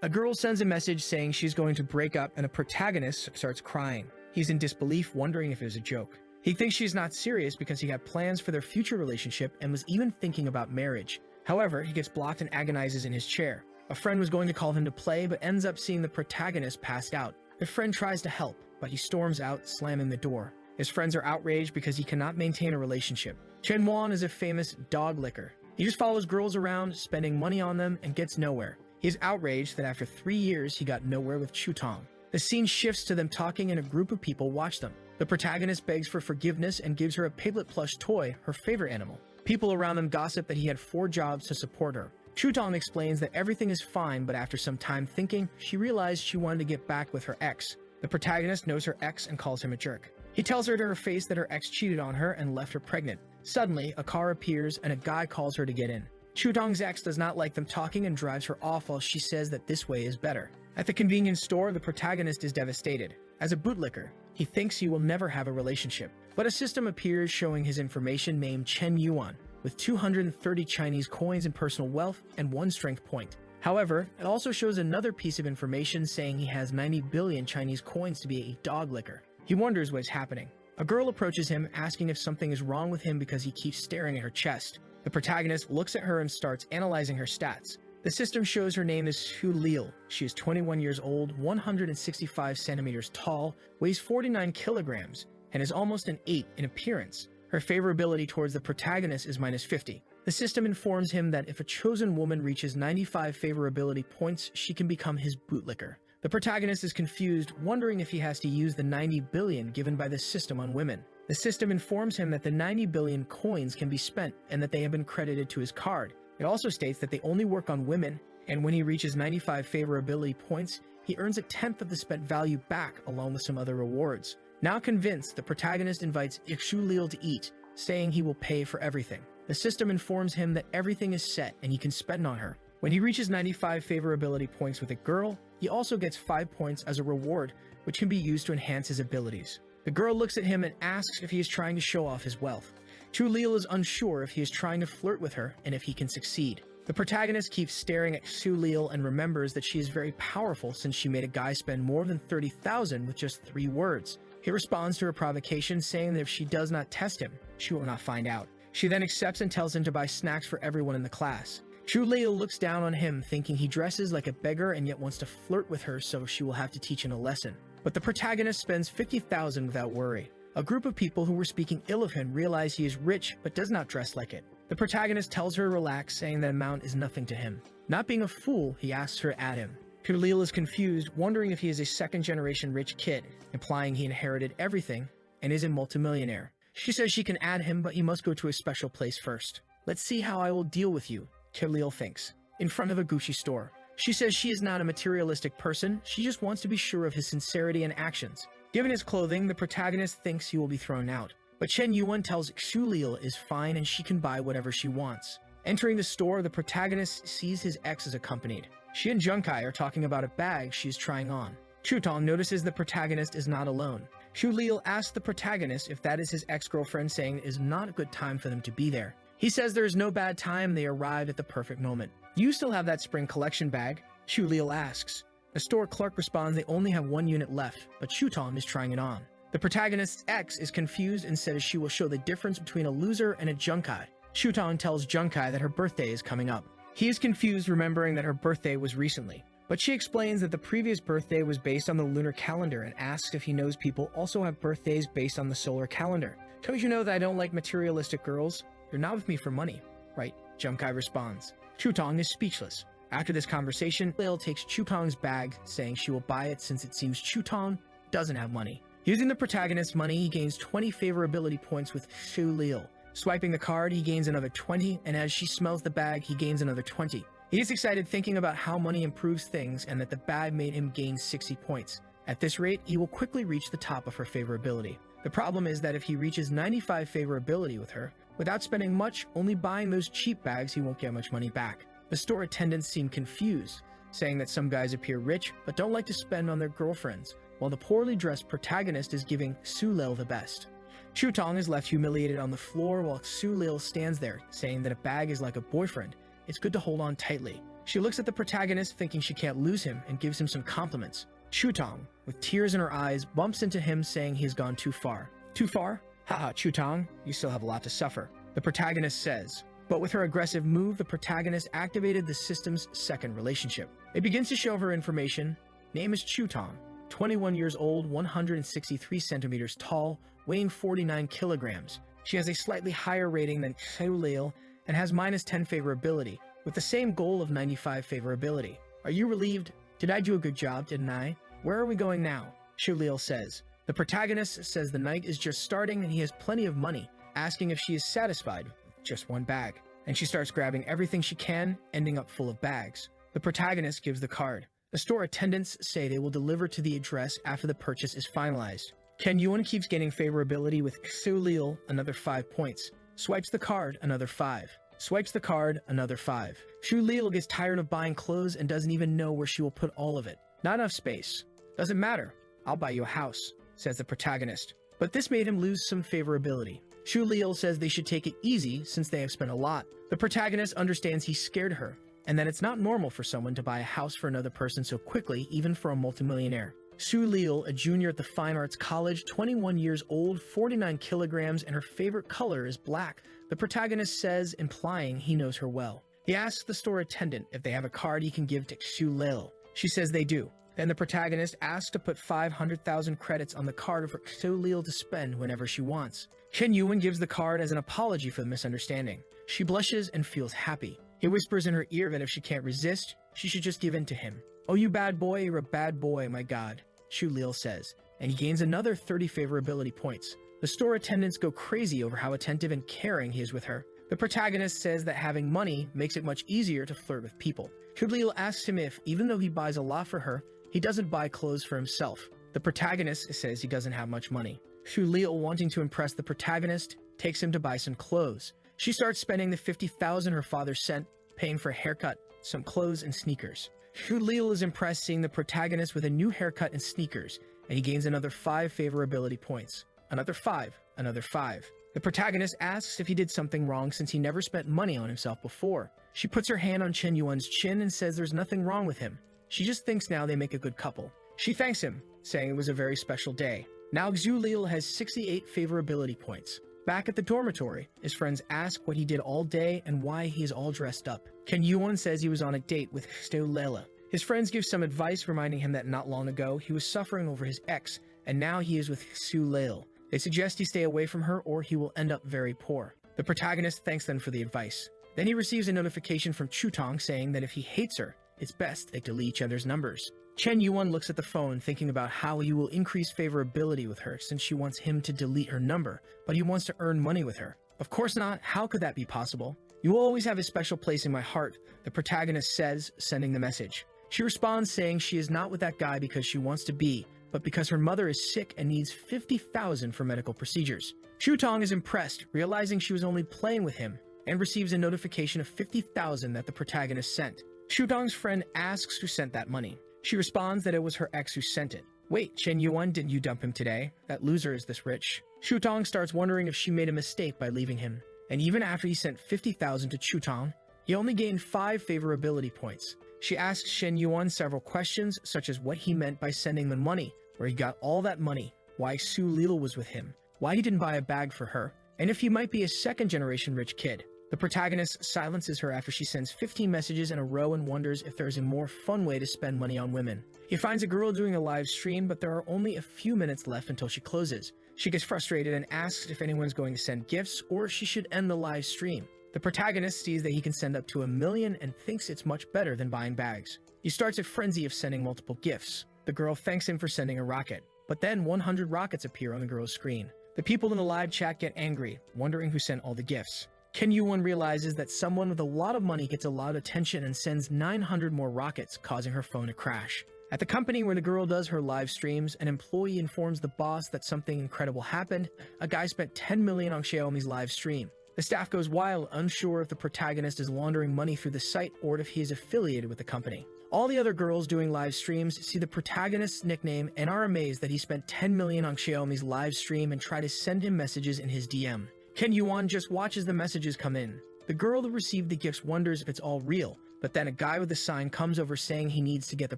A girl sends a message saying she's going to break up, and the protagonist starts crying. He's in disbelief, wondering if it was a joke. He thinks she's not serious because he had plans for their future relationship and was even thinking about marriage. However, he gets blocked and agonizes in his chair. A friend was going to call him to play, but ends up seeing the protagonist passed out. The friend tries to help, but he storms out, slamming the door. His friends are outraged because he cannot maintain a relationship. Chen Yuan is a famous dog licker. He just follows girls around, spending money on them, and gets nowhere. He is outraged that after 3 years, he got nowhere with Chutong. The scene shifts to them talking and a group of people watch them. The protagonist begs for forgiveness and gives her a Piglet plush toy, her favorite animal. People around them gossip that he had 4 jobs to support her. Chutong explains that everything is fine, but after some time thinking, she realized she wanted to get back with her ex. The protagonist knows her ex and calls him a jerk. He tells her to her face that her ex cheated on her and left her pregnant. Suddenly, a car appears and a guy calls her to get in. Chutong's ex does not like them talking and drives her off while she says that this way is better. At the convenience store, the protagonist is devastated. As a bootlicker, he thinks he will never have a relationship. But a system appears showing his information named Chen Yuan, with 230 Chinese coins in personal wealth and 1 strength point. However, it also shows another piece of information saying he has 90 billion Chinese coins to be a dog licker. He wonders what is happening. A girl approaches him, asking if something is wrong with him because he keeps staring at her chest. The protagonist looks at her and starts analyzing her stats. The system shows her name is Hulil. She is 21 years old, 165 centimeters tall, weighs 49 kilograms, and is almost an 8 in appearance. Her favorability towards the protagonist is -50. The system informs him that if a chosen woman reaches 95 favorability points, she can become his bootlicker. The protagonist is confused, wondering if he has to use the 90 billion given by the system on women. The system informs him that the 90 billion coins can be spent and that they have been credited to his card. It also states that they only work on women, and when he reaches 95 favorability points, he earns a tenth of the spent value back along with some other rewards. Now convinced, the protagonist invites Ixulil to eat, saying he will pay for everything. The system informs him that everything is set and he can spend on her. When he reaches 95 favorability points with a girl, he also gets 5 points as a reward, which can be used to enhance his abilities. The girl looks at him and asks if he is trying to show off his wealth. Chulil is unsure if he is trying to flirt with her and if he can succeed. The protagonist keeps staring at Chulil and remembers that she is very powerful since she made a guy spend more than 30,000 with just 3 words. He responds to her provocation, saying that if she does not test him, she will not find out. She then accepts and tells him to buy snacks for everyone in the class. Chulil looks down on him, thinking he dresses like a beggar and yet wants to flirt with her, so she will have to teach him a lesson. But the protagonist spends 50,000 without worry. A group of people who were speaking ill of him realize he is rich but does not dress like it. The protagonist tells her to relax, saying that amount is nothing to him. Not being a fool, he asks her to add him. Chulil is confused, wondering if he is a second-generation rich kid, implying he inherited everything and is a multimillionaire. She says she can add him, but he must go to a special place first. Let's see how I will deal with you, Chulil thinks, in front of a Gucci store. She says she is not a materialistic person, she just wants to be sure of his sincerity and actions. Given his clothing, the protagonist thinks he will be thrown out. But Chen Yuan tells Chulil is fine and she can buy whatever she wants. Entering the store, the protagonist sees his ex is accompanied. She and Junkai are talking about a bag she is trying on. Chutong notices the protagonist is not alone. Chulil asks the protagonist if that is his ex-girlfriend, saying it is not a good time for them to be there. He says there is no bad time, they arrived at the perfect moment. You still have that spring collection bag? Chulil asks. The store clerk responds they only have 1 unit left, but Chutong is trying it on. The protagonist's ex is confused and says she will show the difference between a loser and a Junkai. Chutong tells Junkai that her birthday is coming up. He is confused, remembering that her birthday was recently. But she explains that the previous birthday was based on the lunar calendar and asks if he knows people also have birthdays based on the solar calendar. Don't you know that I don't like materialistic girls? You're not with me for money, right? Junkai responds. Chutong is speechless. After this conversation, Lil takes Chutong's bag, saying she will buy it since it seems Chutong doesn't have money. Using the protagonist's money, he gains 20 favorability points with Chulil. Swiping the card, he gains another 20, and as she smells the bag, he gains another 20. He gets excited thinking about how money improves things and that the bag made him gain 60 points. At this rate, he will quickly reach the top of her favorability. The problem is that if he reaches 95 favorability with her, without spending much, only buying those cheap bags, he won't get much money back. The store attendants seem confused, saying that some guys appear rich but don't like to spend on their girlfriends, while the poorly dressed protagonist is giving Sulil the best. Chutong is left humiliated on the floor while Sulil stands there, saying that a bag is like a boyfriend. It's good to hold on tightly. She looks at the protagonist thinking she can't lose him and gives him some compliments. Chutong, with tears in her eyes, bumps into him saying he has gone too far. Too far? Haha, Chutong, you still have a lot to suffer, the protagonist says. But with her aggressive move, the protagonist activated the system's second relationship. It begins to show her information. Name is Chutong, 21 years old, 163 centimeters tall, weighing 49 kilograms. She has a slightly higher rating than Xulil and has -10 favorability, with the same goal of 95 favorability. Are you relieved? Did I do a good job, didn't I? Where are we going now? Xulil says. The protagonist says the night is just starting and he has plenty of money, asking if she is satisfied with just one bag. And she starts grabbing everything she can, ending up full of bags. The protagonist gives the card. The store attendants say they will deliver to the address after the purchase is finalized. Ken Yuan keeps gaining favorability with Xulil, another 5 points. Swipes the card, another 5. Swipes the card, another 5. Xulil gets tired of buying clothes and doesn't even know where she will put all of it. Not enough space. Doesn't matter. I'll buy you a house, says the protagonist. But this made him lose some favorability. Xulil says they should take it easy since they have spent a lot. The protagonist understands he scared her, and that it's not normal for someone to buy a house for another person so quickly, even for a multimillionaire. Xulil, a junior at the Fine Arts College, 21 years old, 49 kilograms, and her favorite color is black. The protagonist says, implying he knows her well. He asks the store attendant if they have a card he can give to Xulil. She says they do. Then the protagonist asks to put 500,000 credits on the card for Xulil to spend whenever she wants. Chen Yuan gives the card as an apology for the misunderstanding. She blushes and feels happy. He whispers in her ear that if she can't resist, she should just give in to him. Oh, you bad boy, you're a bad boy, my god, Xulil says, and he gains another 30 favorability points. The store attendants go crazy over how attentive and caring he is with her. The protagonist says that having money makes it much easier to flirt with people. Xulil asks him if, even though he buys a lot for her, he doesn't buy clothes for himself. The protagonist says he doesn't have much money. Xulil, wanting to impress the protagonist, takes him to buy some clothes. She starts spending the 50,000 her father sent, paying for a haircut, some clothes, and sneakers. Xulil is impressed seeing the protagonist with a new haircut and sneakers, and he gains another 5 favorability points. Another 5, another 5. The protagonist asks if he did something wrong since he never spent money on himself before. She puts her hand on Chen Yuan's chin and says there's nothing wrong with him. She just thinks now they make a good couple. She thanks him, saying it was a very special day. Now Xulil has 68 favorability points. Back at the dormitory, his friends ask what he did all day and why he is all dressed up. Ken Yuan says he was on a date with Xulil. His friends give some advice, reminding him that not long ago he was suffering over his ex, and now he is with Xulil. They suggest he stay away from her or he will end up very poor. The protagonist thanks them for the advice. Then he receives a notification from Chutong saying that if he hates her, it's best they delete each other's numbers. Chen Yuan looks at the phone, thinking about how he will increase favorability with her since she wants him to delete her number, but he wants to earn money with her. Of course not, how could that be possible? You will always have a special place in my heart, the protagonist says, sending the message. She responds saying she is not with that guy because she wants to be, but because her mother is sick and needs 50,000 for medical procedures. Chutong is impressed, realizing she was only playing with him, and receives a notification of 50,000 that the protagonist sent. Chutong's friend asks who sent that money. She responds that it was her ex who sent it. Wait, Chen Yuan, didn't you dump him today? That loser is this rich. Chutong starts wondering if she made a mistake by leaving him. And even after he sent 50,000 to Chutong, he only gained 5 favorability points. She asks Chen Yuan several questions, such as what he meant by sending the money, where he got all that money, why Xulil was with him, why he didn't buy a bag for her, and if he might be a second-generation rich kid. The protagonist silences her after she sends 15 messages in a row and wonders if there's a more fun way to spend money on women. He finds a girl doing a live stream, but there are only a few minutes left until she closes. She gets frustrated and asks if anyone's going to send gifts or if she should end the live stream. The protagonist sees that he can send up to 1 million and thinks it's much better than buying bags. He starts a frenzy of sending multiple gifts. The girl thanks him for sending a rocket, but then 100 rockets appear on the girl's screen. The people in the live chat get angry, wondering who sent all the gifts. Ken Yuan realizes that someone with a lot of money gets a lot of attention and sends 900 more rockets, causing her phone to crash. At the company where the girl does her live streams, an employee informs the boss that something incredible happened. A guy spent 10 million on Xiaomi's live stream. The staff goes wild, unsure if the protagonist is laundering money through the site or if he is affiliated with the company. All the other girls doing live streams see the protagonist's nickname and are amazed that he spent 10 million on Xiaomi's live stream and try to send him messages in his DM. Ken Yuan just watches the messages come in. The girl who received the gifts wonders if it's all real, But then a guy with a sign comes over saying he needs to get the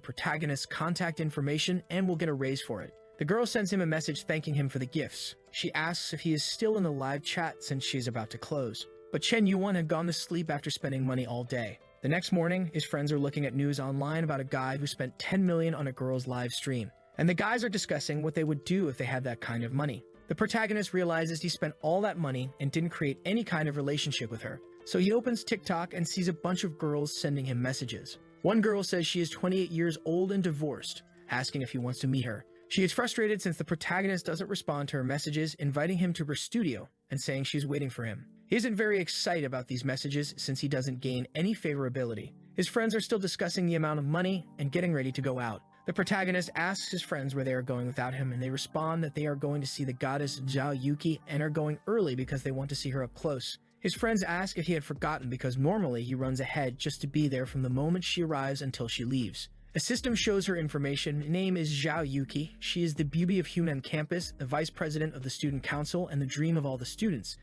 protagonist's contact information and will get a raise for it. The girl sends him a message thanking him for the gifts. She asks if he is still in the live chat since she is about to close. But Chen Yuan had gone to sleep after spending money all day. The next morning, his friends are looking at news online about a guy who spent 10 million on a girl's live stream. And the guys are discussing what they would do if they had that kind of money. The protagonist realizes he spent all that money and didn't create any kind of relationship with her. So he opens TikTok and sees a bunch of girls sending him messages. One girl says she is 28 years old and divorced, asking if he wants to meet her. She is frustrated since the protagonist doesn't respond to her messages, inviting him to her studio and saying she's waiting for him. He isn't very excited about these messages since he doesn't gain any favorability. His friends are still discussing the amount of money and getting ready to go out. The protagonist asks his friends where they are going without him, and they respond that they are going to see the goddess Zhao Yuki and are going early because they want to see her up close. His friends ask if he had forgotten because normally he runs ahead just to be there from the moment she arrives until she leaves. A system shows her information. Her name is Zhao Yuki. She is the beauty of Hunan campus, the vice president of the student council, and the dream of all the students.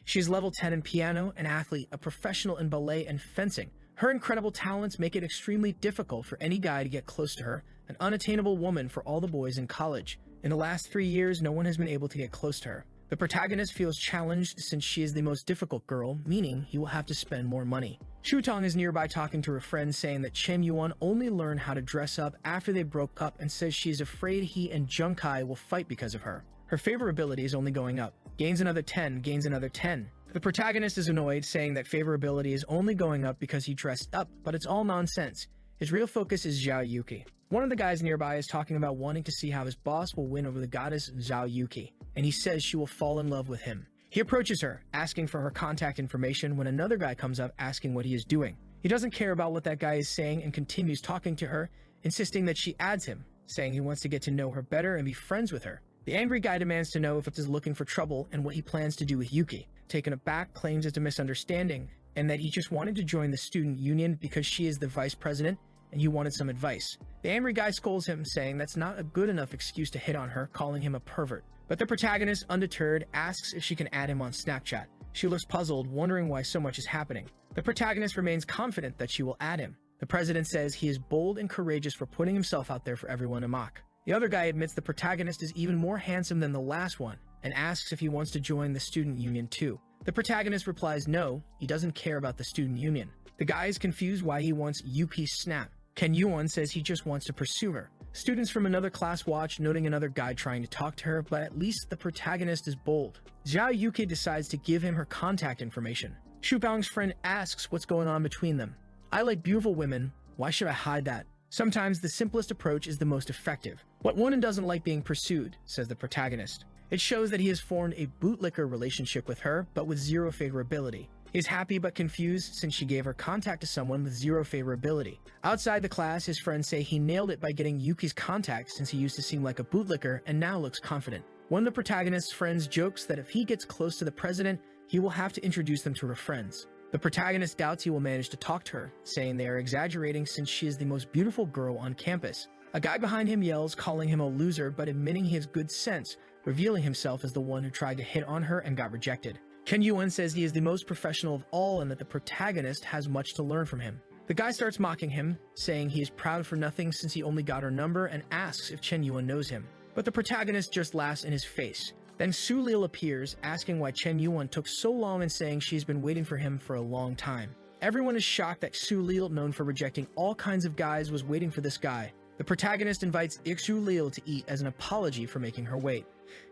She is level 10 in piano, an athlete, a professional in ballet and fencing. Her incredible talents make it extremely difficult for any guy to get close to her, an unattainable woman for all the boys in college. In the last 3 years, no one has been able to get close to her. The protagonist feels challenged since she is the most difficult girl, meaning he will have to spend more money. Shutong is nearby talking to her friend, saying that Chen Yuan only learned how to dress up after they broke up and says she is afraid he and Junkai will fight because of her. Her favorability is only going up. Gains another 10, gains another 10. The protagonist is annoyed, saying that favorability is only going up because he dressed up, but it's all nonsense. His real focus is Zhao Yuki. One of the guys nearby is talking about wanting to see how his boss will win over the goddess Zhao Yuki, and he says she will fall in love with him. He approaches her, asking for her contact information when another guy comes up asking what he is doing. He doesn't care about what that guy is saying and continues talking to her, insisting that she adds him, saying he wants to get to know her better and be friends with her. The angry guy demands to know if it is looking for trouble and what he plans to do with Yuki. Taken aback, claims it's a misunderstanding and that he just wanted to join the student union because she is the vice president and he wanted some advice. The angry guy scolds him, saying that's not a good enough excuse to hit on her, calling him a pervert. But the protagonist, undeterred, asks if she can add him on Snapchat. She looks puzzled, wondering why so much is happening. The protagonist remains confident that she will add him. The president says he is bold and courageous for putting himself out there for everyone to mock. The other guy admits the protagonist is even more handsome than the last one and asks if he wants to join the student union too. The protagonist replies no, he doesn't care about the student union. The guy is confused why he wants Yuki's snap. Ken Yuan says he just wants to pursue her. Students from another class watch, noting another guy trying to talk to her, but at least the protagonist is bold. Zhao Yuki decides to give him her contact information. Shubang's friend asks what's going on between them. I like beautiful women, why should I hide that? Sometimes the simplest approach is the most effective. What one doesn't like being pursued, says the protagonist. It shows that he has formed a bootlicker relationship with her, but with zero favorability. He is happy but confused since she gave her contact to someone with zero favorability. Outside the class, his friends say he nailed it by getting Yuki's contact since he used to seem like a bootlicker and now looks confident. One of the protagonist's friends jokes that if he gets close to the president, he will have to introduce them to her friends. The protagonist doubts he will manage to talk to her, saying they are exaggerating since she is the most beautiful girl on campus. A guy behind him yells, calling him a loser but admitting he has good sense, revealing himself as the one who tried to hit on her and got rejected. Ken Yuan says he is the most professional of all and that the protagonist has much to learn from him. The guy starts mocking him, saying he is proud for nothing since he only got her number and asks if Chen Yuan knows him. But the protagonist just laughs in his face. Then Su Lil appears, asking why Chen Yuan took so long and saying she's been waiting for him for a long time. Everyone is shocked that Su Lil, known for rejecting all kinds of guys, was waiting for this guy. The protagonist invites Su Lil to eat as an apology for making her wait.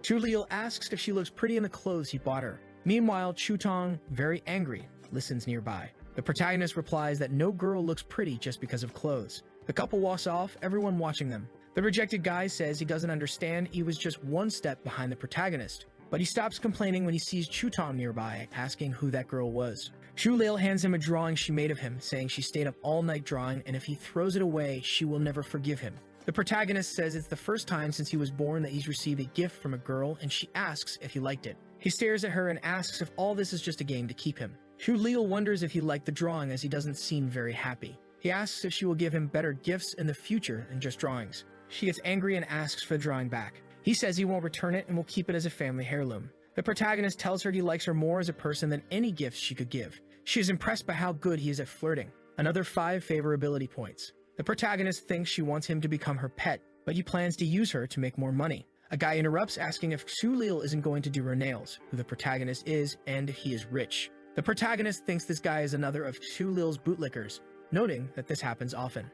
Su Lil asks if she looks pretty in the clothes he bought her. Meanwhile, Chutong, very angry, listens nearby. The protagonist replies that no girl looks pretty just because of clothes. The couple walks off, everyone watching them. The rejected guy says he doesn't understand, he was just one step behind the protagonist. But he stops complaining when he sees Chutong nearby, asking who that girl was. Shu Lil hands him a drawing she made of him, saying she stayed up all night drawing and if he throws it away, she will never forgive him. The protagonist says it's the first time since he was born that he's received a gift from a girl and she asks if he liked it. He stares at her and asks if all this is just a game to keep him. Shu Lil wonders if he liked the drawing as he doesn't seem very happy. He asks if she will give him better gifts in the future than just drawings. She gets angry and asks for the drawing back. He says he won't return it and will keep it as a family heirloom. The protagonist tells her he likes her more as a person than any gifts she could give. She is impressed by how good he is at flirting. another 5 favorability points. The protagonist thinks she wants him to become her pet, but he plans to use her to make more money. A guy interrupts asking if Sulil isn't going to do her nails, who the protagonist is, and he is rich. The protagonist thinks this guy is another of Sulil's bootlickers, noting that this happens often.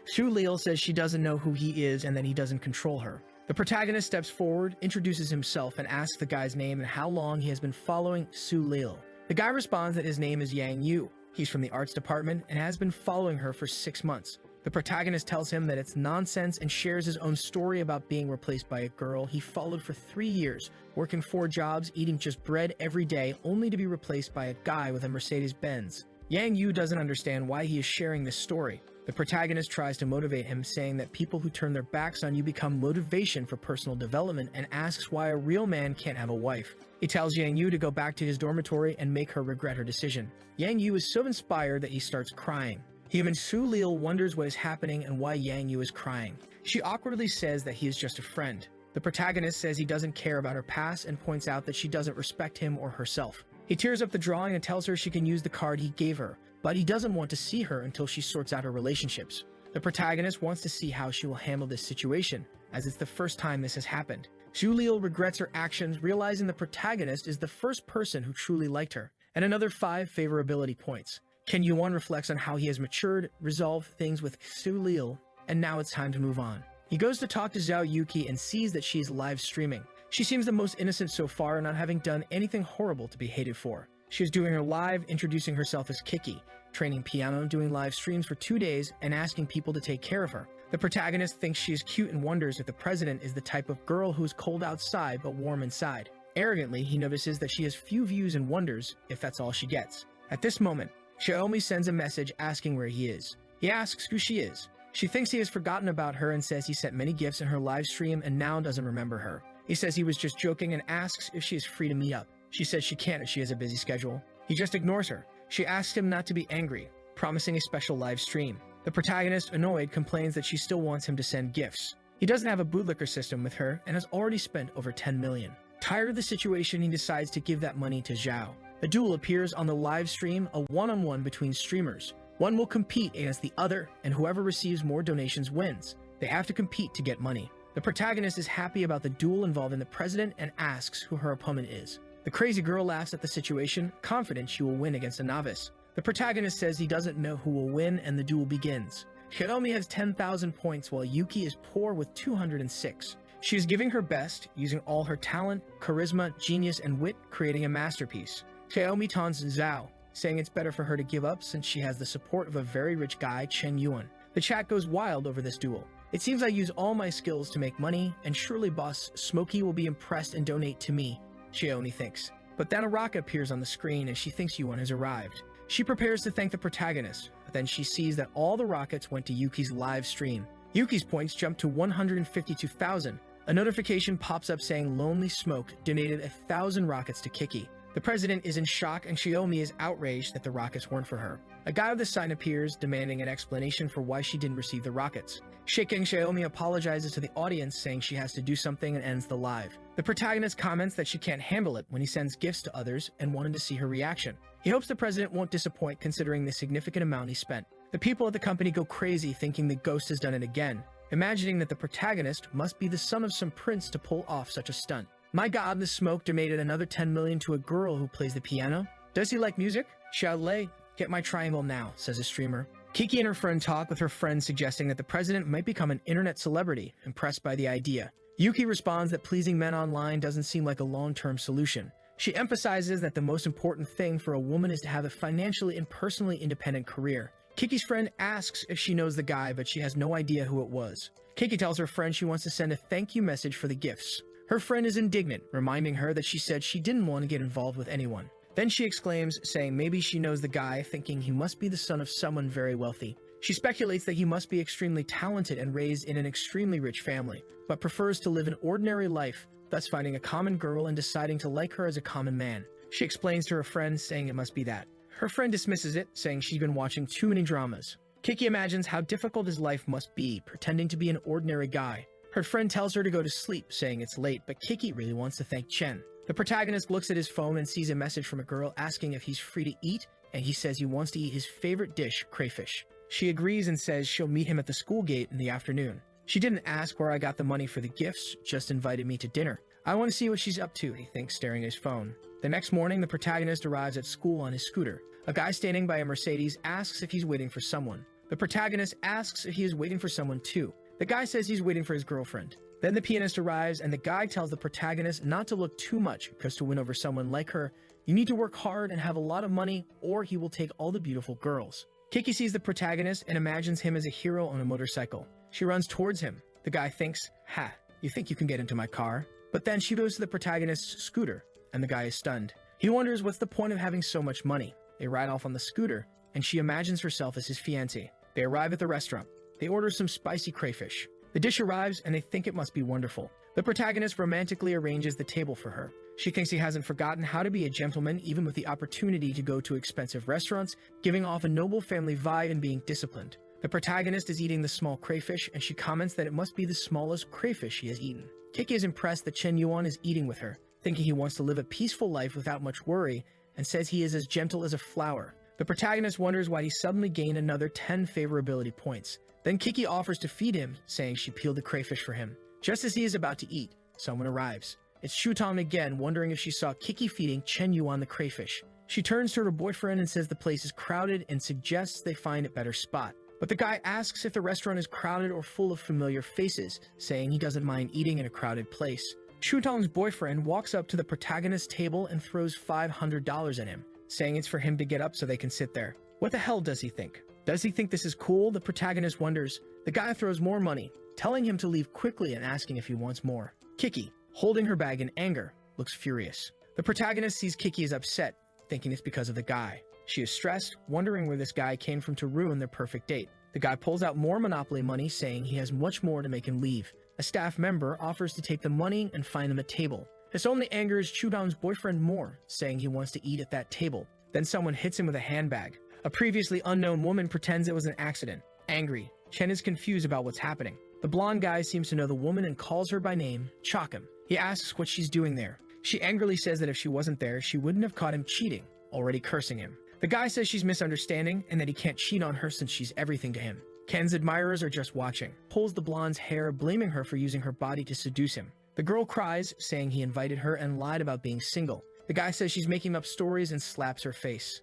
Sulil says she doesn't know who he is and that he doesn't control her. The protagonist steps forward, introduces himself, and asks the guy's name and how long he has been following Sulil. The guy responds that his name is Yang Yu. He's from the arts department and has been following her for 6 months. The protagonist tells him that it's nonsense and shares his own story about being replaced by a girl he followed for 3 years, working 4 jobs, eating just bread every day, only to be replaced by a guy with a Mercedes-Benz. Yang Yu doesn't understand why he is sharing this story. The protagonist tries to motivate him, saying that people who turn their backs on you become motivation for personal development, and asks why a real man can't have a wife. He tells Yang Yu to go back to his dormitory and make her regret her decision. Yang Yu is so inspired that he starts crying. Even Sulil wonders what is happening and why Yang Yu is crying. She awkwardly says that he is just a friend. The protagonist says he doesn't care about her past and points out that she doesn't respect him or herself. He tears up the drawing and tells her she can use the card he gave her, but he doesn't want to see her until she sorts out her relationships. The protagonist wants to see how she will handle this situation, as it's the first time this has happened. Sulil regrets her actions, realizing the protagonist is the first person who truly liked her. And another 5 favorability points. Ken Yuan reflects on how he has matured, resolved things with Sulil, and now it's time to move on. He goes to talk to Zhao Yuki and sees that she is live streaming. She seems the most innocent so far, not having done anything horrible to be hated for. She is doing her live, introducing herself as Kiki, training piano, doing live streams for 2 days, and asking people to take care of her. The protagonist thinks she is cute and wonders if the president is the type of girl who is cold outside but warm inside. Arrogantly, he notices that she has few views and wonders if that's all she gets. At this moment, Xiaomi sends a message asking where he is. He asks who she is. She thinks he has forgotten about her and says he sent many gifts in her live stream and now doesn't remember her. He says he was just joking and asks if she is free to meet up. She says she can't if she has a busy schedule. He just ignores her. She asks him not to be angry, promising a special live stream. The protagonist, annoyed, complains that she still wants him to send gifts. He doesn't have a bootlicker system with her and has already spent over 10 million. Tired of the situation, he decides to give that money to Zhao. A duel appears on the live stream, a one-on-one between streamers. One will compete against the other, and whoever receives more donations wins. They have to compete to get money. The protagonist is happy about the duel involving the president and asks who her opponent is. The crazy girl laughs at the situation, confident she will win against a novice. The protagonist says he doesn't know who will win, and the duel begins. Hiromi has 10,000 points while Yuki is poor with 206. She is giving her best, using all her talent, charisma, genius, and wit, creating a masterpiece. Xiaomi taunts Zhao, saying it's better for her to give up since she has the support of a very rich guy, Chen Yuan. The chat goes wild over this duel. It seems I use all my skills to make money, and surely boss Smokey will be impressed and donate to me, Xiaomi thinks. But then a rocket appears on the screen and she thinks Yuan has arrived. She prepares to thank the protagonist, but then she sees that all the rockets went to Yuki's live stream. Yuki's points jump to 152,000. A notification pops up saying Lonely Smoke donated 1,000 rockets to Kiki. The president is in shock and Xiaomi is outraged that the rockets weren't for her. A guy with a sign appears, demanding an explanation for why she didn't receive the rockets. Shaking, Xiaomi apologizes to the audience, saying she has to do something and ends the live. The protagonist comments that she can't handle it when he sends gifts to others and wanted to see her reaction. He hopes the president won't disappoint considering the significant amount he spent. The people at the company go crazy thinking the ghost has done it again, imagining that the protagonist must be the son of some prince to pull off such a stunt. My god, the smoke donated another 10 million to a girl who plays the piano. Does he like music? Xiaolei, get my triangle now, says a streamer. Kiki and her friend talk with her friend, suggesting that the president might become an internet celebrity, impressed by the idea. Yuki responds that pleasing men online doesn't seem like a long-term solution. She emphasizes that the most important thing for a woman is to have a financially and personally independent career. Kiki's friend asks if she knows the guy, but she has no idea who it was. Kiki tells her friend she wants to send a thank you message for the gifts. Her friend is indignant, reminding her that she said she didn't want to get involved with anyone. Then she exclaims, saying maybe she knows the guy, thinking he must be the son of someone very wealthy. She speculates that he must be extremely talented and raised in an extremely rich family, but prefers to live an ordinary life, thus finding a common girl and deciding to like her as a common man. She explains to her friend, saying it must be that. Her friend dismisses it, saying she's been watching too many dramas. Kiki imagines how difficult his life must be, pretending to be an ordinary guy. Her friend tells her to go to sleep, saying it's late, but Kiki really wants to thank Chen. The protagonist looks at his phone and sees a message from a girl asking if he's free to eat and he says he wants to eat his favorite dish, crayfish. She agrees and says she'll meet him at the school gate in the afternoon. She didn't ask where I got the money for the gifts, just invited me to dinner. I want to see what she's up to, he thinks, staring at his phone. The next morning, the protagonist arrives at school on his scooter. A guy standing by a Mercedes asks if he's waiting for someone. The protagonist asks if he is waiting for someone too. The guy says he's waiting for his girlfriend. Then the pianist arrives, and the guy tells the protagonist not to look too much, because to win over someone like her, you need to work hard and have a lot of money, or he will take all the beautiful girls. Kiki sees the protagonist and imagines him as a hero on a motorcycle. She runs towards him. The guy thinks, "Ha, you think you can get into my car?" But then she goes to the protagonist's scooter, and the guy is stunned. He wonders what's the point of having so much money. They ride off on the scooter, and she imagines herself as his fiancé. They arrive at the restaurant. They order some spicy crayfish. The dish arrives, and they think it must be wonderful. The protagonist romantically arranges the table for her. She thinks he hasn't forgotten how to be a gentleman, even with the opportunity to go to expensive restaurants, giving off a noble family vibe and being disciplined. The protagonist is eating the small crayfish, and she comments that it must be the smallest crayfish she has eaten. Kiki is impressed that Chen Yuan is eating with her, thinking he wants to live a peaceful life without much worry, and says he is as gentle as a flower. The protagonist wonders why he suddenly gained another 10 favorability points. Then Kiki offers to feed him, saying she peeled the crayfish for him. Just as he is about to eat, someone arrives. It's Shutong again, wondering if she saw Kiki feeding Chen Yuan the crayfish. She turns to her boyfriend and says the place is crowded and suggests they find a better spot. But the guy asks if the restaurant is crowded or full of familiar faces, saying he doesn't mind eating in a crowded place. Shutong's boyfriend walks up to the protagonist's table and throws $500 at him, saying it's for him to get up so they can sit there. What the hell does he think? Does he think this is cool? The protagonist wonders. The guy throws more money, telling him to leave quickly and asking if he wants more. Kiki, holding her bag in anger, looks furious. The protagonist sees Kiki is upset, thinking it's because of the guy. She is stressed, wondering where this guy came from to ruin their perfect date. The guy pulls out more Monopoly money, saying he has much more to make him leave. A staff member offers to take the money and find them a table. This only angers Chudong's boyfriend more, saying he wants to eat at that table. Then someone hits him with a handbag. A previously unknown woman pretends it was an accident. Angry, Chen is confused about what's happening. The blonde guy seems to know the woman and calls her by name, Chakim. He asks what she's doing there. She angrily says that if she wasn't there, she wouldn't have caught him cheating, already cursing him. The guy says she's misunderstanding and that he can't cheat on her since she's everything to him. Ken's admirers are just watching. Pulls the blonde's hair, blaming her for using her body to seduce him. The girl cries, saying he invited her and lied about being single. The guy says she's making up stories and slaps her face.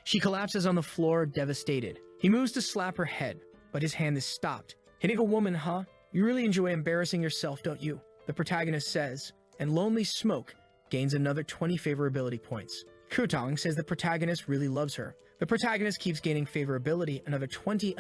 She collapses on the floor, devastated. He moves to slap her head, but his hand is stopped. Hitting a woman, huh? You really enjoy embarrassing yourself, don't you? The protagonist says, and Lonely Smoke gains another 20 favorability points. Kutong says the protagonist really loves her. The protagonist keeps gaining favorability, another 20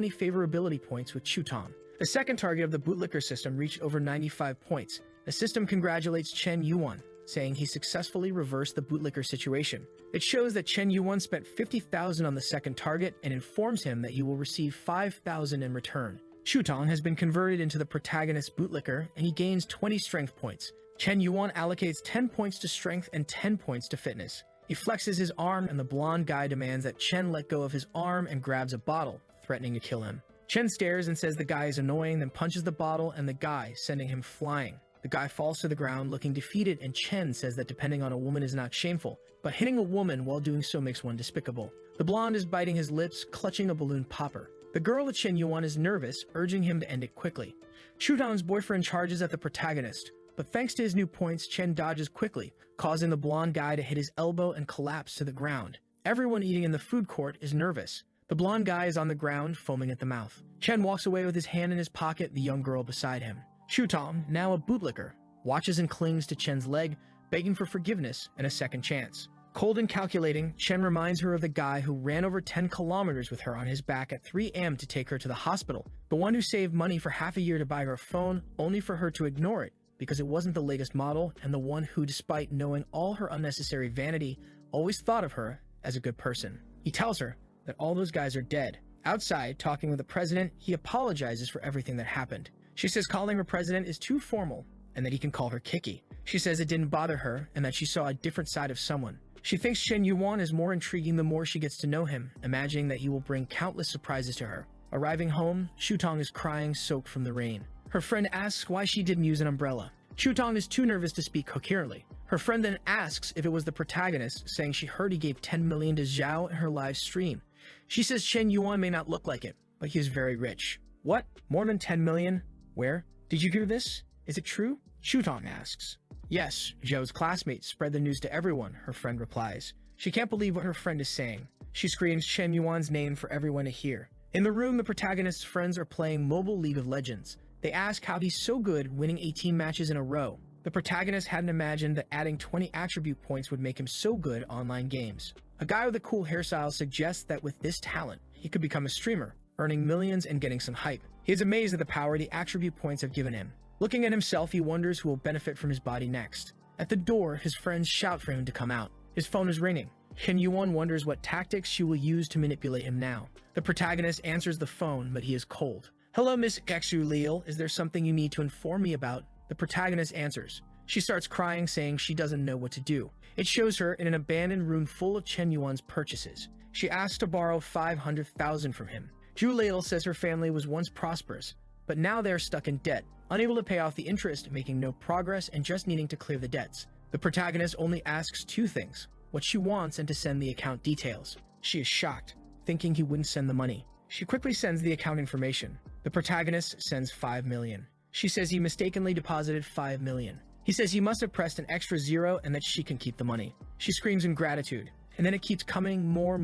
favorability points with Chutong. The second target of the bootlicker system reached over 95 points. The system congratulates Chen Yuan, saying he successfully reversed the bootlicker situation. It shows that Chen Yuan spent 50,000 on the second target and informs him that he will receive 5,000 in return. Shutong has been converted into the protagonist's bootlicker, and he gains 20 strength points. Chen Yuan allocates 10 points to strength and 10 points to fitness. He flexes his arm, and the blonde guy demands that Chen let go of his arm and grabs a bottle, threatening to kill him. Chen stares and says the guy is annoying, then punches the bottle and the guy, sending him flying. The guy falls to the ground looking defeated, and Chen says that depending on a woman is not shameful, but hitting a woman while doing so makes one despicable. The blonde is biting his lips, clutching a balloon popper. The girl at Chen Yuan is nervous, urging him to end it quickly. Shutong's boyfriend charges at the protagonist, but thanks to his new points, Chen dodges quickly, causing the blonde guy to hit his elbow and collapse to the ground. Everyone eating in the food court is nervous. The blonde guy is on the ground, foaming at the mouth. Chen walks away with his hand in his pocket, the young girl beside him. Shutong, now a bootlicker, watches and clings to Chen's leg, begging for forgiveness and a second chance. Cold and calculating, Chen reminds her of the guy who ran over 10 kilometers with her on his back at 3 a.m. to take her to the hospital, the one who saved money for half a year to buy her a phone, only for her to ignore it, because it wasn't the latest model, and the one who, despite knowing all her unnecessary vanity, always thought of her as a good person. He tells her that all those guys are dead. Outside, talking with the president, he apologizes for everything that happened. She says calling her president is too formal, and that he can call her Kiki. She says it didn't bother her, and that she saw a different side of someone. She thinks Chen Yuan is more intriguing the more she gets to know him, imagining that he will bring countless surprises to her. Arriving home, Shutong is crying, soaked from the rain. Her friend asks why she didn't use an umbrella. Shutong is too nervous to speak coherently. Her friend then asks if it was the protagonist, saying she heard he gave 10 million to Zhao in her live stream. She says Chen Yuan may not look like it, but he is very rich. What? More than 10 million? Where? Did you hear this? Is it true? Shutong asks. Yes, Zhao's classmates spread the news to everyone, her friend replies. She can't believe what her friend is saying. She screams Chen Yuan's name for everyone to hear. In the room, the protagonist's friends are playing mobile League of Legends. They ask how he's so good, winning 18 matches in a row. The protagonist hadn't imagined that adding 20 attribute points would make him so good at online games. A guy with a cool hairstyle suggests that with this talent, he could become a streamer, earning millions and getting some hype. He is amazed at the power the attribute points have given him. Looking at himself, he wonders who will benefit from his body next. At the door, his friends shout for him to come out. His phone is ringing. Chen Yuan wonders what tactics she will use to manipulate him now. The protagonist answers the phone, but he is cold. Hello, Miss Gexu Leal. Is there something you need to inform me about? The protagonist answers. She starts crying, saying she doesn't know what to do. It shows her in an abandoned room full of Chen Yuan's purchases. She asks to borrow 500,000 from him. Zhu Leal says her family was once prosperous, but now they're stuck in debt, unable to pay off the interest, making no progress, and just needing to clear the debts. The protagonist only asks two things: what she wants and to send the account details. She is shocked, thinking he wouldn't send the money. She quickly sends the account information. The protagonist sends 5 million. She says he mistakenly deposited 5 million. He says he must have pressed an extra zero and that she can keep the money. She screams in gratitude, and then it keeps coming more.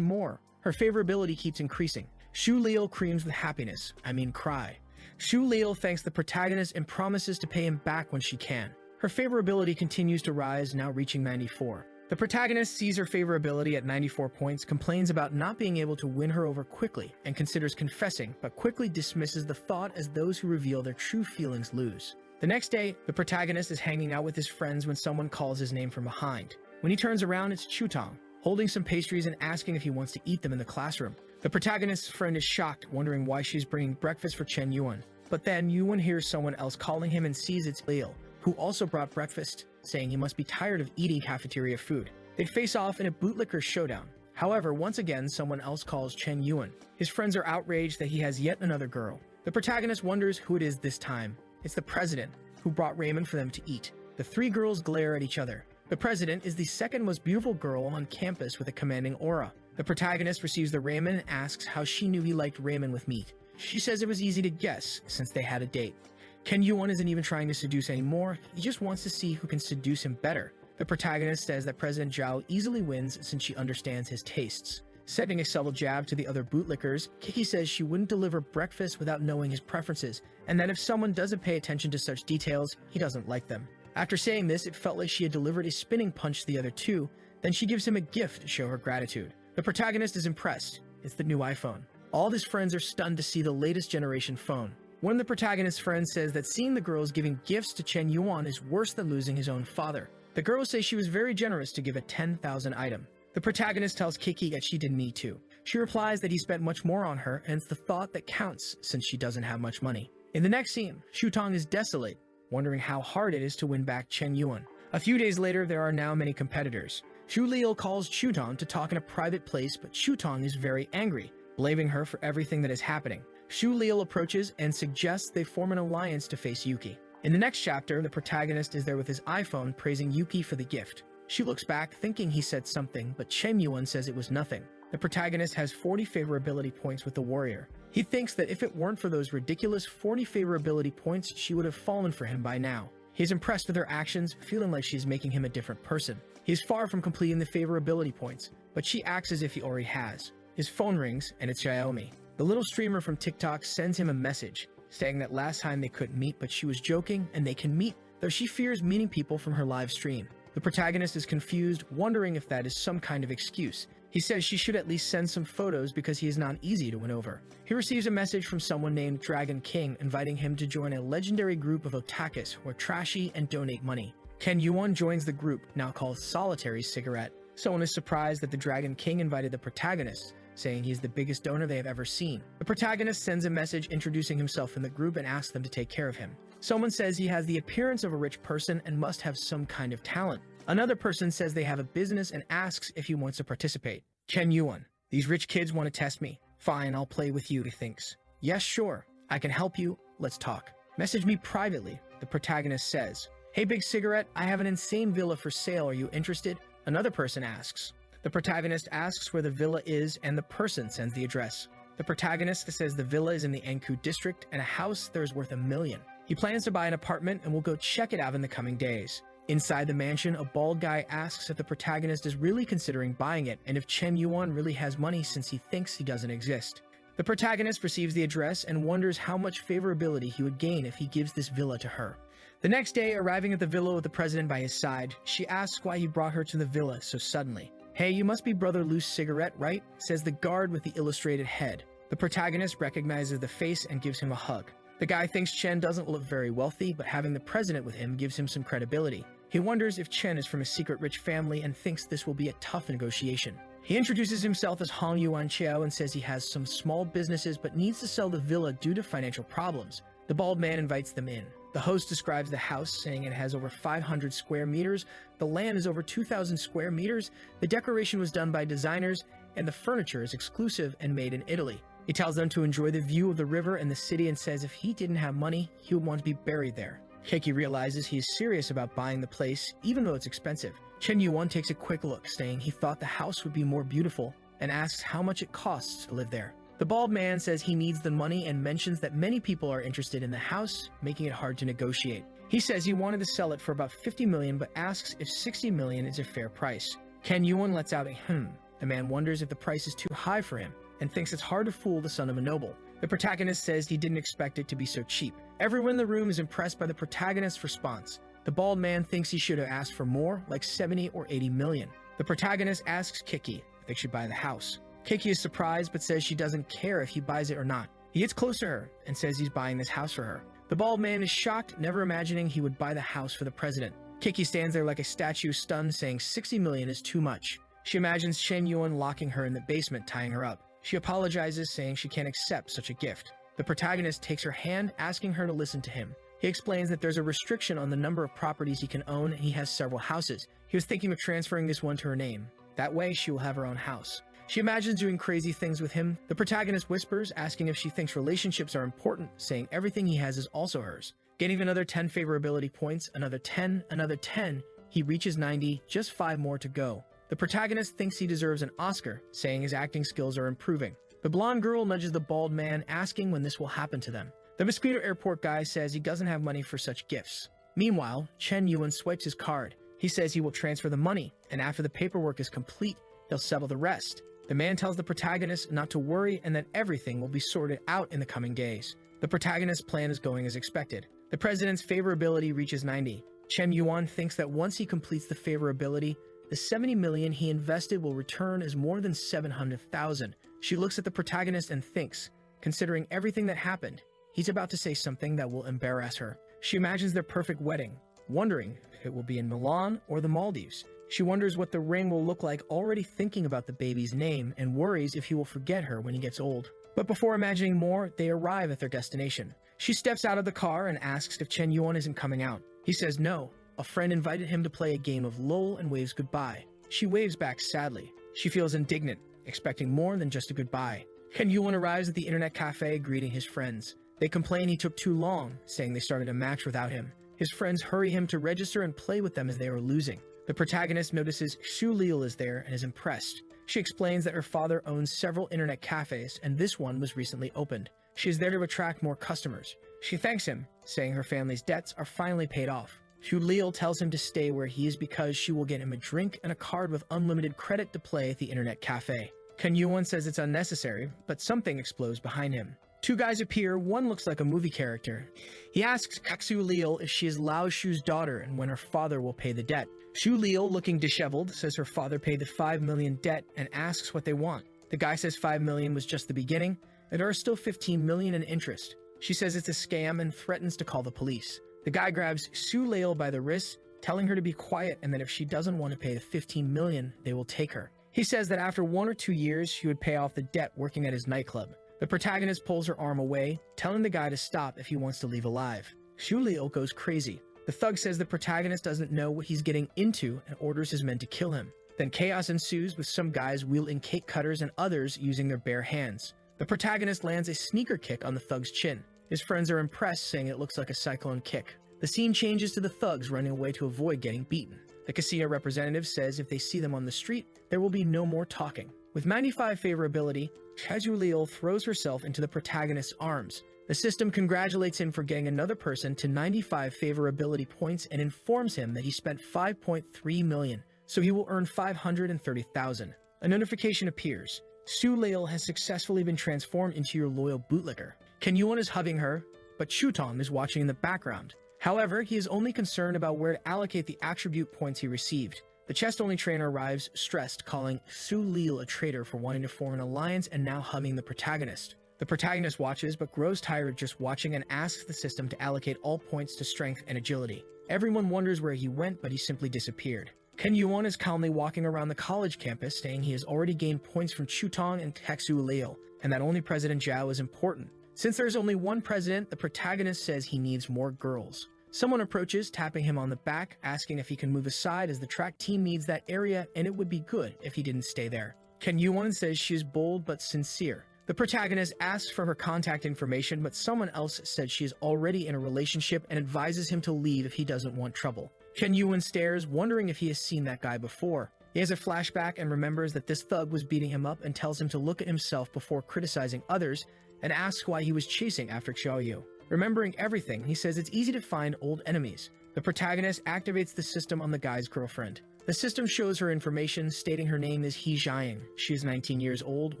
Her favorability keeps increasing. Zhu Leal screams with happiness, cry. Zhu Leal thanks the protagonist and promises to pay him back when she can. Her favorability continues to rise, now reaching 94. The protagonist sees her favorability at 94 points, complains about not being able to win her over quickly, and considers confessing, but quickly dismisses the thought as those who reveal their true feelings lose. The next day, the protagonist is hanging out with his friends when someone calls his name from behind. When he turns around, it's Chutong, holding some pastries and asking if he wants to eat them in the classroom. The protagonist's friend is shocked, wondering why she's bringing breakfast for Chen Yuan. But then Yuan hears someone else calling him and sees it's Leal, who also brought breakfast, saying he must be tired of eating cafeteria food. They face off in a bootlicker showdown. However, once again, someone else calls Chen Yuan. His friends are outraged that he has yet another girl. The protagonist wonders who it is this time. It's the president, who brought ramen for them to eat. The three girls glare at each other. The president is the second most beautiful girl on campus with a commanding aura. The protagonist receives the ramen and asks how she knew he liked ramen with meat. She says it was easy to guess, since they had a date. Chen Yuan isn't even trying to seduce anymore, he just wants to see who can seduce him better. The protagonist says that President Zhao easily wins since she understands his tastes. Setting a subtle jab to the other bootlickers, Kiki says she wouldn't deliver breakfast without knowing his preferences, and that if someone doesn't pay attention to such details, he doesn't like them. After saying this, it felt like she had delivered a spinning punch to the other two, then she gives him a gift to show her gratitude. The protagonist is impressed. It's the new iPhone. All of his friends are stunned to see the latest generation phone. One of the protagonist's friends says that seeing the girls giving gifts to Chen Yuan is worse than losing his own father. The girls say she was very generous to give a 10,000 item. The protagonist tells Kiki that she didn't need to. She replies that he spent much more on her, and it's the thought that counts since she doesn't have much money. In the next scene, Shutong is desolate, wondering how hard it is to win back Chen Yuan. A few days later, there are now many competitors. Zhu Leal calls Shutong to talk in a private place, but Shutong is very angry, blaming her for everything that is happening. Zhu Leal approaches and suggests they form an alliance to face Yuki. In the next chapter, the protagonist is there with his iPhone praising Yuki for the gift. She looks back, thinking he said something, but Chen Yuan says it was nothing. The protagonist has 40 favorability points with the warrior. He thinks that if it weren't for those ridiculous 40 favorability points, she would have fallen for him by now. He is impressed with her actions, feeling like she's making him a different person. He is far from completing the favorability points, but she acts as if he already has. His phone rings, and it's Xiaomi. The little streamer from TikTok sends him a message, saying that last time they couldn't meet, but she was joking and they can meet, though she fears meeting people from her live stream. The protagonist is confused, wondering if that is some kind of excuse. He says she should at least send some photos because he is not easy to win over. He receives a message from someone named Dragon King inviting him to join a legendary group of otakus who are trashy and donate money. Chen Yuan joins the group, now called Solitary Cigarette. Someone is surprised that the Dragon King invited the protagonist, saying he's the biggest donor they have ever seen. The protagonist sends a message introducing himself in the group and asks them to take care of him. Someone says he has the appearance of a rich person and must have some kind of talent. Another person says they have a business and asks if he wants to participate. Chen Yuan, these rich kids want to test me. Fine, I'll play with you, he thinks. Yes, sure, I can help you, let's talk. Message me privately, the protagonist says. "Hey, Big Cigarette, I have an insane villa for sale. Are you interested?" Another person asks. The protagonist asks where the villa is, and the person sends the address. The protagonist says the villa is in the Enku district and a house there is worth $1 million. He plans to buy an apartment and will go check it out in the coming days. Inside the mansion, a bald guy asks if the protagonist is really considering buying it and if Chen Yuan really has money since he thinks he doesn't exist. The protagonist receives the address and wonders how much favorability he would gain if he gives this villa to her. The next day, arriving at the villa with the president by his side, she asks why he brought her to the villa so suddenly. "Hey, you must be Brother Loose Cigarette, right?" says the guard with the illustrated head. The protagonist recognizes the face and gives him a hug. The guy thinks Chen doesn't look very wealthy, but having the president with him gives him some credibility. He wonders if Chen is from a secret rich family and thinks this will be a tough negotiation. He introduces himself as Hong Yuan Chiao and says he has some small businesses but needs to sell the villa due to financial problems. The bald man invites them in. The host describes the house, saying it has over 500 square meters, the land is over 2,000 square meters, the decoration was done by designers, and the furniture is exclusive and made in Italy. He tells them to enjoy the view of the river and the city and says if he didn't have money, he would want to be buried there. Keiki realizes he is serious about buying the place, even though it's expensive. Chen Yuan takes a quick look, saying he thought the house would be more beautiful, and asks how much it costs to live there. The bald man says he needs the money and mentions that many people are interested in the house, making it hard to negotiate. He says he wanted to sell it for about 50 million, but asks if 60 million is a fair price. Chen Yuan lets out a "hmm." The man wonders if the price is too high for him, and thinks it's hard to fool the son of a noble. The protagonist says he didn't expect it to be so cheap. Everyone in the room is impressed by the protagonist's response. The bald man thinks he should have asked for more, like 70 or 80 million. The protagonist asks Keiki if they should buy the house. Keiki is surprised but says she doesn't care if he buys it or not. He gets close to her and says he's buying this house for her. The bald man is shocked, never imagining he would buy the house for the president. Keiki stands there like a statue, stunned, saying 60 million is too much. She imagines Chen Yuan locking her in the basement, tying her up. She apologizes, saying she can't accept such a gift. The protagonist takes her hand, asking her to listen to him. He explains that there's a restriction on the number of properties he can own, and he has several houses. He was thinking of transferring this one to her name. That way, she will have her own house. She imagines doing crazy things with him. The protagonist whispers, asking if she thinks relationships are important, saying everything he has is also hers. Getting another 10 favorability points, another 10, another 10. He reaches 90, just 5 more to go. The protagonist thinks he deserves an Oscar, saying his acting skills are improving. The blonde girl nudges the bald man, asking when this will happen to them. The Mosquito Airport guy says he doesn't have money for such gifts. Meanwhile, Chen Yuan swipes his card. He says he will transfer the money, and after the paperwork is complete, he'll settle the rest. The man tells the protagonist not to worry and that everything will be sorted out in the coming days. The protagonist's plan is going as expected. The president's favorability reaches 90. Chen Yuan thinks that once he completes the favorability, the 70 million he invested will return as more than 700,000. She looks at the protagonist and thinks, considering everything that happened, he's about to say something that will embarrass her. She imagines their perfect wedding, wondering if it will be in Milan or the Maldives. She wonders what the ring will look like, already thinking about the baby's name, and worries if he will forget her when he gets old. But before imagining more, they arrive at their destination. She steps out of the car and asks if Chen Yuan isn't coming out. He says no. A friend invited him to play a game of LOL and waves goodbye. She waves back sadly. She feels indignant, expecting more than just a goodbye. Chen Yuan arrives at the internet cafe greeting his friends. They complain he took too long, saying they started a match without him. His friends hurry him to register and play with them as they are losing. The protagonist notices Xu Liu is there and is impressed. She explains that her father owns several internet cafes and this one was recently opened. She is there to attract more customers. She thanks him, saying her family's debts are finally paid off. Xu Liu tells him to stay where he is because she will get him a drink and a card with unlimited credit to play at the internet cafe. Chen Yuan says it's unnecessary, but something explodes behind him. 2 guys appear, one looks like a movie character. He asks Xu Liu if she is Lao Shu's daughter and when her father will pay the debt. Xu Liu, looking disheveled, says her father paid the 5 million debt and asks what they want. The guy says 5 million was just the beginning, and there are still 15 million in interest. She says it's a scam and threatens to call the police. The guy grabs Xu Liu by the wrist, telling her to be quiet and that if she doesn't want to pay the 15 million, they will take her. He says that after 1 or 2 years, she would pay off the debt working at his nightclub. The protagonist pulls her arm away, telling the guy to stop if he wants to leave alive. Xu Liu goes crazy. The thug says the protagonist doesn't know what he's getting into and orders his men to kill him. Then chaos ensues with some guys wielding cake cutters and others using their bare hands. The protagonist lands a sneaker kick on the thug's chin. His friends are impressed, saying it looks like a cyclone kick. The scene changes to the thugs running away to avoid getting beaten. The casino representative says if they see them on the street, there will be no more talking. With 95 favorability, Chazulil throws herself into the protagonist's arms. The system congratulates him for getting another person to 95 favorability points and informs him that he spent 5.3 million, so he will earn 530,000. A notification appears. Su Leil has successfully been transformed into your loyal bootlicker. Ken Yuan is hugging her, but Chuton is watching in the background. However, he is only concerned about where to allocate the attribute points he received. The chest-only trainer arrives, stressed, calling Su Leil a traitor for wanting to form an alliance and now hugging the protagonist. The protagonist watches but grows tired just watching and asks the system to allocate all points to strength and agility. Everyone wonders where he went, but he simply disappeared. Ken Yuan is calmly walking around the college campus, saying he has already gained points from Chutong and Texu Leil, and that only President Zhao is important. Since there is only one president, the protagonist says he needs more girls. Someone approaches, tapping him on the back, asking if he can move aside as the track team needs that area and it would be good if he didn't stay there. Ken Yuan says she is bold but sincere. The protagonist asks for her contact information, but someone else said she is already in a relationship and advises him to leave if he doesn't want trouble. Ken Yuan stares, wondering if he has seen that guy before. He has a flashback and remembers that this thug was beating him up and tells him to look at himself before criticizing others, and asks why he was chasing after Xiaoyu. Remembering everything, he says it's easy to find old enemies. The protagonist activates the system on the guy's girlfriend. The system shows her information, stating her name is He Jiaying. She is 19 years old,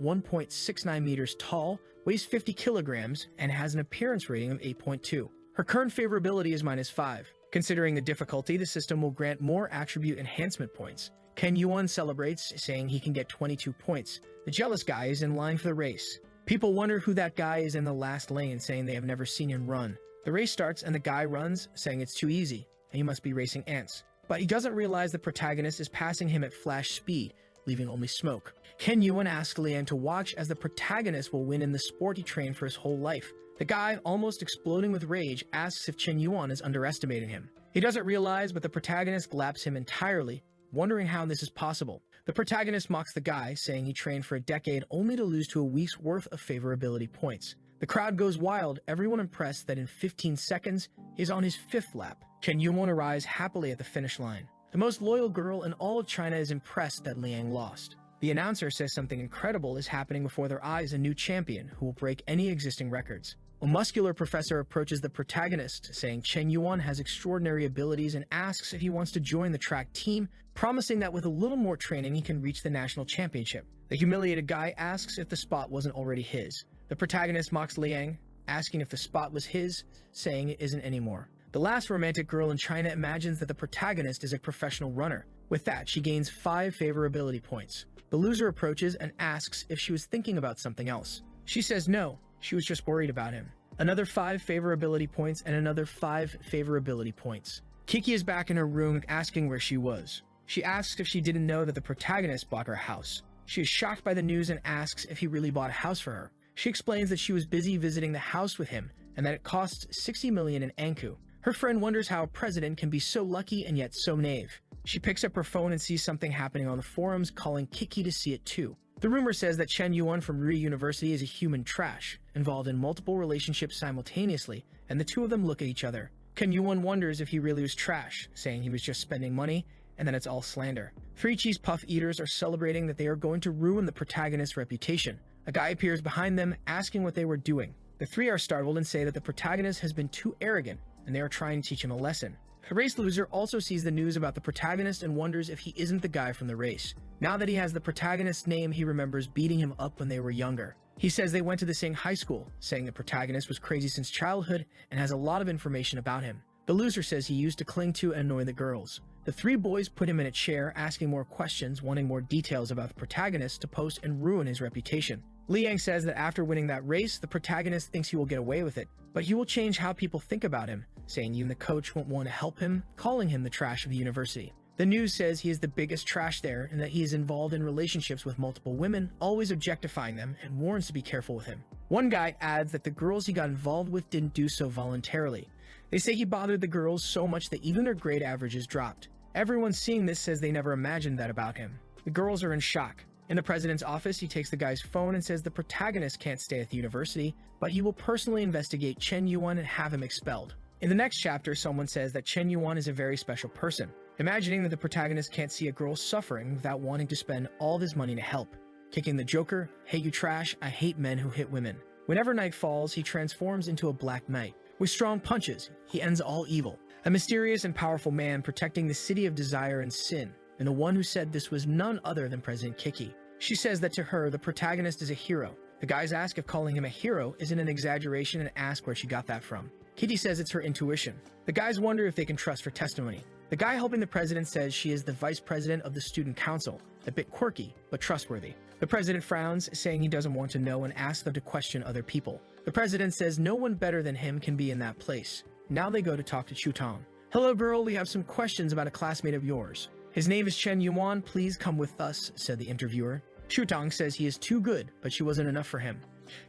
1.69 meters tall, weighs 50 kilograms, and has an appearance rating of 8.2. Her current favorability is -5. Considering the difficulty, the system will grant more attribute enhancement points. Ken Yuan celebrates, saying he can get 22 points. The jealous guy is in line for the race. People wonder who that guy is in the last lane, saying they have never seen him run. The race starts and the guy runs, saying it's too easy, and he must be racing ants. But he doesn't realize the protagonist is passing him at flash speed, leaving only smoke. Ken Yuan asks Liang to watch as the protagonist will win in the sport he trained for his whole life. The guy, almost exploding with rage, asks if Chen Yuan is underestimating him. He doesn't realize, but the protagonist glaps him entirely, wondering how this is possible. The protagonist mocks the guy, saying he trained for a decade only to lose to a week's worth of favorability points. The crowd goes wild, everyone impressed that in 15 seconds, he's on his 5th lap. Chen Yuan arrives happily at the finish line. The most loyal girl in all of China is impressed that Liang lost. The announcer says something incredible is happening before their eyes, a new champion who will break any existing records. A muscular professor approaches the protagonist, saying Chen Yuan has extraordinary abilities and asks if he wants to join the track team, promising that with a little more training he can reach the national championship. The humiliated guy asks if the spot wasn't already his. The protagonist mocks Liang, asking if the spot was his, saying it isn't anymore. The last romantic girl in China imagines that the protagonist is a professional runner. With that, she gains 5 favorability points. The loser approaches and asks if she was thinking about something else. She says no, she was just worried about him. Another 5 favorability points and another 5 favorability points. Kiki is back in her room asking where she was. She asks if she didn't know that the protagonist bought her a house. She is shocked by the news and asks if he really bought a house for her. She explains that she was busy visiting the house with him and that it costs 60 million in Anku. Her friend wonders how a president can be so lucky and yet so naive. She picks up her phone and sees something happening on the forums, calling Kiki to see it too. The rumor says that Chen Yuan from Ri University is a human trash, involved in multiple relationships simultaneously, and the two of them look at each other. Ken Yuan wonders if he really was trash, saying he was just spending money, and then it's all slander. 3 cheese puff eaters are celebrating that they are going to ruin the protagonist's reputation. A guy appears behind them, asking what they were doing. The 3 are startled and say that the protagonist has been too arrogant, and they are trying to teach him a lesson. The race loser also sees the news about the protagonist and wonders if he isn't the guy from the race. Now that he has the protagonist's name, he remembers beating him up when they were younger. He says they went to the same high school, saying the protagonist was crazy since childhood and has a lot of information about him. The loser says he used to cling to and annoy the girls. The 3 boys put him in a chair, asking more questions, wanting more details about the protagonist to post and ruin his reputation. Liang says that after winning that race, the protagonist thinks he will get away with it, but he will change how people think about him, saying even the coach won't want to help him, calling him the trash of the university. The news says he is the biggest trash there and that he is involved in relationships with multiple women, always objectifying them, and warns to be careful with him. One guy adds that the girls he got involved with didn't do so voluntarily. They say he bothered the girls so much that even their grade averages dropped. Everyone seeing this says they never imagined that about him. The girls are in shock. In the president's office, he takes the guy's phone and says the protagonist can't stay at the university, but he will personally investigate Chen Yuan and have him expelled. In the next chapter, someone says that Chen Yuan is a very special person, imagining that the protagonist can't see a girl suffering without wanting to spend all of his money to help. Kicking the Joker, "Hate you trash, I hate men who hit women." Whenever night falls, he transforms into a black knight. With strong punches, he ends all evil. A mysterious and powerful man protecting the city of desire and sin, and the one who said this was none other than President Kiki. She says that to her, the protagonist is a hero. The guys ask if calling him a hero isn't an exaggeration and ask where she got that from. Kitty says it's her intuition. The guys wonder if they can trust her testimony. The guy helping the president says she is the vice president of the student council, a bit quirky, but trustworthy. The president frowns, saying he doesn't want to know and asks them to question other people. The president says no one better than him can be in that place. Now they go to talk to Chutong. "Hello girl, we have some questions about a classmate of yours. His name is Chen Yuan, please come with us," said the interviewer. Chutong says he is too good, but she wasn't enough for him.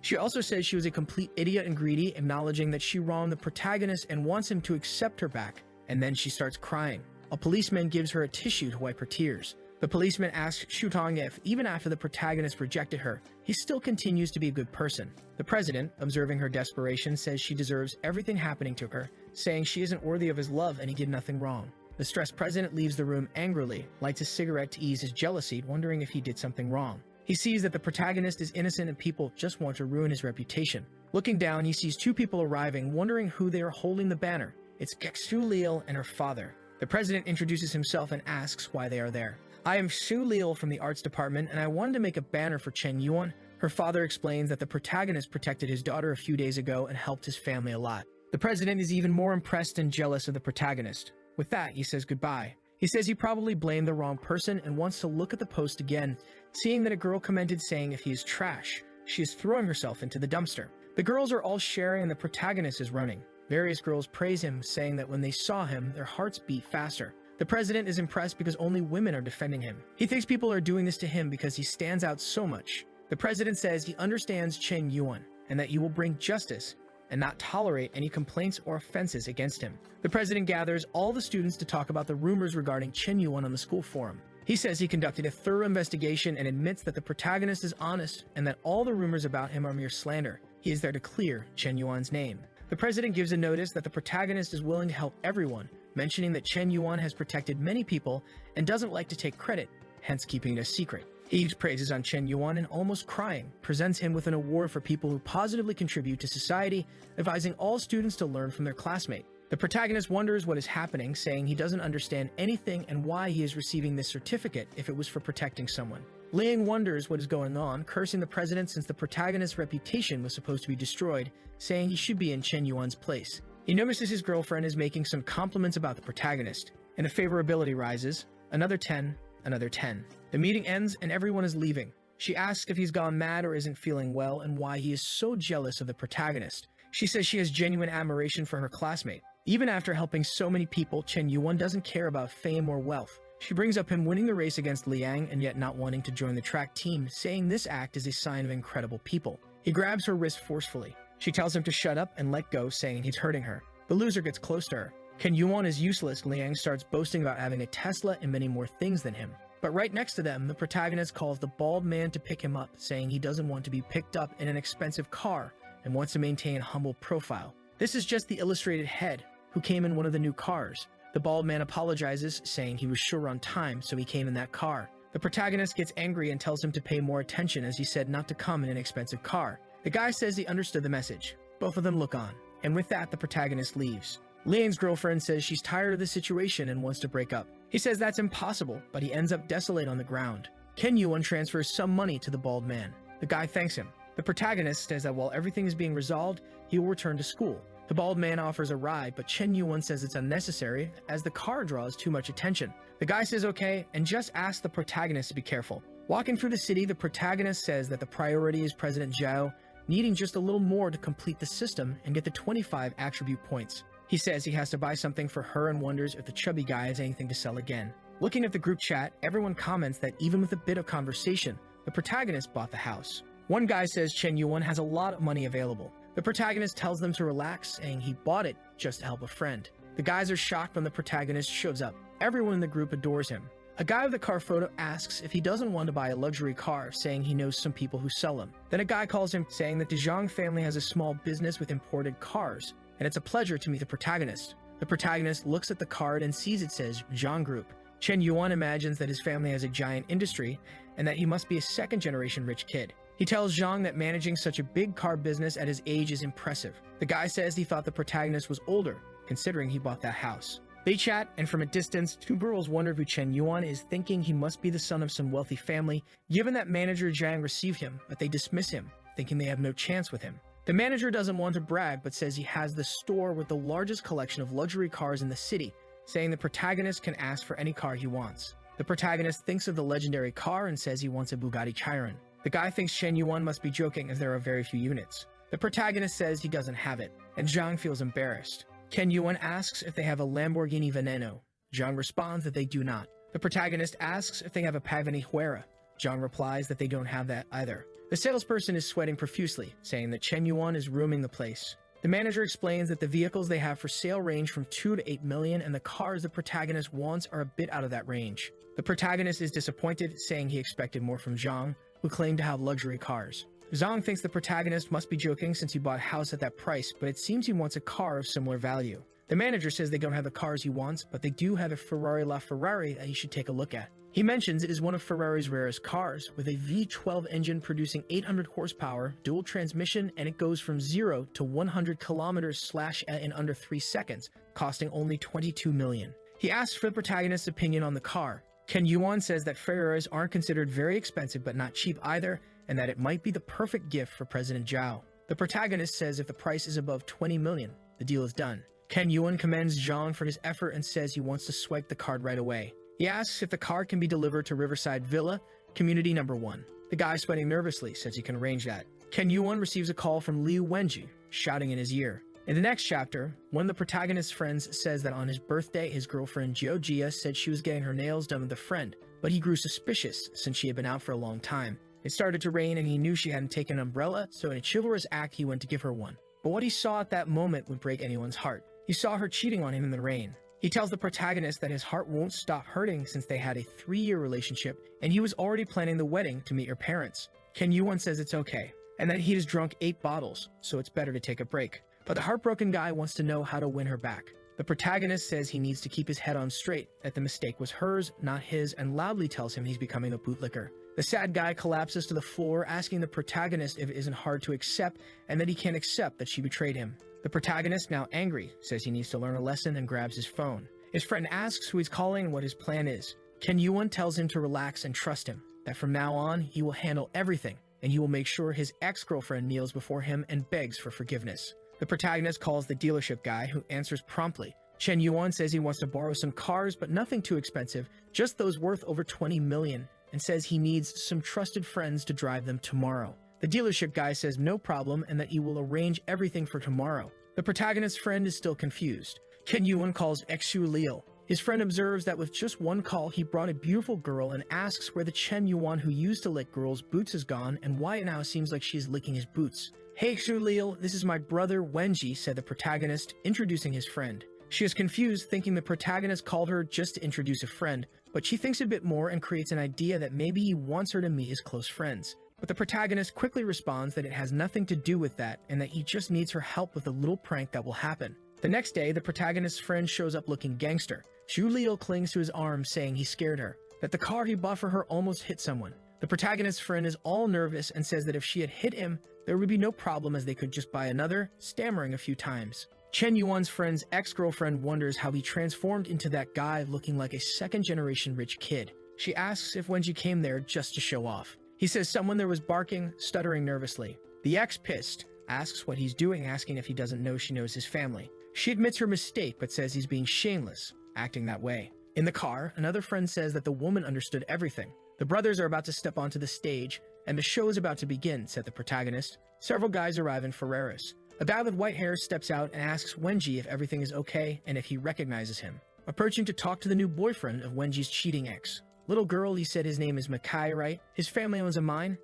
She also says she was a complete idiot and greedy, acknowledging that she wronged the protagonist and wants him to accept her back, and then she starts crying. A policeman gives her a tissue to wipe her tears. The policeman asks Chutong if, even after the protagonist rejected her, he still continues to be a good person. The president, observing her desperation, says she deserves everything happening to her, saying she isn't worthy of his love and he did nothing wrong. The stressed president leaves the room angrily, lights a cigarette to ease his jealousy, wondering if he did something wrong. He sees that the protagonist is innocent and people just want to ruin his reputation. Looking down, he sees two people arriving, wondering who they are holding the banner. It's Su Leal and her father. The president introduces himself and asks why they are there. "I am Su Leal from the arts department, and I wanted to make a banner for Chen Yuan." Her father explains that the protagonist protected his daughter a few days ago and helped his family a lot. The president is even more impressed and jealous of the protagonist. With that, he says goodbye. He says he probably blamed the wrong person and wants to look at the post again, seeing that a girl commented saying if he is trash, she is throwing herself into the dumpster. The girls are all sharing and the protagonist is running. Various girls praise him, saying that when they saw him, their hearts beat faster. The president is impressed because only women are defending him. He thinks people are doing this to him because he stands out so much. The president says he understands Chen Yuan and that he will bring justice and not tolerate any complaints or offenses against him. The president gathers all the students to talk about the rumors regarding Chen Yuan on the school forum. He says he conducted a thorough investigation and admits that the protagonist is honest and that all the rumors about him are mere slander. He is there to clear Chen Yuan's name. The president gives a notice that the protagonist is willing to help everyone, mentioning that Chen Yuan has protected many people and doesn't like to take credit, hence keeping it a secret. He heaps praises on Chen Yuan and, almost crying, presents him with an award for people who positively contribute to society, advising all students to learn from their classmate. The protagonist wonders what is happening, saying he doesn't understand anything and why he is receiving this certificate if it was for protecting someone. Liang wonders what is going on, cursing the president since the protagonist's reputation was supposed to be destroyed, saying he should be in Chen Yuan's place. He notices his girlfriend is making some compliments about the protagonist, and the favorability rises. Another 10, another 10. The meeting ends and everyone is leaving. She asks if he's gone mad or isn't feeling well and why he is so jealous of the protagonist. She says she has genuine admiration for her classmate. Even after helping so many people, Chen Yuan doesn't care about fame or wealth. She brings up him winning the race against Liang and yet not wanting to join the track team, saying this act is a sign of incredible people. He grabs her wrist forcefully. She tells him to shut up and let go, saying he's hurting her. The loser gets close to her. Chen Yuan is useless. Liang starts boasting about having a Tesla and many more things than him. But right next to them, the protagonist calls the bald man to pick him up, saying he doesn't want to be picked up in an expensive car and wants to maintain a humble profile. This is just the illustrated head, who came in one of the new cars. The bald man apologizes, saying he was sure on time, so he came in that car. The protagonist gets angry and tells him to pay more attention as he said not to come in an expensive car. The guy says he understood the message. Both of them look on. And with that, the protagonist leaves. Liang's girlfriend says she's tired of the situation and wants to break up. He says that's impossible, but he ends up desolate on the ground. Chen Yuan transfers some money to the bald man. The guy thanks him. The protagonist says that while everything is being resolved, he will return to school. The bald man offers a ride, but Chen Yuan says it's unnecessary as the car draws too much attention. The guy says okay and just asks the protagonist to be careful. Walking through the city, the protagonist says that the priority is President Zhao, needing just a little more to complete the system and get the 25 attribute points. He says he has to buy something for her and wonders if the chubby guy has anything to sell again. Looking at the group chat, everyone comments that even with a bit of conversation, the protagonist bought the house. One guy says Chen Yuan has a lot of money available. The protagonist tells them to relax, saying he bought it just to help a friend. The guys are shocked when the protagonist shows up. Everyone in the group adores him. A guy with a car photo asks if he doesn't want to buy a luxury car, saying he knows some people who sell them. Then a guy calls him, saying that the Zhang family has a small business with imported cars, and it's a pleasure to meet the protagonist. The protagonist looks at the card and sees it says Zhang Group. Chen Yuan imagines that his family has a giant industry and that he must be a second-generation rich kid. He tells Zhang that managing such a big car business at his age is impressive. The guy says he thought the protagonist was older, considering he bought that house. They chat, and from a distance, two girls wonder who Chen Yuan is, thinking he must be the son of some wealthy family, given that manager Zhang received him, but they dismiss him, thinking they have no chance with him. The manager doesn't want to brag, but says he has the store with the largest collection of luxury cars in the city, saying the protagonist can ask for any car he wants. The protagonist thinks of the legendary car and says he wants a Bugatti Chiron. The guy thinks Chen Yuan must be joking as there are very few units. The protagonist says he doesn't have it, and Zhang feels embarrassed. Chen Yuan asks if they have a Lamborghini Veneno. Zhang responds that they do not. The protagonist asks if they have a Pagani Huayra. Zhang replies that they don't have that either. The salesperson is sweating profusely, saying that Chen Yuan is rooming the place. The manager explains that the vehicles they have for sale range from 2 to 8 million, and the cars the protagonist wants are a bit out of that range. The protagonist is disappointed, saying he expected more from Zhang, who claimed to have luxury cars. Zhang thinks the protagonist must be joking since he bought a house at that price, but it seems he wants a car of similar value. The manager says they don't have the cars he wants, but they do have a Ferrari LaFerrari that he should take a look at. He mentions it is one of Ferrari's rarest cars, with a V12 engine producing 800 horsepower, dual transmission, and it goes from 0 to 100 kilometers in under 3 seconds, costing only 22 million. He asks for the protagonist's opinion on the car. Chen Yuan says that Ferraris aren't considered very expensive but not cheap either, and that it might be the perfect gift for President Zhao. The protagonist says if the price is above 20 million, the deal is done. Chen Yuan commends Zhang for his effort and says he wants to swipe the card right away. He asks if the car can be delivered to Riverside Villa, Community Number 1. The guy, sweating nervously, says he can arrange that. Chen Yuan receives a call from Liu Wenji, shouting in his ear. In the next chapter, one of the protagonist's friends says that on his birthday, his girlfriend Jiojia said she was getting her nails done with a friend, but he grew suspicious since she had been out for a long time. It started to rain and he knew she hadn't taken an umbrella, so in a chivalrous act he went to give her one. But what he saw at that moment would break anyone's heart. He saw her cheating on him in the rain. He tells the protagonist that his heart won't stop hurting since they had a 3-year relationship and he was already planning the wedding to meet her parents. Chen Yuan says it's okay, and that he has drunk 8 bottles, so it's better to take a break. But the heartbroken guy wants to know how to win her back. The protagonist says he needs to keep his head on straight, that the mistake was hers, not his, and loudly tells him he's becoming a bootlicker. The sad guy collapses to the floor, asking the protagonist if it isn't hard to accept, and that he can't accept that she betrayed him. The protagonist, now angry, says he needs to learn a lesson and grabs his phone. His friend asks who he's calling and what his plan is. Chen Yuan tells him to relax and trust him, that from now on he will handle everything, and he will make sure his ex-girlfriend kneels before him and begs for forgiveness. The protagonist calls the dealership guy, who answers promptly. Chen Yuan says he wants to borrow some cars, but nothing too expensive, just those worth over 20 million, and says he needs some trusted friends to drive them tomorrow. The dealership guy says no problem and that he will arrange everything for tomorrow. The protagonist's friend is still confused. Chen Yuan calls Xu Liu. His friend observes that with just one call he brought a beautiful girl and asks where the Chen Yuan who used to lick girls' boots is gone and why it now seems like she is licking his boots. "Hey Xu Liu, this is my brother Wenji," said the protagonist, introducing his friend. She is confused, thinking the protagonist called her just to introduce a friend, but she thinks a bit more and creates an idea that maybe he wants her to meet his close friends. But the protagonist quickly responds that it has nothing to do with that and that he just needs her help with a little prank that will happen. The next day, the protagonist's friend shows up looking gangster. Xu Liu clings to his arm, saying he scared her, that the car he bought for her almost hit someone. The protagonist's friend is all nervous and says that if she had hit him, there would be no problem as they could just buy another, stammering a few times. Chen Yuan's friend's ex-girlfriend wonders how he transformed into that guy looking like a second-generation rich kid. She asks if Wenji came there just to show off. He says someone there was barking, stuttering nervously. The ex, pissed, asks what he's doing, asking if he doesn't know she knows his family. She admits her mistake but says he's being shameless, acting that way. In the car, another friend says that the woman understood everything. The brothers are about to step onto the stage, and the show is about to begin, said the protagonist. Several guys arrive in Ferraris. A guy with white hair steps out and asks Wenji if everything is okay and if he recognizes him. Approaching to talk to the new boyfriend of Wenji's cheating ex. Little girl, he said his name is Makai, right? His family owns a mine?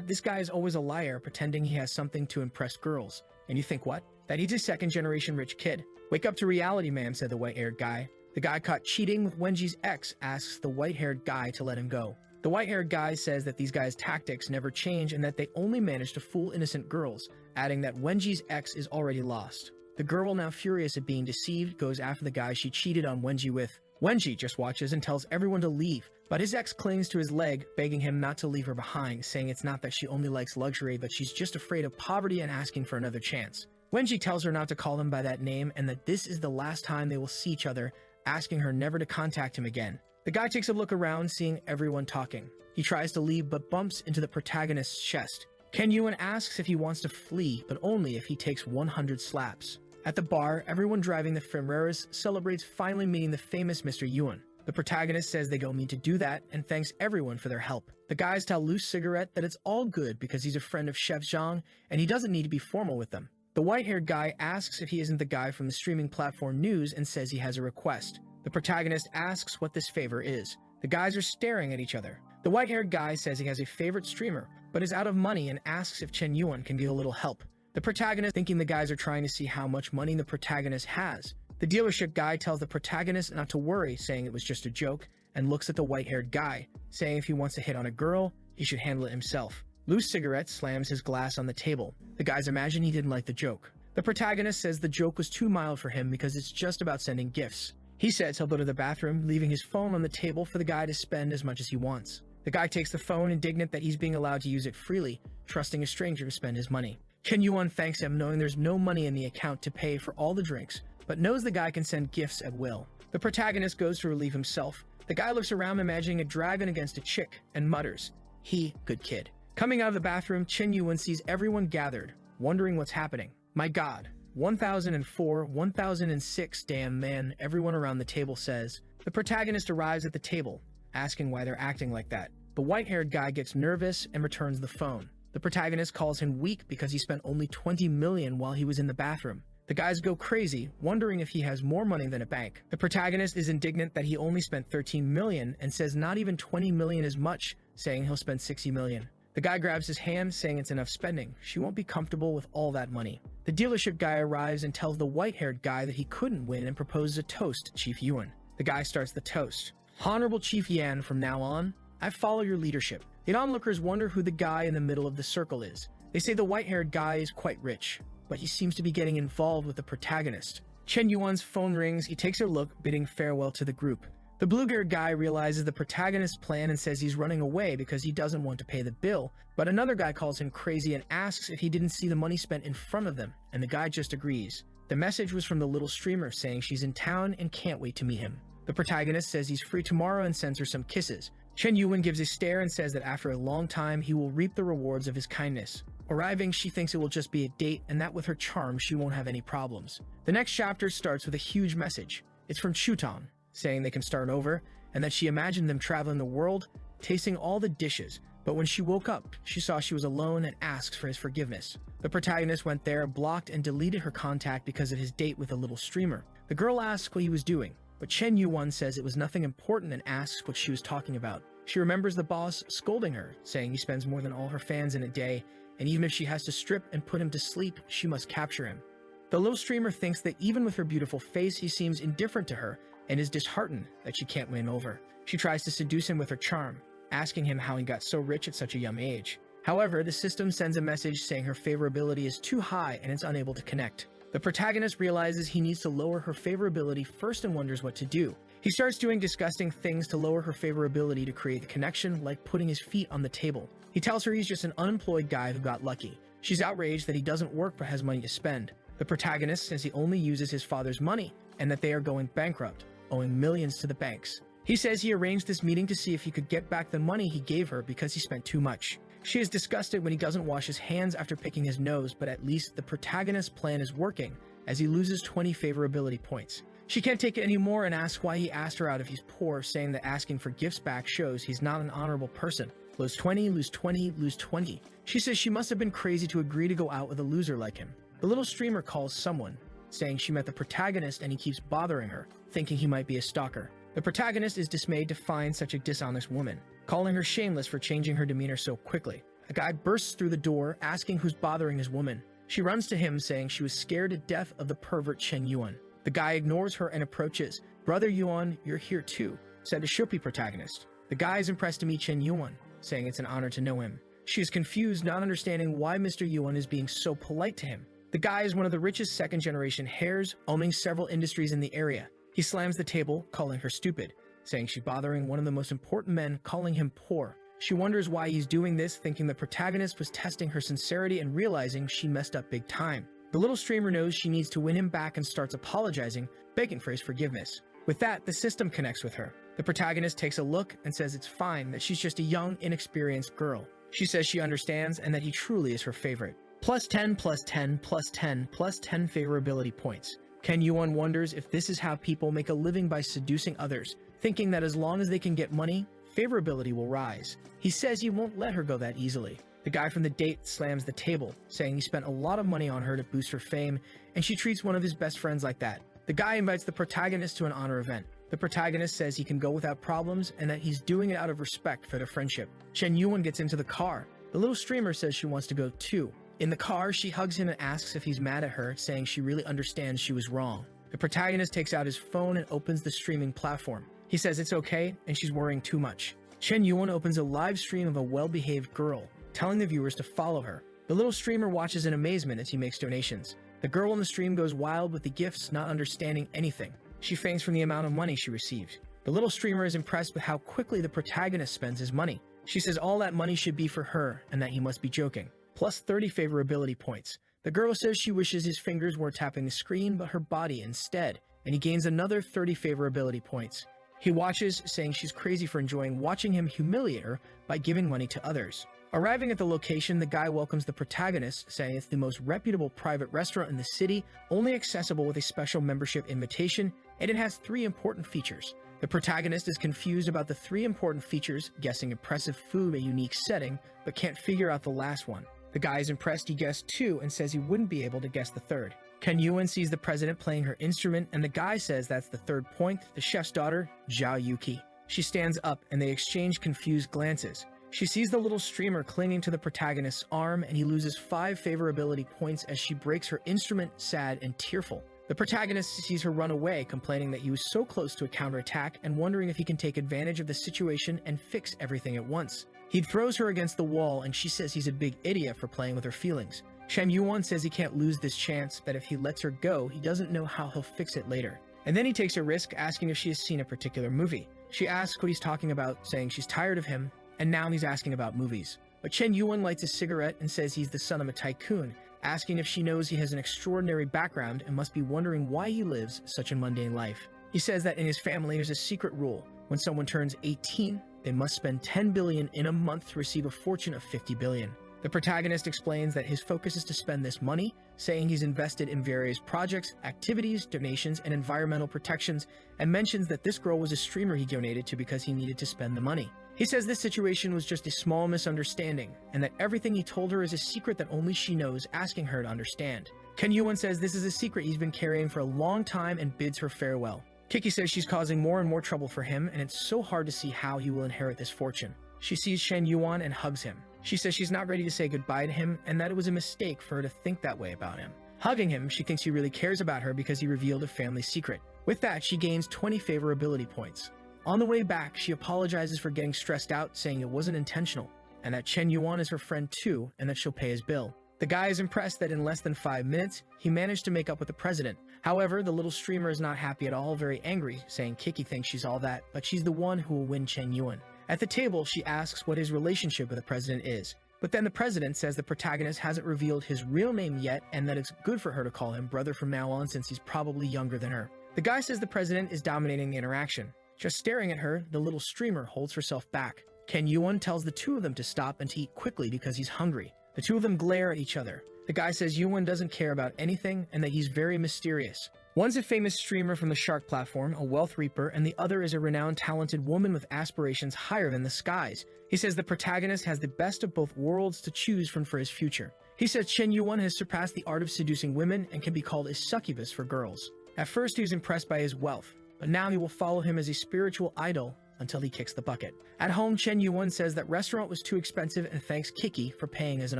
This guy is always a liar, pretending he has something to impress girls. And you think what? That he's a second-generation rich kid. Wake up to reality, ma'am, said the white-haired guy. The guy caught cheating with Wenji's ex asks the white-haired guy to let him go. The white-haired guy says that these guys' tactics never change and that they only manage to fool innocent girls, adding that Wenji's ex is already lost. The girl, now furious at being deceived, goes after the guy she cheated on Wenji with. Wenji just watches and tells everyone to leave, but his ex clings to his leg, begging him not to leave her behind, saying it's not that she only likes luxury, but she's just afraid of poverty and asking for another chance. Wenji tells her not to call him by that name and that this is the last time they will see each other, asking her never to contact him again. The guy takes a look around, seeing everyone talking. He tries to leave but bumps into the protagonist's chest. Ken Yuan asks if he wants to flee, but only if he takes 100 slaps. At the bar, everyone driving the Ferreras celebrates finally meeting the famous Mr. Yuan. The protagonist says they don't need to do that and thanks everyone for their help. The guys tell Loose Cigarette that it's all good because he's a friend of Chef Zhang and he doesn't need to be formal with them. The white-haired guy asks if he isn't the guy from the streaming platform News and says he has a request. The protagonist asks what this favor is. The guys are staring at each other. The white-haired guy says he has a favorite streamer, but is out of money and asks if Chen Yuan can get a little help. The protagonist, thinking the guys are trying to see how much money the protagonist has. The dealership guy tells the protagonist not to worry, saying it was just a joke, and looks at the white-haired guy, saying if he wants to hit on a girl, he should handle it himself. Loose Cigarette slams his glass on the table. The guys imagine he didn't like the joke. The protagonist says the joke was too mild for him because it's just about sending gifts. He says he'll go to the bathroom, leaving his phone on the table for the guy to spend as much as he wants. The guy takes the phone, indignant that he's being allowed to use it freely, trusting a stranger to spend his money. Chen Yuan thanks him, knowing there's no money in the account to pay for all the drinks, but knows the guy can send gifts at will. The protagonist goes to relieve himself. The guy looks around imagining a dragon against a chick and mutters, "He, good kid." Coming out of the bathroom, Chen Yuan sees everyone gathered, wondering what's happening. My god, 1004, 1006, damn man, everyone around the table says. The protagonist arrives at the table, asking why they're acting like that. The white-haired guy gets nervous and returns the phone. The protagonist calls him weak because he spent only 20 million while he was in the bathroom. The guys go crazy, wondering if he has more money than a bank. The protagonist is indignant that he only spent 13 million and says not even 20 million is much, saying he'll spend 60 million. The guy grabs his hand, saying it's enough spending. She won't be comfortable with all that money. The dealership guy arrives and tells the white-haired guy that he couldn't win and proposes a toast to Chief Yuan. The guy starts the toast. Honorable Chief Yan, from now on, I follow your leadership. The onlookers wonder who the guy in the middle of the circle is. They say the white-haired guy is quite rich, but he seems to be getting involved with the protagonist. Chen Yuan's phone rings, he takes a look, bidding farewell to the group. The blue-haired guy realizes the protagonist's plan and says he's running away because he doesn't want to pay the bill, but another guy calls him crazy and asks if he didn't see the money spent in front of them, and the guy just agrees. The message was from the little streamer saying she's in town and can't wait to meet him. The protagonist says he's free tomorrow and sends her some kisses. Chen Yuan gives a stare and says that after a long time he will reap the rewards of his kindness. Arriving, she thinks it will just be a date and that with her charm she won't have any problems. The next chapter starts with a huge message. It's from Chuton, saying they can start over, and that she imagined them traveling the world, tasting all the dishes, but when she woke up, she saw she was alone and asks for his forgiveness. The protagonist went there, blocked and deleted her contact because of his date with a little streamer. The girl asks what he was doing, but Chen Yuan says it was nothing important and asks what she was talking about. She remembers the boss scolding her, saying he spends more than all her fans in a day, and even if she has to strip and put him to sleep, she must capture him. The little streamer thinks that even with her beautiful face, he seems indifferent to her, and is disheartened that she can't win over. She tries to seduce him with her charm, asking him how he got so rich at such a young age. However, the system sends a message saying her favorability is too high and it's unable to connect. The protagonist realizes he needs to lower her favorability first and wonders what to do. He starts doing disgusting things to lower her favorability to create the connection, like putting his feet on the table. He tells her he's just an unemployed guy who got lucky. She's outraged that he doesn't work but has money to spend. The protagonist says he only uses his father's money and that they are going bankrupt, owing millions to the banks. He says he arranged this meeting to see if he could get back the money he gave her because he spent too much. She is disgusted when he doesn't wash his hands after picking his nose, but at least the protagonist's plan is working, as he loses 20 favorability points. She can't take it anymore and asks why he asked her out if he's poor, saying that asking for gifts back shows he's not an honorable person. Lose 20, lose 20, lose 20. She says she must have been crazy to agree to go out with a loser like him. The little streamer calls someone, saying she met the protagonist and he keeps bothering her, thinking he might be a stalker. The protagonist is dismayed to find such a dishonest woman, calling her shameless for changing her demeanor so quickly. A guy bursts through the door, asking who's bothering his woman. She runs to him, saying she was scared to death of the pervert Chen Yuan. The guy ignores her and approaches. "Brother Yuan, you're here too," said the Shopee protagonist. The guy is impressed to meet Chen Yuan, saying it's an honor to know him. She is confused, not understanding why Mr. Yuan is being so polite to him. The guy is one of the richest second-generation heirs, owning several industries in the area. He slams the table, calling her stupid, saying she's bothering one of the most important men, calling him poor. She wonders why he's doing this, thinking the protagonist was testing her sincerity and realizing she messed up big time. The little streamer knows she needs to win him back and starts apologizing, begging for his forgiveness. With that, the system connects with her. The protagonist takes a look and says it's fine, that she's just a young, inexperienced girl. She says she understands and that he truly is her favorite. Plus 10, plus 10, plus 10, plus 10 favorability points. Ken Yuan wonders if this is how people make a living by seducing others, thinking that as long as they can get money, favorability will rise. He says he won't let her go that easily. The guy from the date slams the table, saying he spent a lot of money on her to boost her fame, and she treats one of his best friends like that. The guy invites the protagonist to an honor event. The protagonist says he can go without problems and that he's doing it out of respect for their friendship. Chen Yuan gets into the car. The little streamer says she wants to go too. In the car, she hugs him and asks if he's mad at her, saying she really understands she was wrong. The protagonist takes out his phone and opens the streaming platform. He says it's okay and she's worrying too much. Chen Yuan opens a live stream of a well-behaved girl, telling the viewers to follow her. The little streamer watches in amazement as he makes donations. The girl in the stream goes wild with the gifts, not understanding anything. She faints from the amount of money she received. The little streamer is impressed with how quickly the protagonist spends his money. She says all that money should be for her and that he must be joking. Plus 30 favorability points. The girl says she wishes his fingers weren't tapping the screen but her body instead, and he gains another 30 favorability points. He watches, saying she's crazy for enjoying watching him humiliate her by giving money to others. Arriving at the location, the guy welcomes the protagonist, saying it's the most reputable private restaurant in the city, only accessible with a special membership invitation, and it has 3 important features. The protagonist is confused about the 3 important features, guessing impressive food, a unique setting, but can't figure out the last one. The guy is impressed he guessed 2 and says he wouldn't be able to guess the 3rd. Ken Yuan sees the president playing her instrument, and the guy says that's the 3rd point, the chef's daughter, Zhao Yuki. She stands up, and they exchange confused glances. She sees the little streamer clinging to the protagonist's arm, and he loses 5 favorability points as she breaks her instrument, sad and tearful. The protagonist sees her run away, complaining that he was so close to a counterattack and wondering if he can take advantage of the situation and fix everything at once. He throws her against the wall, and she says he's a big idiot for playing with her feelings. Chen Yuan says he can't lose this chance, that if he lets her go, he doesn't know how he'll fix it later. And then he takes a risk, asking if she has seen a particular movie. She asks what he's talking about, saying she's tired of him, and now he's asking about movies. But Chen Yuan lights a cigarette and says he's the son of a tycoon, asking if she knows he has an extraordinary background and must be wondering why he lives such a mundane life. He says that in his family there's a secret rule. When someone turns 18, they must spend 10 billion in a month to receive a fortune of 50 billion. The protagonist explains that his focus is to spend this money, saying he's invested in various projects, activities, donations, and environmental protections, and mentions that this girl was a streamer he donated to because he needed to spend the money. He says this situation was just a small misunderstanding, and that everything he told her is a secret that only she knows, asking her to understand. Ken Yuan says this is a secret he's been carrying for a long time and bids her farewell. Kiki says she's causing more and more trouble for him, and it's so hard to see how he will inherit this fortune. She sees Chen Yuan and hugs him. She says she's not ready to say goodbye to him, and that it was a mistake for her to think that way about him. Hugging him, she thinks he really cares about her because he revealed a family secret. With that, she gains 20 favorability points. On the way back, she apologizes for getting stressed out, saying it wasn't intentional, and that Chen Yuan is her friend too, and that she'll pay his bill. The guy is impressed that in less than 5 minutes, he managed to make up with the president. However, the little streamer is not happy at all, very angry, saying Kiki thinks she's all that, but she's the one who will win Chen Yuan. At the table, she asks what his relationship with the president is. But then the president says the protagonist hasn't revealed his real name yet and that it's good for her to call him brother from now on since he's probably younger than her. The guy says the president is dominating the interaction. Just staring at her, the little streamer holds herself back. Ken Yuan tells the 2 of them to stop and to eat quickly because he's hungry. The 2 of them glare at each other. The guy says Yuan doesn't care about anything and that he's very mysterious. One's a famous streamer from the Shark platform, a wealth reaper, and the other is a renowned talented woman with aspirations higher than the skies. He says the protagonist has the best of both worlds to choose from for his future. He says Chen Yuan has surpassed the art of seducing women and can be called a succubus for girls. At first he was impressed by his wealth, but now he will follow him as a spiritual idol until he kicks the bucket. At home, Chen Yuan says that restaurant was too expensive and thanks Kiki for paying as an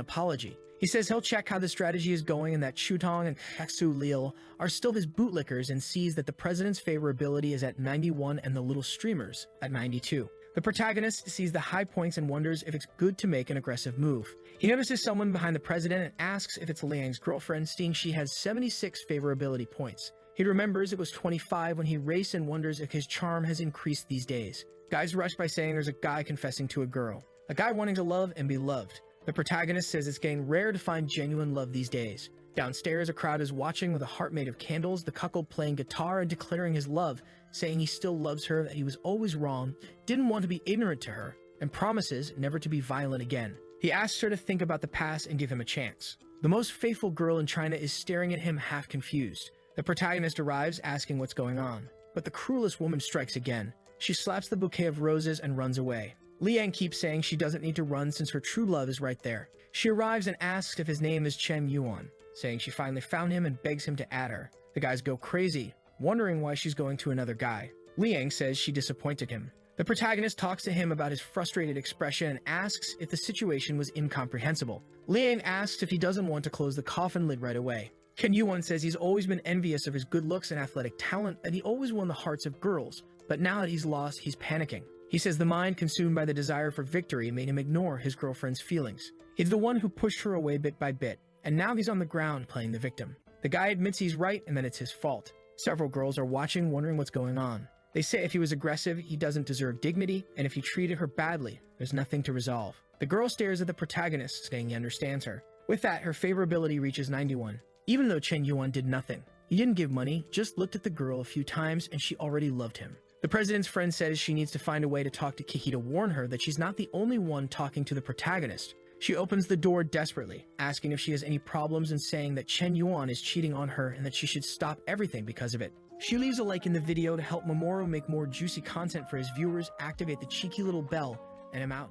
apology. He says he'll check how the strategy is going and that Shutong and Kaksu Lil are still his bootlickers and sees that the president's favorability is at 91 and the little streamers at 92. The protagonist sees the high points and wonders if it's good to make an aggressive move. He notices someone behind the president and asks if it's Liang's girlfriend, seeing she has 76 favorability points. He remembers it was 25 when he raced and wonders if his charm has increased these days. Guys rush by saying there's a guy confessing to a girl, a guy wanting to love and be loved. The protagonist says it's getting rare to find genuine love these days. Downstairs, a crowd is watching with a heart made of candles, the cuckold playing guitar and declaring his love, saying he still loves her, that he was always wrong, didn't want to be ignorant to her, and promises never to be violent again. He asks her to think about the past and give him a chance. The most faithful girl in China is staring at him half confused. The protagonist arrives asking what's going on, but the cruelest woman strikes again. She slaps the bouquet of roses and runs away. Liang keeps saying she doesn't need to run since her true love is right there. She arrives and asks if his name is Chen Yuan, saying she finally found him and begs him to add her. The guys go crazy, wondering why she's going to another guy. Liang says she disappointed him. The protagonist talks to him about his frustrated expression and asks if the situation was incomprehensible. Liang asks if he doesn't want to close the coffin lid right away. Chen Yuan says he's always been envious of his good looks and athletic talent, that he always won the hearts of girls, but now that he's lost, he's panicking. He says the mind consumed by the desire for victory made him ignore his girlfriend's feelings. He's the one who pushed her away bit by bit, and now he's on the ground playing the victim. The guy admits he's right and that it's his fault. Several girls are watching, wondering what's going on. They say if he was aggressive, he doesn't deserve dignity, and if he treated her badly, there's nothing to resolve. The girl stares at the protagonist, saying he understands her. With that, her favorability reaches 91. Even though Chen Yuan did nothing, he didn't give money, just looked at the girl a few times, and she already loved him. The president's friend says she needs to find a way to talk to Kiki to warn her that she's not the only one talking to the protagonist. She opens the door desperately, asking if she has any problems and saying that Chen Yuan is cheating on her and that she should stop everything because of it. She leaves a like in the video to help Mamoru make more juicy content for his viewers, activate the cheeky little bell, and I'm out.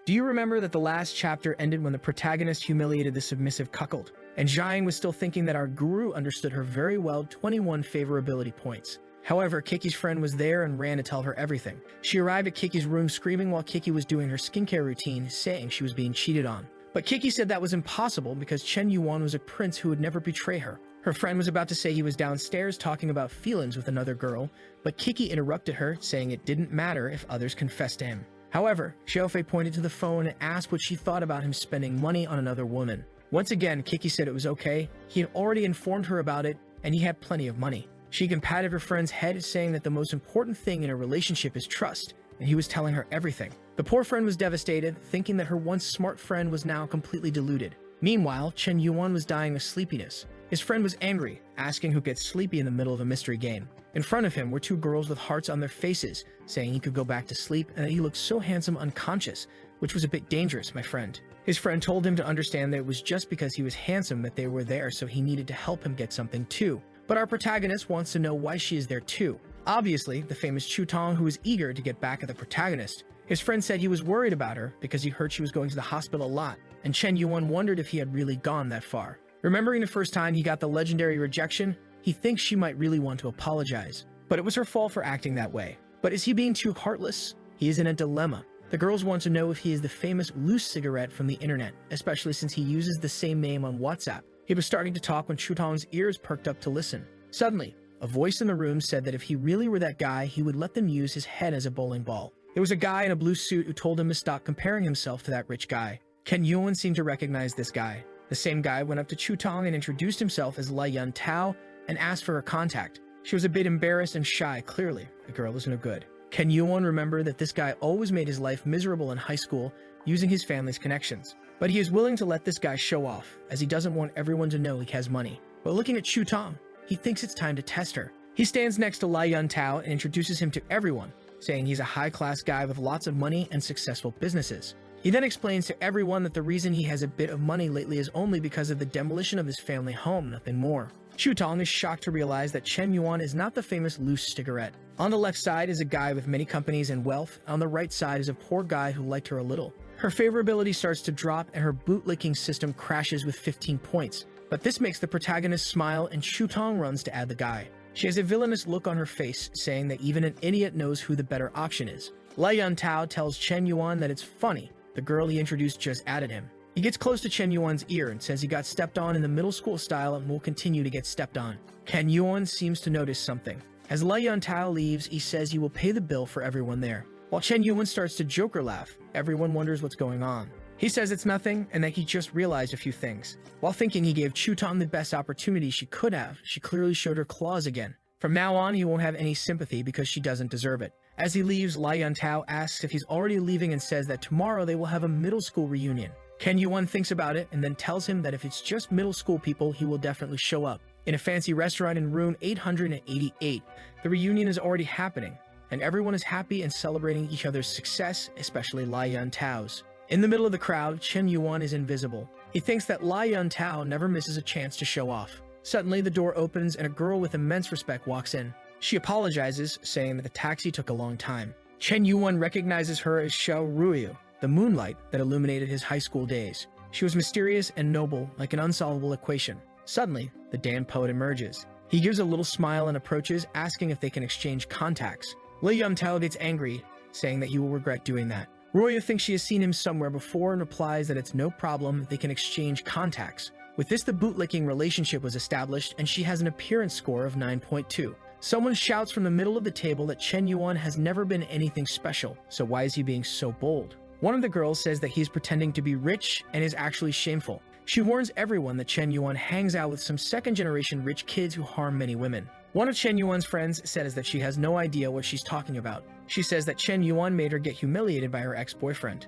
Do you remember that the last chapter ended when the protagonist humiliated the submissive cuckold? And Jiang was still thinking that our guru understood her very well, 21 favorability points. However, Kiki's friend was there and ran to tell her everything. She arrived at Kiki's room screaming while Kiki was doing her skincare routine, saying she was being cheated on. But Kiki said that was impossible because Chen Yuan was a prince who would never betray her. Her friend was about to say he was downstairs talking about feelings with another girl, but Kiki interrupted her, saying it didn't matter if others confessed to him. However, Xiaofei pointed to the phone and asked what she thought about him spending money on another woman. Once again, Kiki said it was okay. He had already informed her about it, and he had plenty of money. She patted her friend's head, saying that the most important thing in a relationship is trust, and he was telling her everything. The poor friend was devastated, thinking that her once smart friend was now completely deluded. Meanwhile, Chen Yuan was dying of sleepiness. His friend was angry, asking who gets sleepy in the middle of a mystery game. In front of him were two girls with hearts on their faces, saying he could go back to sleep and that he looked so handsome unconscious, which was a bit dangerous, my friend. His friend told him to understand that it was just because he was handsome that they were there, so he needed to help him get something too. But our protagonist wants to know why she is there too. Obviously, the famous Chu Tong, who is eager to get back at the protagonist. His friend said he was worried about her because he heard she was going to the hospital a lot, and Chen Yuan wondered if he had really gone that far. Remembering the first time he got the legendary rejection, he thinks she might really want to apologize. But it was her fault for acting that way. But is he being too heartless? He is in a dilemma. The girls want to know if he is the famous loose cigarette from the internet, especially since he uses the same name on WhatsApp. He was starting to talk when Chu Tong's ears perked up to listen. Suddenly, a voice in the room said that if he really were that guy, he would let them use his head as a bowling ball. It was a guy in a blue suit who told him to stop comparing himself to that rich guy. Chen Yuan seemed to recognize this guy. The same guy went up to Chu Tong and introduced himself as Lai Yun Tao and asked for her contact. She was a bit embarrassed and shy, clearly. The girl was no good. Chen Yuan remembered that this guy always made his life miserable in high school using his family's connections. But he is willing to let this guy show off, as he doesn't want everyone to know he has money. But looking at Chu Tong, he thinks it's time to test her. He stands next to Lai Yun Tao and introduces him to everyone, saying he's a high-class guy with lots of money and successful businesses. He then explains to everyone that the reason he has a bit of money lately is only because of the demolition of his family home, nothing more. Chu Tong is shocked to realize that Chen Yuan is not the famous loose cigarette. On the left side is a guy with many companies and wealth. On the right side is a poor guy who liked her a little. Her favorability starts to drop and her bootlicking system crashes with 15 points. But this makes the protagonist smile and Chu Tong runs to add the guy. She has a villainous look on her face, saying that even an idiot knows who the better option is. Lai Yun Tao tells Chen Yuan that it's funny. The girl he introduced just added him. He gets close to Chen Yuan's ear and says he got stepped on in the middle school style and will continue to get stepped on. Chen Yuan seems to notice something. As Lai Yun Tao leaves, he says he will pay the bill for everyone there. While Chen Yuan starts to joker laugh, everyone wonders what's going on. He says it's nothing and that he just realized a few things. While thinking he gave Chutan the best opportunity she could have, she clearly showed her claws again. From now on, he won't have any sympathy because she doesn't deserve it. As he leaves, Lai Yuntao asks if he's already leaving and says that tomorrow they will have a middle school reunion. Ken Yuan thinks about it and then tells him that if it's just middle school people, he will definitely show up. In a fancy restaurant in room 888, the reunion is already happening, and everyone is happy and celebrating each other's success, especially Lai Yuntao's. In the middle of the crowd, Chen Yuan is invisible. He thinks that Lai Yuntao never misses a chance to show off. Suddenly, the door opens and a girl with immense respect walks in. She apologizes, saying that the taxi took a long time. Chen Yuan recognizes her as Xiao Ruyu, the moonlight that illuminated his high school days. She was mysterious and noble, like an unsolvable equation. Suddenly, the damned poet emerges. He gives a little smile and approaches, asking if they can exchange contacts. Lai Yuntao gets angry, saying that he will regret doing that. Ruyu thinks she has seen him somewhere before and replies that it's no problem, they can exchange contacts. With this, the bootlicking relationship was established, and she has an appearance score of 9.2. Someone shouts from the middle of the table that Chen Yuan has never been anything special, so why is he being so bold? One of the girls says that he's pretending to be rich and is actually shameful. She warns everyone that Chen Yuan hangs out with some second-generation rich kids who harm many women. One of Chen Yuan's friends says that she has no idea what she's talking about. She says that Chen Yuan made her get humiliated by her ex-boyfriend.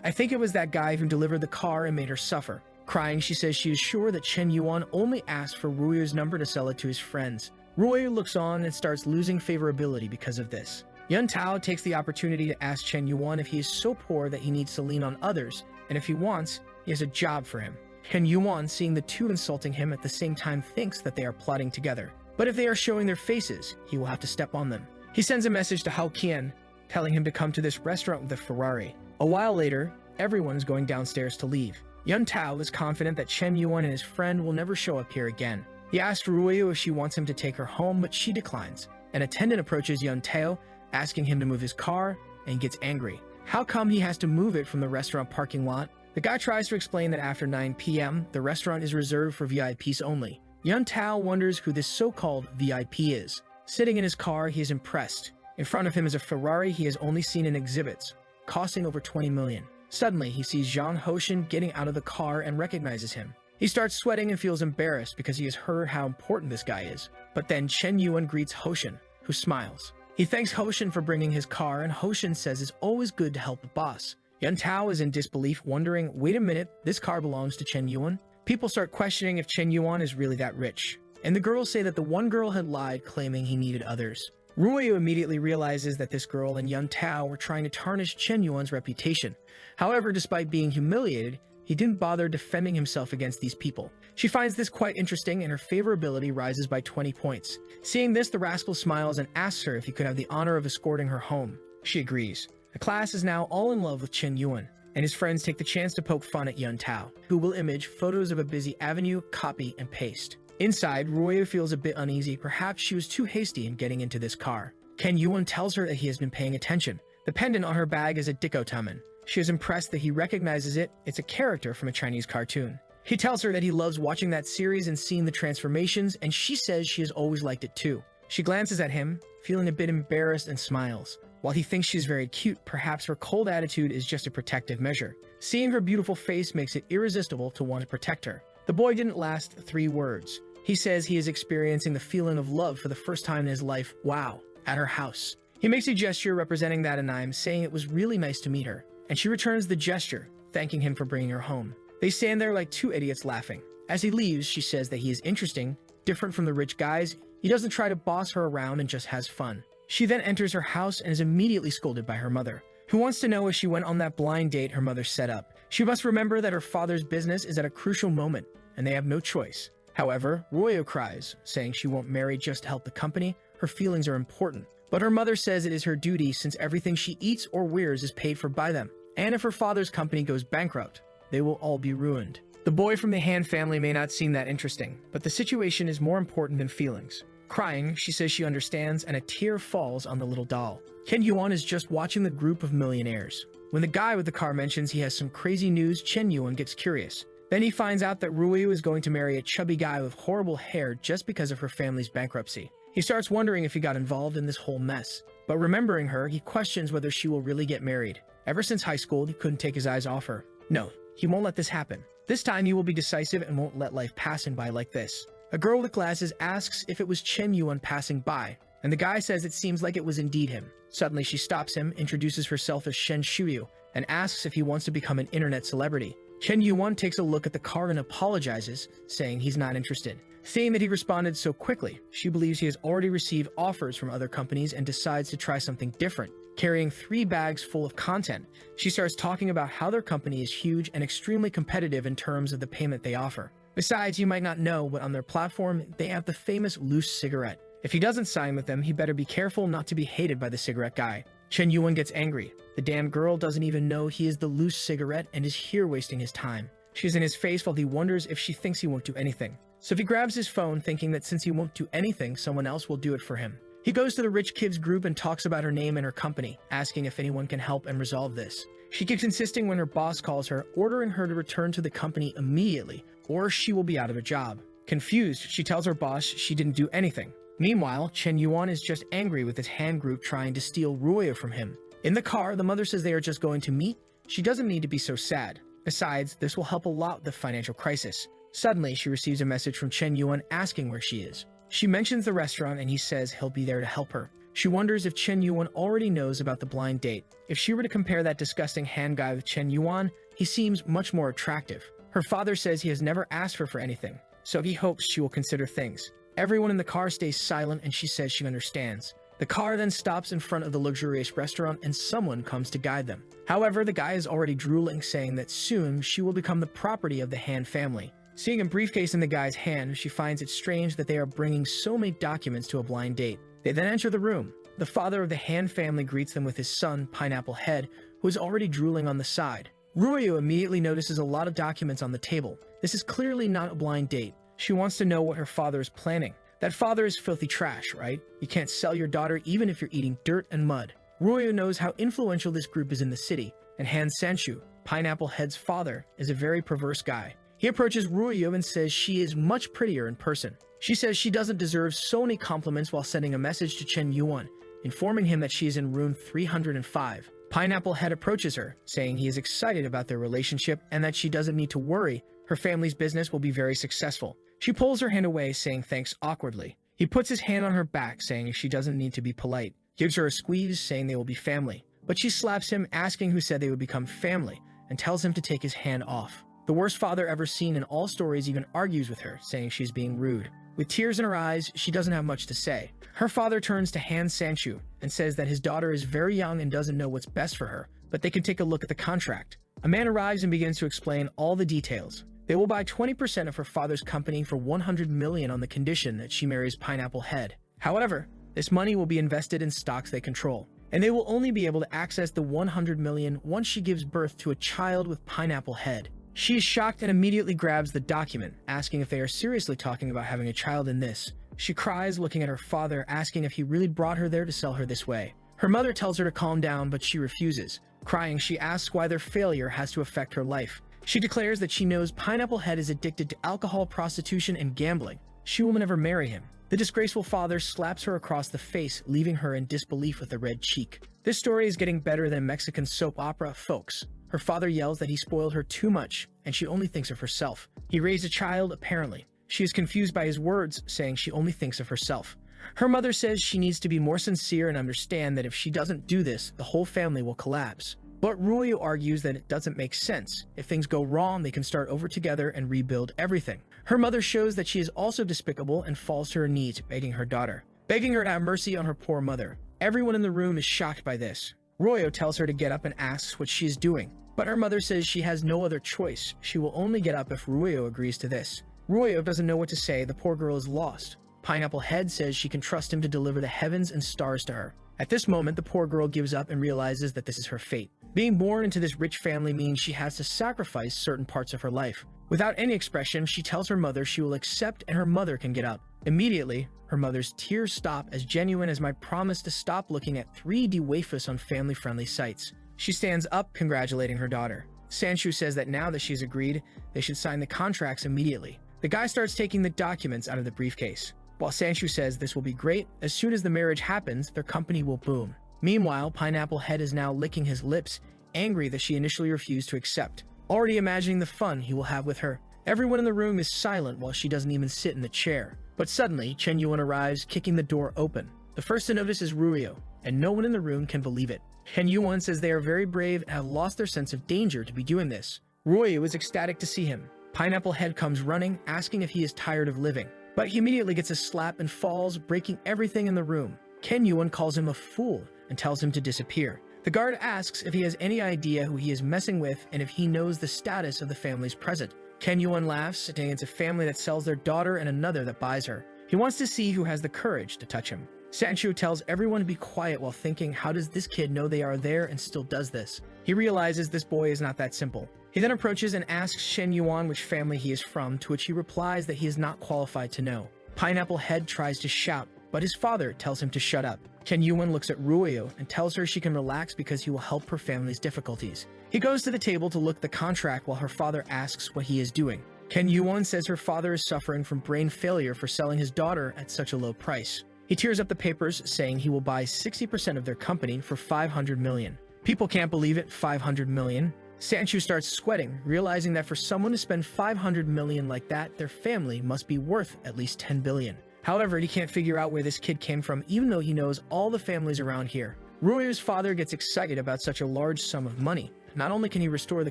I think it was that guy who delivered the car and made her suffer. Crying, she says she is sure that Chen Yuan only asked for Ruyu's number to sell it to his friends. Ruyu looks on and starts losing favorability because of this. Yun Tao takes the opportunity to ask Chen Yuan if he is so poor that he needs to lean on others, and if he wants, he has a job for him. Chen Yuan, seeing the two insulting him at the same time, thinks that they are plotting together. But if they are showing their faces, he will have to step on them. He sends a message to Hao Qian, telling him to come to this restaurant with a Ferrari. A while later, everyone is going downstairs to leave. Yun Tao is confident that Chen Yuan and his friend will never show up here again. He asks Ruyu if she wants him to take her home, but she declines. An attendant approaches Yun Tao, asking him to move his car, and gets angry. How come he has to move it from the restaurant parking lot? The guy tries to explain that after 9 p.m., the restaurant is reserved for VIPs only. Yun Tao wonders who this so-called VIP is. Sitting in his car, he is impressed. In front of him is a Ferrari he has only seen in exhibits, costing over 20 million. Suddenly, he sees Zhang Hoshin getting out of the car and recognizes him. He starts sweating and feels embarrassed because he has heard how important this guy is. But then Chen Yuan greets Hoshin, who smiles. He thanks Hoshin for bringing his car, and Hoshin says it's always good to help the boss. Yun Tao is in disbelief, wondering, wait a minute, this car belongs to Chen Yuan? People start questioning if Chen Yuan is really that rich. And the girls say that the one girl had lied, claiming he needed others. Ruyu immediately realizes that this girl and Yun Tao were trying to tarnish Chen Yuan's reputation. However, despite being humiliated, he didn't bother defending himself against these people. She finds this quite interesting, and her favorability rises by 20 points. Seeing this, the rascal smiles and asks her if he could have the honor of escorting her home. She agrees. The class is now all in love with Chen Yuan, and his friends take the chance to poke fun at Yun Tao, who will image photos of a busy avenue, copy, and paste. Inside, Ruyu feels a bit uneasy. Perhaps she was too hasty in getting into this car. Ken Yuan tells her that he has been paying attention. The pendant on her bag is a dichotomon. She is impressed that he recognizes it. It's a character from a Chinese cartoon. He tells her that he loves watching that series and seeing the transformations, and she says she has always liked it too. She glances at him, feeling a bit embarrassed, and smiles. While he thinks she's very cute, perhaps her cold attitude is just a protective measure. Seeing her beautiful face makes it irresistible to want to protect her. The boy didn't last 3 words. He says he is experiencing the feeling of love for the first time in his life, wow, at her house. He makes a gesture representing that anime, saying it was really nice to meet her, and she returns the gesture, thanking him for bringing her home. They stand there like 2 idiots laughing. As he leaves, she says that he is interesting, different from the rich guys. He doesn't try to boss her around and just has fun. She then enters her house and is immediately scolded by her mother, who wants to know if she went on that blind date her mother set up. She must remember that her father's business is at a crucial moment, and they have no choice. However, Ruyu cries, saying she won't marry just to help the company. Her feelings are important. But her mother says it is her duty since everything she eats or wears is paid for by them. And if her father's company goes bankrupt, they will all be ruined. The boy from the Han family may not seem that interesting, but the situation is more important than feelings. Crying, she says she understands, and a tear falls on the little doll. Ken Yuan is just watching the group of millionaires. When the guy with the car mentions he has some crazy news, Chen Yuan gets curious. Then he finds out that Ruyu is going to marry a chubby guy with horrible hair just because of her family's bankruptcy. He starts wondering if he got involved in this whole mess. But remembering her, he questions whether she will really get married. Ever since high school, he couldn't take his eyes off her. No, he won't let this happen. This time he will be decisive and won't let life pass him by like this. A girl with glasses asks if it was Chen Yuan passing by, and the guy says it seems like it was indeed him. Suddenly she stops him, introduces herself as Shen Shuyu, and asks if he wants to become an internet celebrity. Chen Yuan takes a look at the card and apologizes, saying he's not interested. Seeing that he responded so quickly, she believes he has already received offers from other companies and decides to try something different. Carrying 3 bags full of content, she starts talking about how their company is huge and extremely competitive in terms of the payment they offer. Besides, you might not know, but on their platform, they have the famous loose cigarette. If he doesn't sign with them, he better be careful not to be hated by the cigarette guy. Chen Yuan gets angry. The damn girl doesn't even know he is the loose cigarette and is here wasting his time. She's in his face while he wonders if she thinks he won't do anything. So he grabs his phone, thinking that since he won't do anything, someone else will do it for him. He goes to the rich kids group and talks about her name and her company, asking if anyone can help and resolve this. She keeps insisting when her boss calls her, ordering her to return to the company immediately, or she will be out of a job. Confused, she tells her boss she didn't do anything. Meanwhile, Chen Yuan is just angry with his hand group trying to steal Ruoya from him. In the car, the mother says they are just going to meet. She doesn't need to be so sad. Besides, this will help a lot with the financial crisis. Suddenly, she receives a message from Chen Yuan asking where she is. She mentions the restaurant and he says he'll be there to help her. She wonders if Chen Yuan already knows about the blind date. If she were to compare that disgusting hand guy with Chen Yuan, he seems much more attractive. Her father says he has never asked her for anything, so he hopes she will consider things. Everyone in the car stays silent and she says she understands. The car then stops in front of the luxurious restaurant and someone comes to guide them. However, the guy is already drooling, saying that soon she will become the property of the Han family. Seeing a briefcase in the guy's hand, she finds it strange that they are bringing so many documents to a blind date. They then enter the room. The father of the Han family greets them with his son, Pineapple Head, who is already drooling on the side. Ruoya immediately notices a lot of documents on the table. This is clearly not a blind date. She wants to know what her father is planning. That father is filthy trash, right? You can't sell your daughter even if you're eating dirt and mud. Ruoya knows how influential this group is in the city, and Han Sanchu, Pineapple Head's father, is a very perverse guy. He approaches Ruoya and says she is much prettier in person. She says she doesn't deserve so many compliments while sending a message to Chen Yuan, informing him that she is in room 305. Pineapple Head approaches her, saying he is excited about their relationship and that she doesn't need to worry. Her family's business will be very successful. She pulls her hand away, saying thanks awkwardly. He puts his hand on her back, saying she doesn't need to be polite. Gives her a squeeze, saying they will be family. But she slaps him, asking who said they would become family, and tells him to take his hand off. The worst father ever seen in all stories even argues with her, saying she's being rude. With tears in her eyes, she doesn't have much to say. Her father turns to Han Sanchu and says that his daughter is very young and doesn't know what's best for her, but they can take a look at the contract. A man arrives and begins to explain all the details. They will buy 20% of her father's company for 100 million on the condition that she marries Pineapple Head. However, this money will be invested in stocks they control, and they will only be able to access the 100 million once she gives birth to a child with Pineapple Head. She is shocked and immediately grabs the document, asking if they are seriously talking about having a child in this. She cries, looking at her father, asking if he really brought her there to sell her this way. Her mother tells her to calm down, but she refuses. Crying, she asks why their failure has to affect her life. She declares that she knows Pineapple Head is addicted to alcohol, prostitution, and gambling. She will never marry him. The disgraceful father slaps her across the face, leaving her in disbelief with a red cheek. This story is getting better than Mexican soap opera, folks. Her father yells that he spoiled her too much, and she only thinks of herself. He raised a child, apparently. She is confused by his words, saying she only thinks of herself. Her mother says she needs to be more sincere and understand that if she doesn't do this, the whole family will collapse. But Ruoya argues that it doesn't make sense. If things go wrong, they can start over together and rebuild everything. Her mother shows that she is also despicable and falls to her knees, begging her daughter, begging her to have mercy on her poor mother. Everyone in the room is shocked by this. Ruoya tells her to get up and asks what she is doing, but her mother says she has no other choice. She will only get up if Ruoya agrees to this. Ruoya doesn't know what to say. The poor girl is lost. Pineapple Head says she can trust him to deliver the heavens and stars to her. At this moment, the poor girl gives up and realizes that this is her fate. Being born into this rich family means she has to sacrifice certain parts of her life. Without any expression, she tells her mother she will accept and her mother can get up. Immediately, her mother's tears stop, as genuine as my promise to stop looking at 3D waifus on family-friendly sites. She stands up, congratulating her daughter. Sanchu says that now that she's agreed, they should sign the contracts immediately. The guy starts taking the documents out of the briefcase. While Sanshu says this will be great, as soon as the marriage happens, their company will boom. Meanwhile, Pineapple Head is now licking his lips, angry that she initially refused to accept, already imagining the fun he will have with her. Everyone in the room is silent while she doesn't even sit in the chair. But suddenly, Chen Yuan arrives, kicking the door open. The first to notice is Ruyo, and no one in the room can believe it. Chen Yuan says they are very brave and have lost their sense of danger to be doing this. Ruyo is ecstatic to see him. Pineapple Head comes running, asking if he is tired of living. But he immediately gets a slap and falls, breaking everything in the room. Chen Yuan calls him a fool and tells him to disappear. The guard asks if he has any idea who he is messing with and if he knows the status of the families present. Chen Yuan laughs, saying it's a family that sells their daughter and another that buys her. He wants to see who has the courage to touch him. Sanshu tells everyone to be quiet while thinking, how does this kid know they are there and still does this? He realizes this boy is not that simple. He then approaches and asks Chen Yuan which family he is from, to which he replies that he is not qualified to know. Pineapple Head tries to shout, but his father tells him to shut up. Chen Yuan looks at Ruyo and tells her she can relax because he will help her family's difficulties. He goes to the table to look at the contract while her father asks what he is doing. Chen Yuan says her father is suffering from brain failure for selling his daughter at such a low price. He tears up the papers, saying he will buy 60% of their company for 500 million. People can't believe it, 500 million. Sanshu starts sweating, realizing that for someone to spend 500 million like that, their family must be worth at least 10 billion. However, he can't figure out where this kid came from, even though he knows all the families around here. Ruyo's father gets excited about such a large sum of money. Not only can he restore the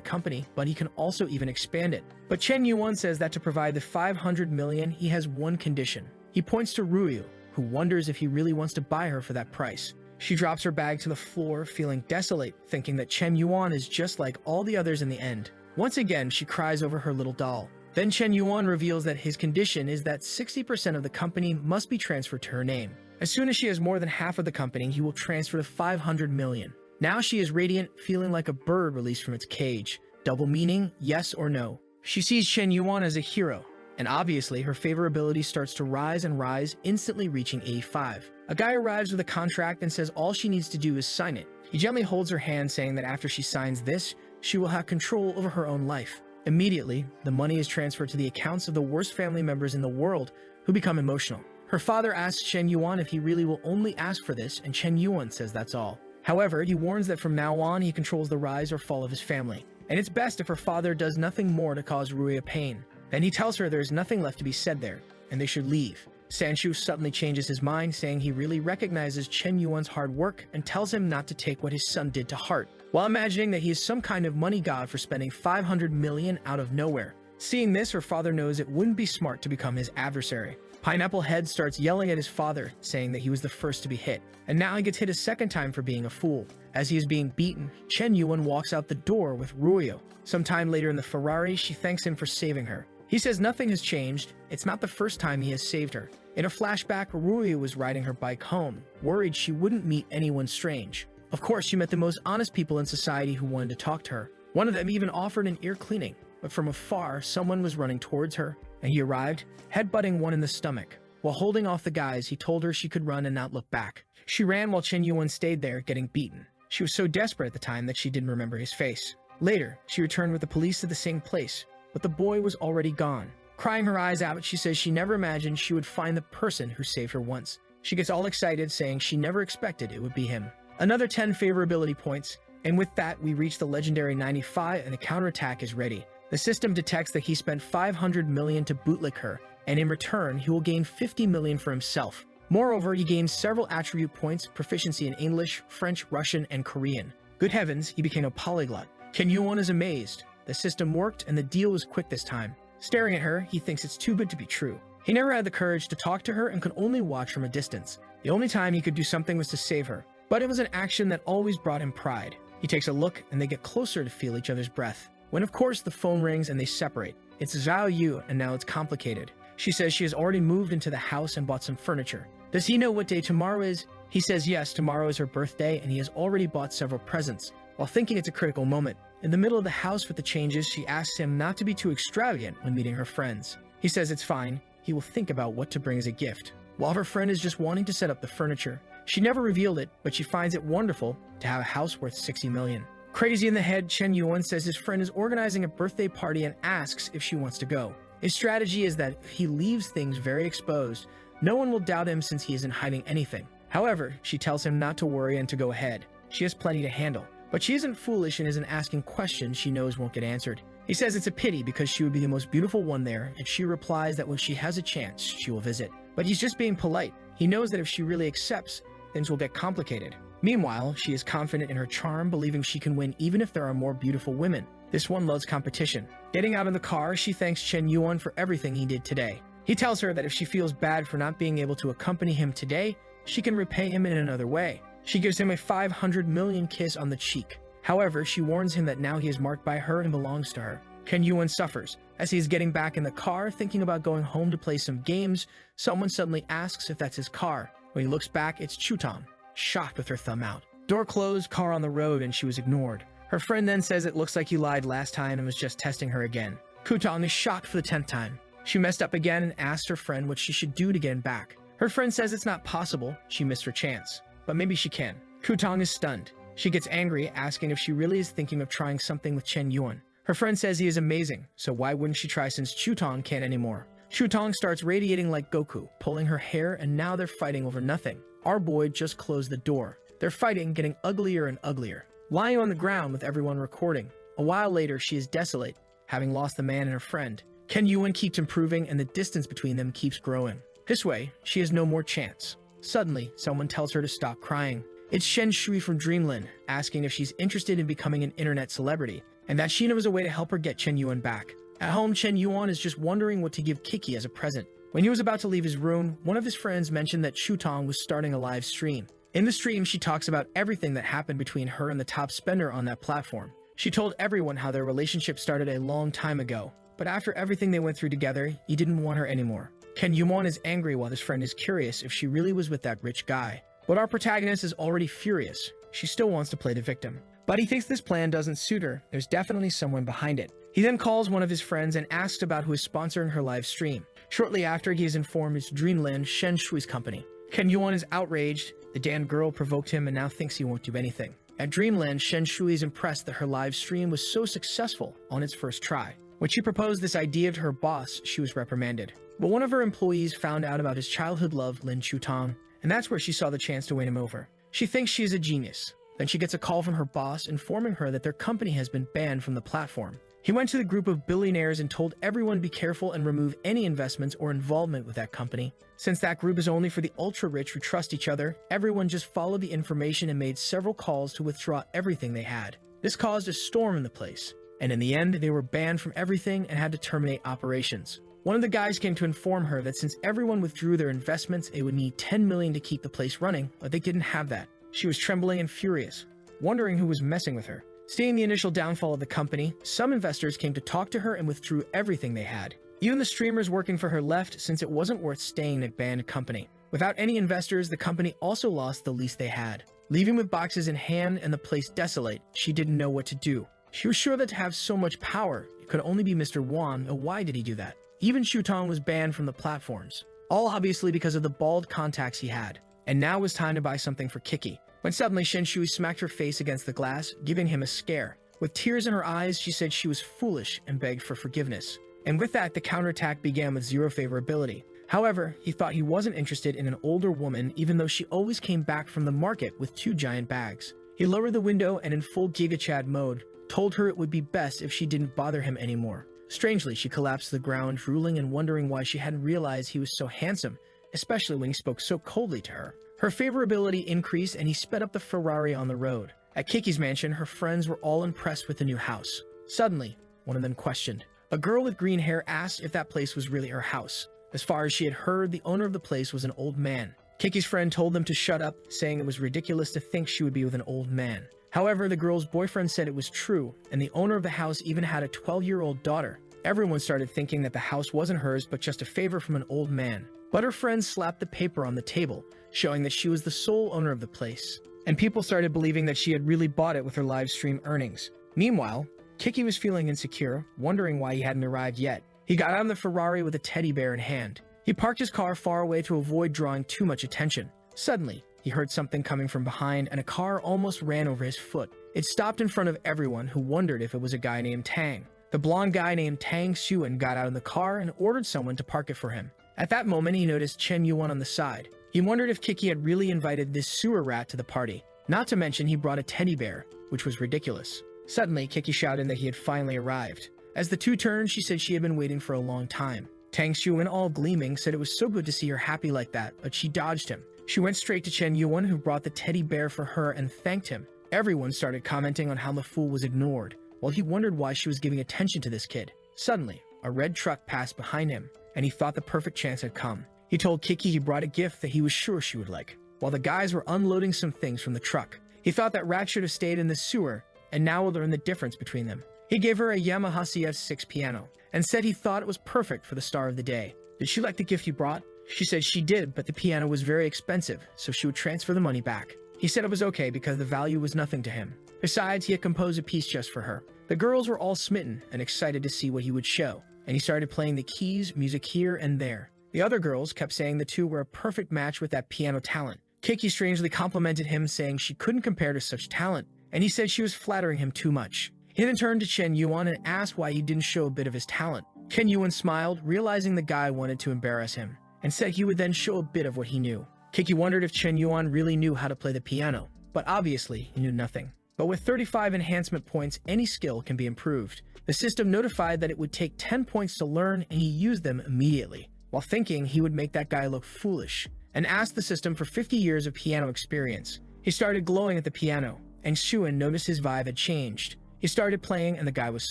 company, but he can also even expand it. But Chen Yuan says that to provide the 500 million, he has one condition. He points to Ruyo, who wonders if he really wants to buy her for that price. She drops her bag to the floor, feeling desolate, thinking that Chen Yuan is just like all the others in the end. Once again, she cries over her little doll. Then Chen Yuan reveals that his condition is that 60% of the company must be transferred to her name. As soon as she has more than half of the company, he will transfer the 500 million. Now she is radiant, feeling like a bird released from its cage. Double meaning, yes or no. She sees Chen Yuan as a hero, and obviously her favorability starts to rise and rise, instantly reaching 85. A guy arrives with a contract and says all she needs to do is sign it. He gently holds her hand, saying that after she signs this, she will have control over her own life. Immediately, the money is transferred to the accounts of the worst family members in the world, who become emotional. Her father asks Chen Yuan if he really will only ask for this, and Chen Yuan says that's all. However, he warns that from now on he controls the rise or fall of his family, and it's best if her father does nothing more to cause Ruya pain. Then he tells her there is nothing left to be said there, and they should leave. Sanshu suddenly changes his mind, saying he really recognizes Chen Yuan's hard work and tells him not to take what his son did to heart, while imagining that he is some kind of money god for spending 500 million out of nowhere. Seeing this, her father knows it wouldn't be smart to become his adversary. Pineapple Head starts yelling at his father, saying that he was the first to be hit, and now he gets hit a second time for being a fool. As he is being beaten, Chen Yuan walks out the door with Ruyo. Sometime later in the Ferrari, she thanks him for saving her. He says nothing has changed, it's not the first time he has saved her. In a flashback, Ruyo was riding her bike home, worried she wouldn't meet anyone strange. Of course, she met the most honest people in society who wanted to talk to her. One of them even offered an ear cleaning, but from afar, someone was running towards her, and he arrived, headbutting one in the stomach. While holding off the guys, he told her she could run and not look back. She ran while Chen Yuan stayed there, getting beaten. She was so desperate at the time that she didn't remember his face. Later, she returned with the police to the same place, but the boy was already gone. Crying her eyes out, she says she never imagined she would find the person who saved her once. She gets all excited, saying she never expected it would be him. Another 10 favorability points, and with that, we reach the legendary 95 and the counterattack is ready. The system detects that he spent 500 million to bootlick her, and in return, he will gain 50 million for himself. Moreover, he gains several attribute points, proficiency in English, French, Russian, and Korean. Good heavens, he became a polyglot. Chen Yuan is amazed. The system worked, and the deal was quick this time. Staring at her, he thinks it's too good to be true. He never had the courage to talk to her and could only watch from a distance. The only time he could do something was to save her, but it was an action that always brought him pride. He takes a look, and they get closer to feel each other's breath. When of course the phone rings and they separate. It's Zhao Yu, and now it's complicated. She says she has already moved into the house and bought some furniture. Does he know what day tomorrow is? He says yes, tomorrow is her birthday, and he has already bought several presents. While thinking it's a critical moment, in the middle of the house with the changes, she asks him not to be too extravagant when meeting her friends. He says it's fine, he will think about what to bring as a gift. While her friend is just wanting to set up the furniture, she never revealed it, but she finds it wonderful to have a house worth 60 million. Crazy in the head, Chen Yuan says his friend is organizing a birthday party and asks if she wants to go. His strategy is that if he leaves things very exposed, No one will doubt him since he isn't hiding anything. However, she tells him not to worry and to go ahead. She has plenty to handle. But she isn't foolish and isn't asking questions she knows won't get answered. He says it's a pity because she would be the most beautiful one there, and she replies that when she has a chance, she will visit. But he's just being polite. He knows that if she really accepts, things will get complicated. Meanwhile, she is confident in her charm, believing she can win even if there are more beautiful women. This one loves competition. Getting out of the car, she thanks Chen Yuan for everything he did today. He tells her that if she feels bad for not being able to accompany him today, she can repay him in another way. She gives him a 500 million kiss on the cheek. However, she warns him that now he is marked by her and belongs to her. Chen Yuan suffers. As he is getting back in the car, thinking about going home to play some games, someone suddenly asks if that's his car. When he looks back, it's Chutong, shocked with her thumb out. Door closed, car on the road, and she was ignored. Her friend then says it looks like he lied last time and was just testing her again. Chutong is shocked for the 10th time. She messed up again and asked her friend what she should do to get him back. Her friend says it's not possible, she missed her chance. But maybe she can. Chutong is stunned. She gets angry, asking if she really is thinking of trying something with Chen Yuan. Her friend says he is amazing, so why wouldn't she try since Chutong can't anymore? Chutong starts radiating like Goku, pulling her hair, and now they're fighting over nothing. Our boy just closed the door. They're fighting, getting uglier and uglier. Lying on the ground with everyone recording. A while later, she is desolate, having lost the man and her friend. Chen Yuan keeps improving and the distance between them keeps growing. This way, she has no more chance. Suddenly, someone tells her to stop crying. It's Shen Shui from Dreamland, asking if she's interested in becoming an internet celebrity, and that she knows a way to help her get Chen Yuan back. At home, Chen Yuan is just wondering what to give Kiki as a present. When he was about to leave his room, one of his friends mentioned that Chutong was starting a live stream. In the stream, she talks about everything that happened between her and the top spender on that platform. She told everyone how their relationship started a long time ago, but after everything they went through together, he didn't want her anymore. Chen Yuan is angry while his friend is curious if she really was with that rich guy. But our protagonist is already furious. She still wants to play the victim. But he thinks this plan doesn't suit her. There's definitely someone behind it. He then calls one of his friends and asks about who is sponsoring her live stream. Shortly after, he is informed it's Dreamland Shen Shui's company. Chen Yuan is outraged. The damn girl provoked him and now thinks he won't do anything. At Dreamland, Shen Shui is impressed that her live stream was so successful on its first try. When she proposed this idea to her boss, she was reprimanded. But one of her employees found out about his childhood love, Lin Chutong, and that's where she saw the chance to win him over. She thinks she is a genius. Then she gets a call from her boss informing her that their company has been banned from the platform. He went to the group of billionaires and told everyone to be careful and remove any investments or involvement with that company. Since that group is only for the ultra-rich who trust each other, everyone just followed the information and made several calls to withdraw everything they had. This caused a storm in the place, and in the end, they were banned from everything and had to terminate operations. One of the guys came to inform her that since everyone withdrew their investments, it would need 10 million to keep the place running, but they didn't have that. She was trembling and furious, wondering who was messing with her. Seeing the initial downfall of the company, some investors came to talk to her and withdrew everything they had. Even the streamers working for her left since it wasn't worth staying in a banned company. Without any investors, the company also lost the least they had. Leaving with boxes in hand and the place desolate, she didn't know what to do. She was sure that to have so much power, it could only be Mr. Wan, and why did he do that? Even Chutong was banned from the platforms. All obviously because of the bald contacts he had. And now was time to buy something for Kiki. When suddenly Shen Shui smacked her face against the glass, giving him a scare. With tears in her eyes, she said she was foolish and begged for forgiveness. And with that, the counterattack began with zero favorability. However, he thought he wasn't interested in an older woman even though she always came back from the market with 2 giant bags. He lowered the window and in full Giga Chad mode, told her it would be best if she didn't bother him anymore. Strangely, she collapsed to the ground, drooling and wondering why she hadn't realized he was so handsome, especially when he spoke so coldly to her. Her favorability increased and he sped up the Ferrari on the road. At Kiki's mansion, her friends were all impressed with the new house. Suddenly, one of them questioned. A girl with green hair asked if that place was really her house. As far as she had heard, the owner of the place was an old man. Kiki's friend told them to shut up, saying it was ridiculous to think she would be with an old man. However, the girl's boyfriend said it was true, and the owner of the house even had a 12-year-old daughter. Everyone started thinking that the house wasn't hers but just a favor from an old man. But her friend slapped the paper on the table, showing that she was the sole owner of the place. And people started believing that she had really bought it with her live stream earnings. Meanwhile, Kiki was feeling insecure, wondering why he hadn't arrived yet. He got out of the Ferrari with a teddy bear in hand. He parked his car far away to avoid drawing too much attention. Suddenly, he heard something coming from behind and a car almost ran over his foot. It stopped in front of everyone who wondered if it was a guy named Tang. The blonde guy named Tang Xuan got out of the car and ordered someone to park it for him. At that moment, he noticed Chen Yuan on the side. He wondered if Kiki had really invited this sewer rat to the party. Not to mention he brought a teddy bear, which was ridiculous. Suddenly, Kiki shouted that he had finally arrived. As the two turned, she said she had been waiting for a long time. Tang Xuan, all gleaming, said it was so good to see her happy like that, but she dodged him. She went straight to Chen Yuan, who brought the teddy bear for her and thanked him. Everyone started commenting on how the fool was ignored, while he wondered why she was giving attention to this kid. Suddenly, a red truck passed behind him, and he thought the perfect chance had come. He told Kiki he brought a gift that he was sure she would like. While the guys were unloading some things from the truck, he thought that Rat should have stayed in the sewer, and now will learn the difference between them. He gave her a Yamaha CF6 piano, and said he thought it was perfect for the star of the day. Did she like the gift he brought? She said she did, but the piano was very expensive, so she would transfer the money back. He said it was okay because the value was nothing to him. Besides, he had composed a piece just for her. The girls were all smitten and excited to see what he would show, and he started playing the keys, music here and there. The other girls kept saying the two were a perfect match with that piano talent. Kiki strangely complimented him, saying she couldn't compare to such talent, and he said she was flattering him too much. He then turned to Chen Yuan and asked why he didn't show a bit of his talent. Chen Yuan smiled, realizing the guy wanted to embarrass him, and said he would then show a bit of what he knew. Kiki wondered if Chen Yuan really knew how to play the piano, but obviously he knew nothing. But with 35 enhancement points, any skill can be improved. The system notified that it would take 10 points to learn, and he used them immediately, while thinking he would make that guy look foolish, and asked the system for 50 years of piano experience. He started glowing at the piano, and Xuan noticed his vibe had changed. He started playing, and the guy was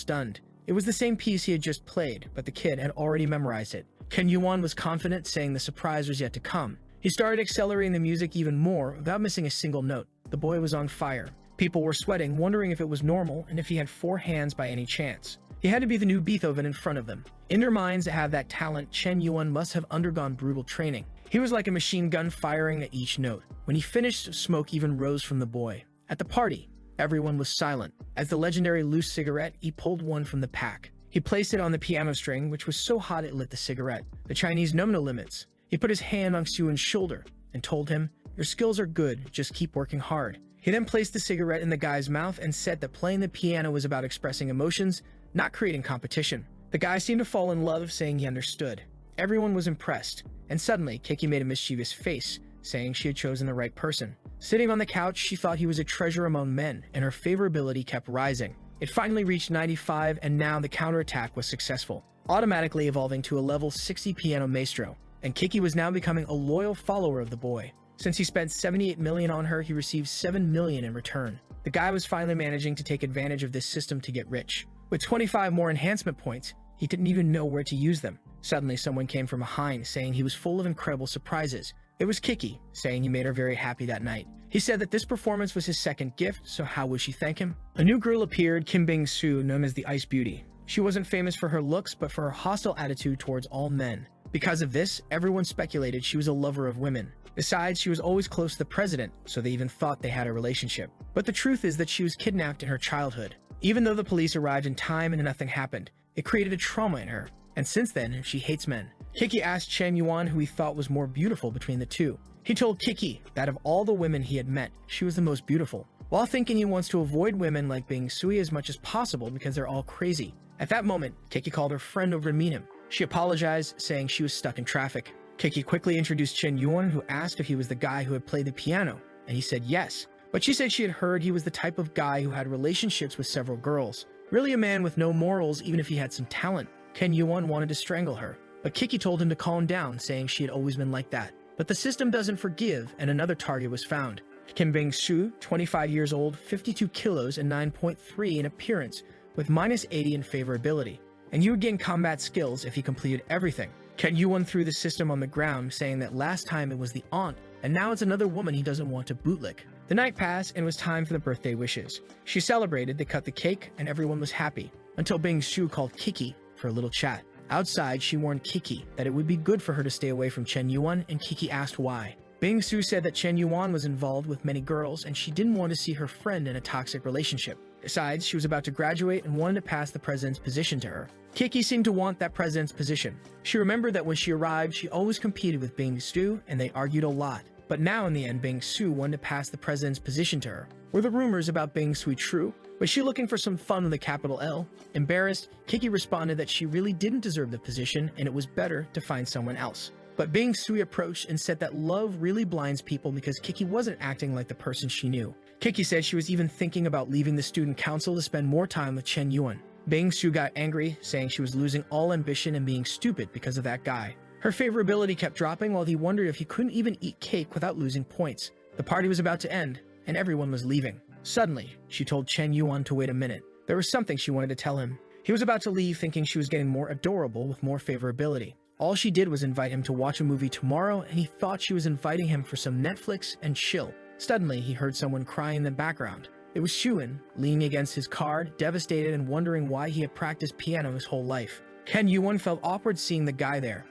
stunned. It was the same piece he had just played, but the kid had already memorized it. Chen Yuan was confident, saying the surprise was yet to come. He started accelerating the music even more, without missing a single note. The boy was on fire. People were sweating, wondering if it was normal and if he had 4 hands by any chance. He had to be the new Beethoven in front of them. In their minds, to have that talent, Chen Yuan must have undergone brutal training. He was like a machine gun firing at each note. When he finished, smoke even rose from the boy. At the party, everyone was silent. As the legendary loose cigarette, he pulled one from the pack. He placed it on the piano string, which was so hot it lit the cigarette. The Chinese know no limits. He put his hand on Xuan's shoulder and told him, "Your skills are good, just keep working hard." He then placed the cigarette in the guy's mouth and said that playing the piano was about expressing emotions, not creating competition. The guy seemed to fall in love, saying he understood. Everyone was impressed, and suddenly Kiki made a mischievous face, saying she had chosen the right person. Sitting on the couch, she thought he was a treasure among men, and her favorability kept rising. It finally reached 95, and now the counterattack was successful, automatically evolving to a level 60 piano maestro, and Kiki was now becoming a loyal follower of the boy. Since he spent 78 million on her, he received 7 million in return. The guy was finally managing to take advantage of this system to get rich. With 25 more enhancement points, he didn't even know where to use them. Suddenly, someone came from behind, saying he was full of incredible surprises. It was Kiki, saying he made her very happy that night. He said that this performance was his second gift, so how would she thank him? A new girl appeared, Kim Bing-su, known as the Ice Beauty. She wasn't famous for her looks, but for her hostile attitude towards all men. Because of this, everyone speculated she was a lover of women. Besides, she was always close to the president, so they even thought they had a relationship. But the truth is that she was kidnapped in her childhood. Even though the police arrived in time and nothing happened, it created a trauma in her, and since then, she hates men. Kiki asked Chen Yuan who he thought was more beautiful between the two. He told Kiki that of all the women he had met, she was the most beautiful, while thinking he wants to avoid women like Bing Sui as much as possible because they're all crazy. At that moment, Kiki called her friend over to meet him. She apologized, saying she was stuck in traffic. Kiki quickly introduced Chen Yuan, who asked if he was the guy who had played the piano, and he said yes. But she said she had heard he was the type of guy who had relationships with several girls. Really a man with no morals, even if he had some talent. Chen Yuan wanted to strangle her, but Kiki told him to calm down, saying she had always been like that. But the system doesn't forgive, and another target was found. Kim Bing-su, 25 years old, 52 kilos, and 9.3 in appearance, with -80 in favorability. And you would gain combat skills if he completed everything. Chen Yuan threw the system on the ground, saying that last time it was the aunt, and now it's another woman he doesn't want to bootlick. The night passed, and it was time for the birthday wishes. She celebrated, they cut the cake, and everyone was happy, until Bing-su called Kiki for a little chat. Outside, she warned Kiki that it would be good for her to stay away from Chen Yuan, and Kiki asked why. Bing-su said that Chen Yuan was involved with many girls, and she didn't want to see her friend in a toxic relationship. Besides, she was about to graduate and wanted to pass the president's position to her. Kiki seemed to want that president's position. She remembered that when she arrived, she always competed with Bing-su, and they argued a lot. But now in the end, Bing-su wanted to pass the president's position to her. Were the rumors about Bing-su true? Was she looking for some fun with a capital L? Embarrassed, Kiki responded that she really didn't deserve the position and it was better to find someone else. But Bing Sui approached and said that love really blinds people because Kiki wasn't acting like the person she knew. Kiki said she was even thinking about leaving the student council to spend more time with Chen Yuan. Bing Sui got angry, saying she was losing all ambition and being stupid because of that guy. Her favorability kept dropping while he wondered if he couldn't even eat cake without losing points. The party was about to end, and everyone was leaving. Suddenly, she told Chen Yuan to wait a minute. There was something she wanted to tell him. He was about to leave, thinking she was getting more adorable with more favorability. All she did was invite him to watch a movie tomorrow, and he thought she was inviting him for some Netflix and chill. Suddenly, he heard someone crying in the background. It was Xuan, leaning against his card, devastated and wondering why he had practiced piano his whole life. Chen Yuan felt awkward seeing the guy there,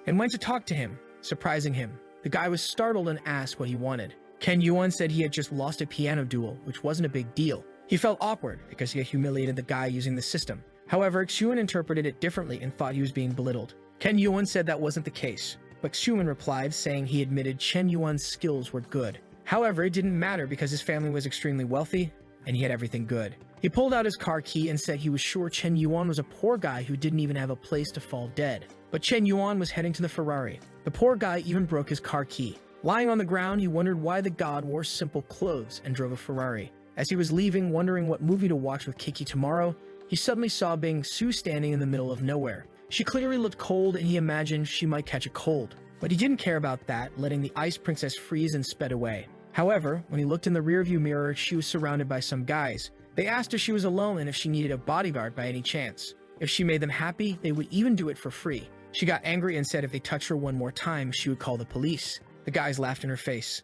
and went to talk to him, surprising him. The guy was startled and asked what he wanted. Chen Yuan said he had just lost a piano duel, which wasn't a big deal. He felt awkward because he had humiliated the guy using the system. However, Xuan interpreted it differently and thought he was being belittled. Chen Yuan said that wasn't the case, but Xuan replied saying he admitted Chen Yuan's skills were good. However, it didn't matter because his family was extremely wealthy and he had everything good. He pulled out his car key and said he was sure Chen Yuan was a poor guy who didn't even have a place to fall dead. But Chen Yuan was heading to the Ferrari. The poor guy even broke his car key. Lying on the ground, he wondered why the god wore simple clothes and drove a Ferrari. As he was leaving, wondering what movie to watch with Kiki tomorrow, he suddenly saw Bing Sui standing in the middle of nowhere. She clearly looked cold and he imagined she might catch a cold. But he didn't care about that, letting the ice princess freeze and sped away. However, when he looked in the rearview mirror, she was surrounded by some guys. They asked if she was alone and if she needed a bodyguard by any chance. If she made them happy, they would even do it for free. She got angry and said if they touched her one more time, she would call the police. The guys laughed in her face,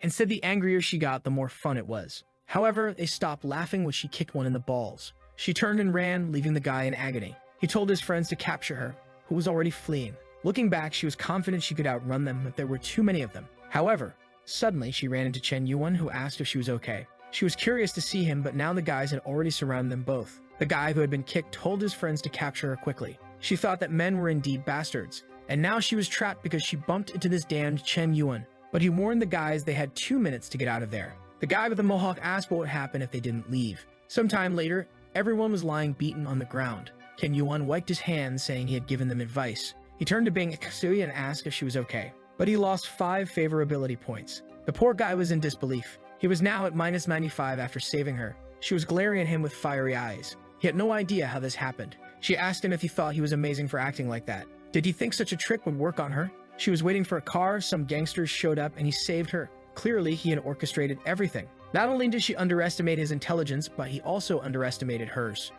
and said the angrier she got, the more fun it was. However, they stopped laughing when she kicked one in the balls. She turned and ran, leaving the guy in agony. He told his friends to capture her, who was already fleeing. Looking back, she was confident she could outrun them, but there were too many of them. However, suddenly she ran into Chen Yuan, who asked if she was okay. She was curious to see him, but now the guys had already surrounded them both. The guy who had been kicked told his friends to capture her quickly. She thought that men were indeed bastards, and now she was trapped because she bumped into this damned Chen Yuan. But he warned the guys they had 2 minutes to get out of there. The guy with the mohawk asked what would happen if they didn't leave. Sometime later, everyone was lying beaten on the ground. Chen Yuan wiped his hands, saying he had given them advice. He turned to Bing Sui and asked if she was okay. But he lost 5 favorability points. The poor guy was in disbelief. He was now at minus 95 after saving her. She was glaring at him with fiery eyes. He had no idea how this happened. She asked him if he thought he was amazing for acting like that. Did he think such a trick would work on her? She was waiting for a car, some gangsters showed up, and he saved her. Clearly, he had orchestrated everything. Not only did she underestimate his intelligence, but he also underestimated hers.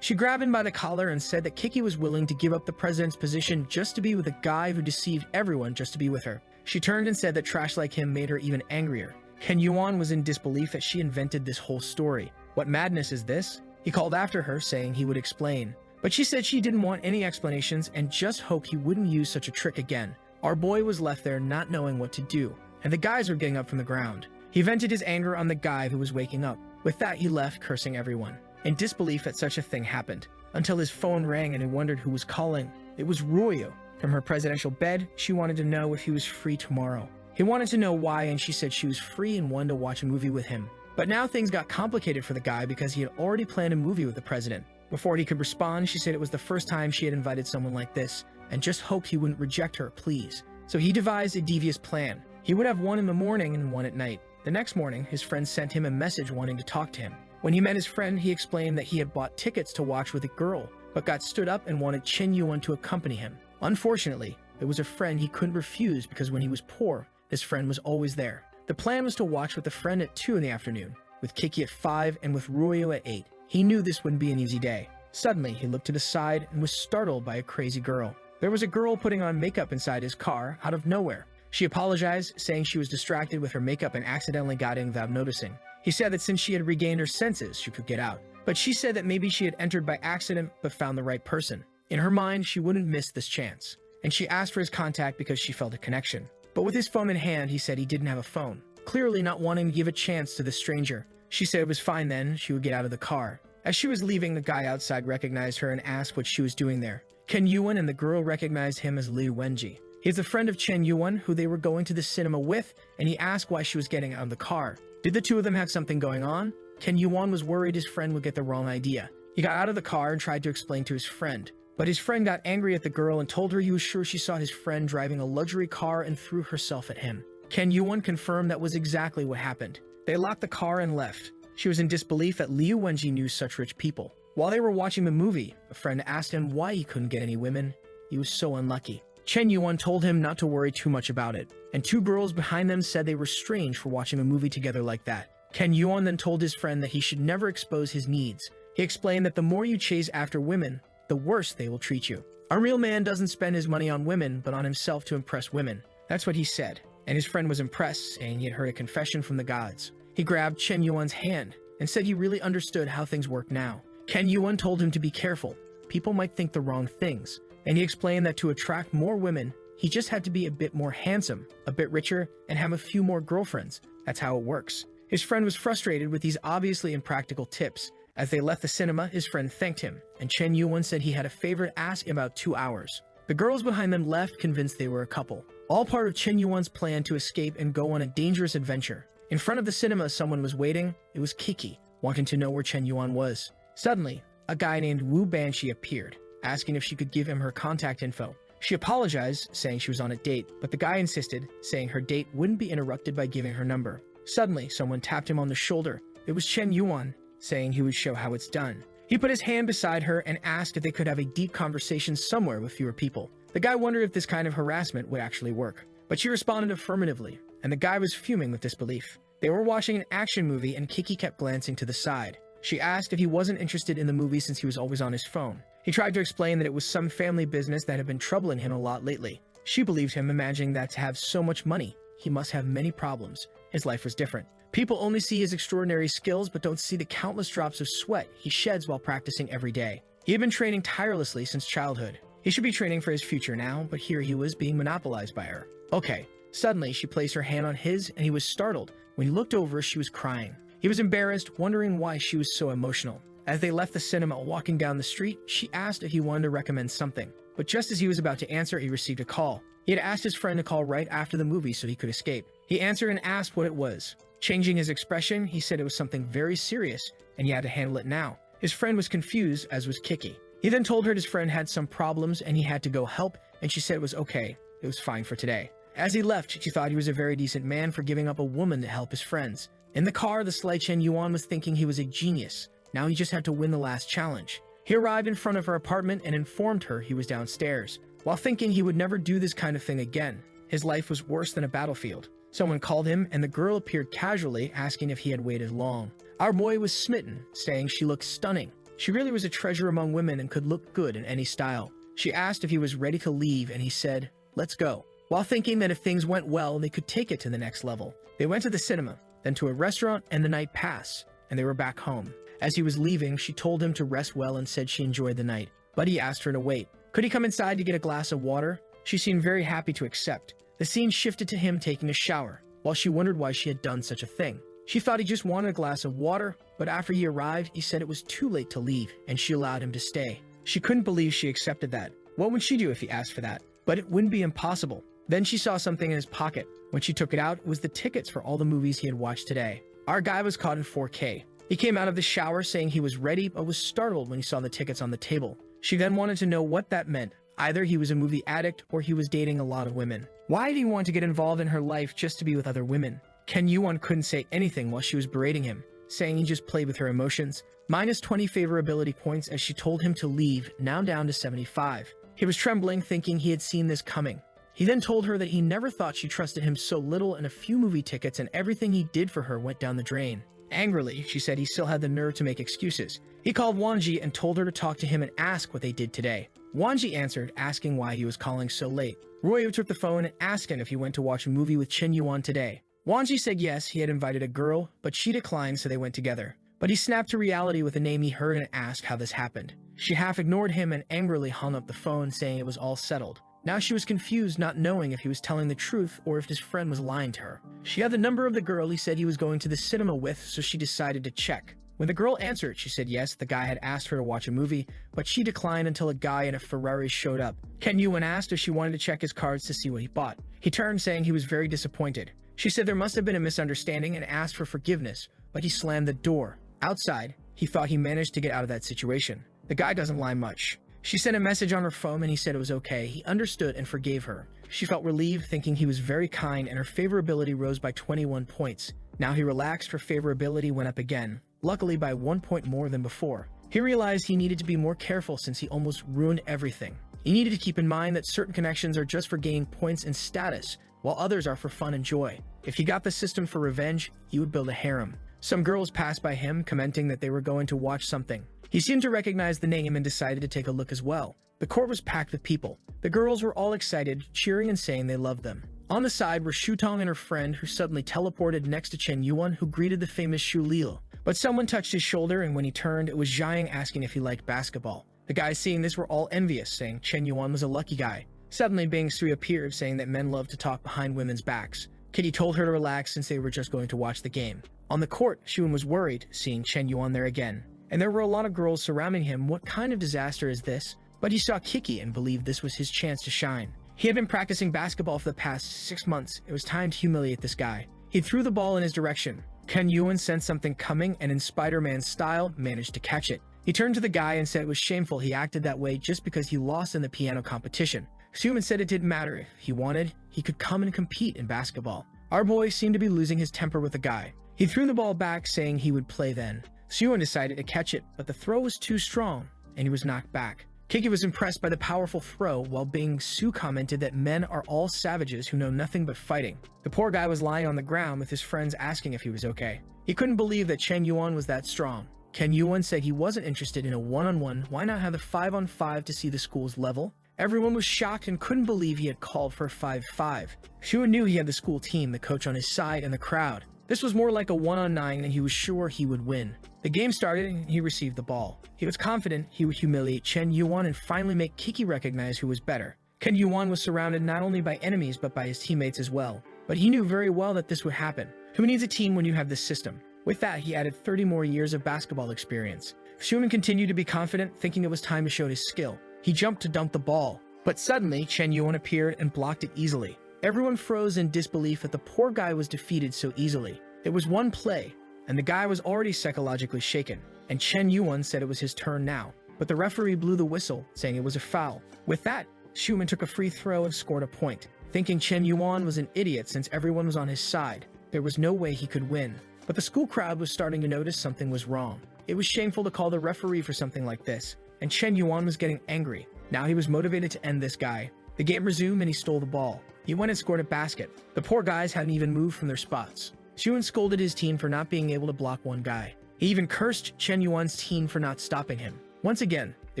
She grabbed him by the collar and said that Kiki was willing to give up the president's position just to be with a guy who deceived everyone just to be with her. She turned and said that trash like him made her even angrier. Chen Yuan was in disbelief that she invented this whole story. What madness is this? He called after her, saying he would explain. But she said she didn't want any explanations and just hoped he wouldn't use such a trick again. Our boy was left there not knowing what to do, and the guys were getting up from the ground. He vented his anger on the guy who was waking up. With that, he left, cursing everyone, in disbelief that such a thing happened, until his phone rang and he wondered who was calling. It was Ruyo. From her presidential bed, she wanted to know if he was free tomorrow. He wanted to know why, and she said she was free and wanted to watch a movie with him. But now things got complicated for the guy because he had already planned a movie with the president. Before he could respond, she said it was the first time she had invited someone like this, and just hoped he wouldn't reject her, please. So he devised a devious plan. He would have one in the morning and one at night. The next morning, his friend sent him a message wanting to talk to him. When he met his friend, he explained that he had bought tickets to watch with a girl, but got stood up and wanted Chen Yuan to accompany him. Unfortunately, there was a friend he couldn't refuse because when he was poor, his friend was always there. The plan was to watch with a friend at 2 in the afternoon, with Kiki at 5 and with Ruyo at 8. He knew this wouldn't be an easy day. Suddenly, he looked to the side and was startled by a crazy girl. There was a girl putting on makeup inside his car out of nowhere. She apologized, saying she was distracted with her makeup and accidentally got in without noticing. He said that since she had regained her senses, she could get out. But she said that maybe she had entered by accident but found the right person. In her mind, she wouldn't miss this chance. And she asked for his contact because she felt a connection. But with his phone in hand, he said he didn't have a phone, clearly not wanting to give a chance to the stranger. She said it was fine then, she would get out of the car. As she was leaving, the guy outside recognized her and asked what she was doing there. Chen Yuan and the girl recognized him as Liu Wenji. He's a friend of Chen Yuan, who they were going to the cinema with, and he asked why she was getting out of the car. Did the two of them have something going on? Ken Yuan was worried his friend would get the wrong idea. He got out of the car and tried to explain to his friend, but his friend got angry at the girl and told her he was sure she saw his friend driving a luxury car and threw herself at him. Ken Yuan confirmed that was exactly what happened. They locked the car and left. She was in disbelief that Liu Wenji knew such rich people. While they were watching the movie, a friend asked him why he couldn't get any women. He was so unlucky. Chen Yuan told him not to worry too much about it, and two girls behind them said they were strange for watching a movie together like that. Ken Yuan then told his friend that he should never expose his needs. He explained that the more you chase after women, the worse they will treat you. A real man doesn't spend his money on women, but on himself to impress women. That's what he said, and his friend was impressed, saying he had heard a confession from the gods. He grabbed Chen Yuan's hand and said he really understood how things work now. Ken Yuan told him to be careful. People might think the wrong things. And he explained that to attract more women, he just had to be a bit more handsome, a bit richer, and have a few more girlfriends. That's how it works. His friend was frustrated with these obviously impractical tips. As they left the cinema, his friend thanked him, and Chen Yuan said he had a favor to ask in about 2 hours. The girls behind them left, convinced they were a couple. All part of Chen Yuan's plan to escape and go on a dangerous adventure. In front of the cinema, someone was waiting. It was Kiki, wanting to know where Chen Yuan was. Suddenly, a guy named Wu Banshee appeared, asking if she could give him her contact info. She apologized, saying she was on a date, but the guy insisted, saying her date wouldn't be interrupted by giving her number. Suddenly, someone tapped him on the shoulder. It was Chen Yuan, saying he would show how it's done. He put his hand beside her and asked if they could have a deep conversation somewhere with fewer people. The guy wondered if this kind of harassment would actually work, but she responded affirmatively, and the guy was fuming with disbelief. They were watching an action movie and Kiki kept glancing to the side. She asked if he wasn't interested in the movie since he was always on his phone. He tried to explain that it was some family business that had been troubling him a lot lately. She believed him, imagining that to have so much money, he must have many problems. His life was different. People only see his extraordinary skills but don't see the countless drops of sweat he sheds while practicing every day. He had been training tirelessly since childhood. He should be training for his future now, but here he was being monopolized by her. Okay. Suddenly, she placed her hand on his and he was startled. When he looked over, she was crying. He was embarrassed, wondering why she was so emotional. As they left the cinema walking down the street, she asked if he wanted to recommend something. But just as he was about to answer, he received a call. He had asked his friend to call right after the movie so he could escape. He answered and asked what it was. Changing his expression, he said it was something very serious, and he had to handle it now. His friend was confused, as was Kiki. He then told her his friend had some problems and he had to go help, and she said it was okay. It was fine for today. As he left, she thought he was a very decent man for giving up a woman to help his friends. In the car, the sly Chen Yuan was thinking he was a genius. Now he just had to win the last challenge. He arrived in front of her apartment and informed her he was downstairs, while thinking he would never do this kind of thing again. His life was worse than a battlefield. Someone called him, and the girl appeared casually, asking if he had waited long. Our boy was smitten, saying she looked stunning. She really was a treasure among women and could look good in any style. She asked if he was ready to leave, and he said, "Let's go," while thinking that if things went well, they could take it to the next level. They went to the cinema, then to a restaurant, and the night passed, and they were back home. As he was leaving, she told him to rest well and said she enjoyed the night, but he asked her to wait. Could he come inside to get a glass of water? She seemed very happy to accept. The scene shifted to him taking a shower, while she wondered why she had done such a thing. She thought he just wanted a glass of water, but after he arrived, he said it was too late to leave, and she allowed him to stay. She couldn't believe she accepted that. What would she do if he asked for that? But it wouldn't be impossible. Then she saw something in his pocket. When she took it out, it was the tickets for all the movies he had watched today. Our guy was caught in 4K. He came out of the shower saying he was ready, but was startled when he saw the tickets on the table. She then wanted to know what that meant. Either he was a movie addict or he was dating a lot of women. Why did he want to get involved in her life just to be with other women? Ken Yuan couldn't say anything while she was berating him, saying he just played with her emotions. Minus 20 favorability points as she told him to leave, now down to 75. He was trembling, thinking he had seen this coming. He then told her that he never thought she trusted him so little, and a few movie tickets and everything he did for her went down the drain. Angrily, she said he still had the nerve to make excuses. He called Wanji and told her to talk to him and ask what they did today. Wanji answered, asking why he was calling so late. Royo took the phone and asked him if he went to watch a movie with Chen Yuan today. Wanji said yes, he had invited a girl, but she declined, so they went together. But he snapped to reality with a name he heard and asked how this happened. She half ignored him and angrily hung up the phone, saying it was all settled. Now she was confused, not knowing if he was telling the truth or if his friend was lying to her. She had the number of the girl he said he was going to the cinema with, so she decided to check. When the girl answered, she said yes, the guy had asked her to watch a movie, but she declined until a guy in a Ferrari showed up. Ken Yuan asked if she wanted to check his cards to see what he bought. He turned, saying he was very disappointed. She said there must have been a misunderstanding and asked for forgiveness, but he slammed the door. Outside, he thought he managed to get out of that situation. The guy doesn't lie much. She sent a message on her phone and he said it was okay. He understood and forgave her. She felt relieved, thinking he was very kind, and her favorability rose by 21 points. Now he relaxed, her favorability went up again, luckily by 1 point more than before. He realized he needed to be more careful since he almost ruined everything. He needed to keep in mind that certain connections are just for gaining points and status, while others are for fun and joy. If he got the system for revenge, he would build a harem. Some girls passed by him, commenting that they were going to watch something. He seemed to recognize the name and decided to take a look as well. The court was packed with people. The girls were all excited, cheering and saying they loved them. On the side were Shutong and her friend, who suddenly teleported next to Chen Yuan, who greeted the famous Shu Lil. But someone touched his shoulder, and when he turned, it was Jiang asking if he liked basketball. The guys seeing this were all envious, saying Chen Yuan was a lucky guy. Suddenly, Bing Sui appeared, saying that men love to talk behind women's backs. Kitty told her to relax since they were just going to watch the game. On the court, Shuan was worried, seeing Chen Yuan there again. And there were a lot of girls surrounding him. What kind of disaster is this? But he saw Kiki and believed this was his chance to shine. He had been practicing basketball for the past 6 months. It was time to humiliate this guy. He threw the ball in his direction. Ken Yuan sensed something coming and in Spider-Man style managed to catch it. He turned to the guy and said it was shameful he acted that way just because he lost in the piano competition. Xiuman said it didn't matter. If he wanted, he could come and compete in basketball. Our boy seemed to be losing his temper with the guy. He threw the ball back, saying he would play then. Xiuman decided to catch it, but the throw was too strong, and he was knocked back. Kiki was impressed by the powerful throw, while Bing Su commented that men are all savages who know nothing but fighting. The poor guy was lying on the ground with his friends asking if he was okay. He couldn't believe that Chen Yuan was that strong. Ken Yuan said he wasn't interested in a one-on-one. Why not have the 5-on-5 to see the school's level? Everyone was shocked and couldn't believe he had called for a 5-5. Xiuan knew he had the school team, the coach on his side, and the crowd. This was more like a 1-on-9, and he was sure he would win. The game started and he received the ball. He was confident he would humiliate Chen Yuan and finally make Kiki recognize who was better. Ken Yuan was surrounded not only by enemies but by his teammates as well. But he knew very well that this would happen. Who needs a team when you have this system? With that, he added 30 more years of basketball experience. Xiuman continued to be confident, thinking it was time to show his skill. He jumped to dunk the ball. But suddenly, Chen Yuan appeared and blocked it easily. Everyone froze in disbelief that the poor guy was defeated so easily. It was one play, and the guy was already psychologically shaken, and Chen Yuan said it was his turn now. But the referee blew the whistle, saying it was a foul. With that, Xiuman took a free throw and scored a point. Thinking Chen Yuan was an idiot since everyone was on his side, there was no way he could win. But the school crowd was starting to notice something was wrong. It was shameful to call the referee for something like this, and Chen Yuan was getting angry. Now he was motivated to end this guy. The game resumed and he stole the ball. He went and scored a basket. The poor guys hadn't even moved from their spots. Xiuan scolded his team for not being able to block one guy. He even cursed Chen Yuan's team for not stopping him. Once again, they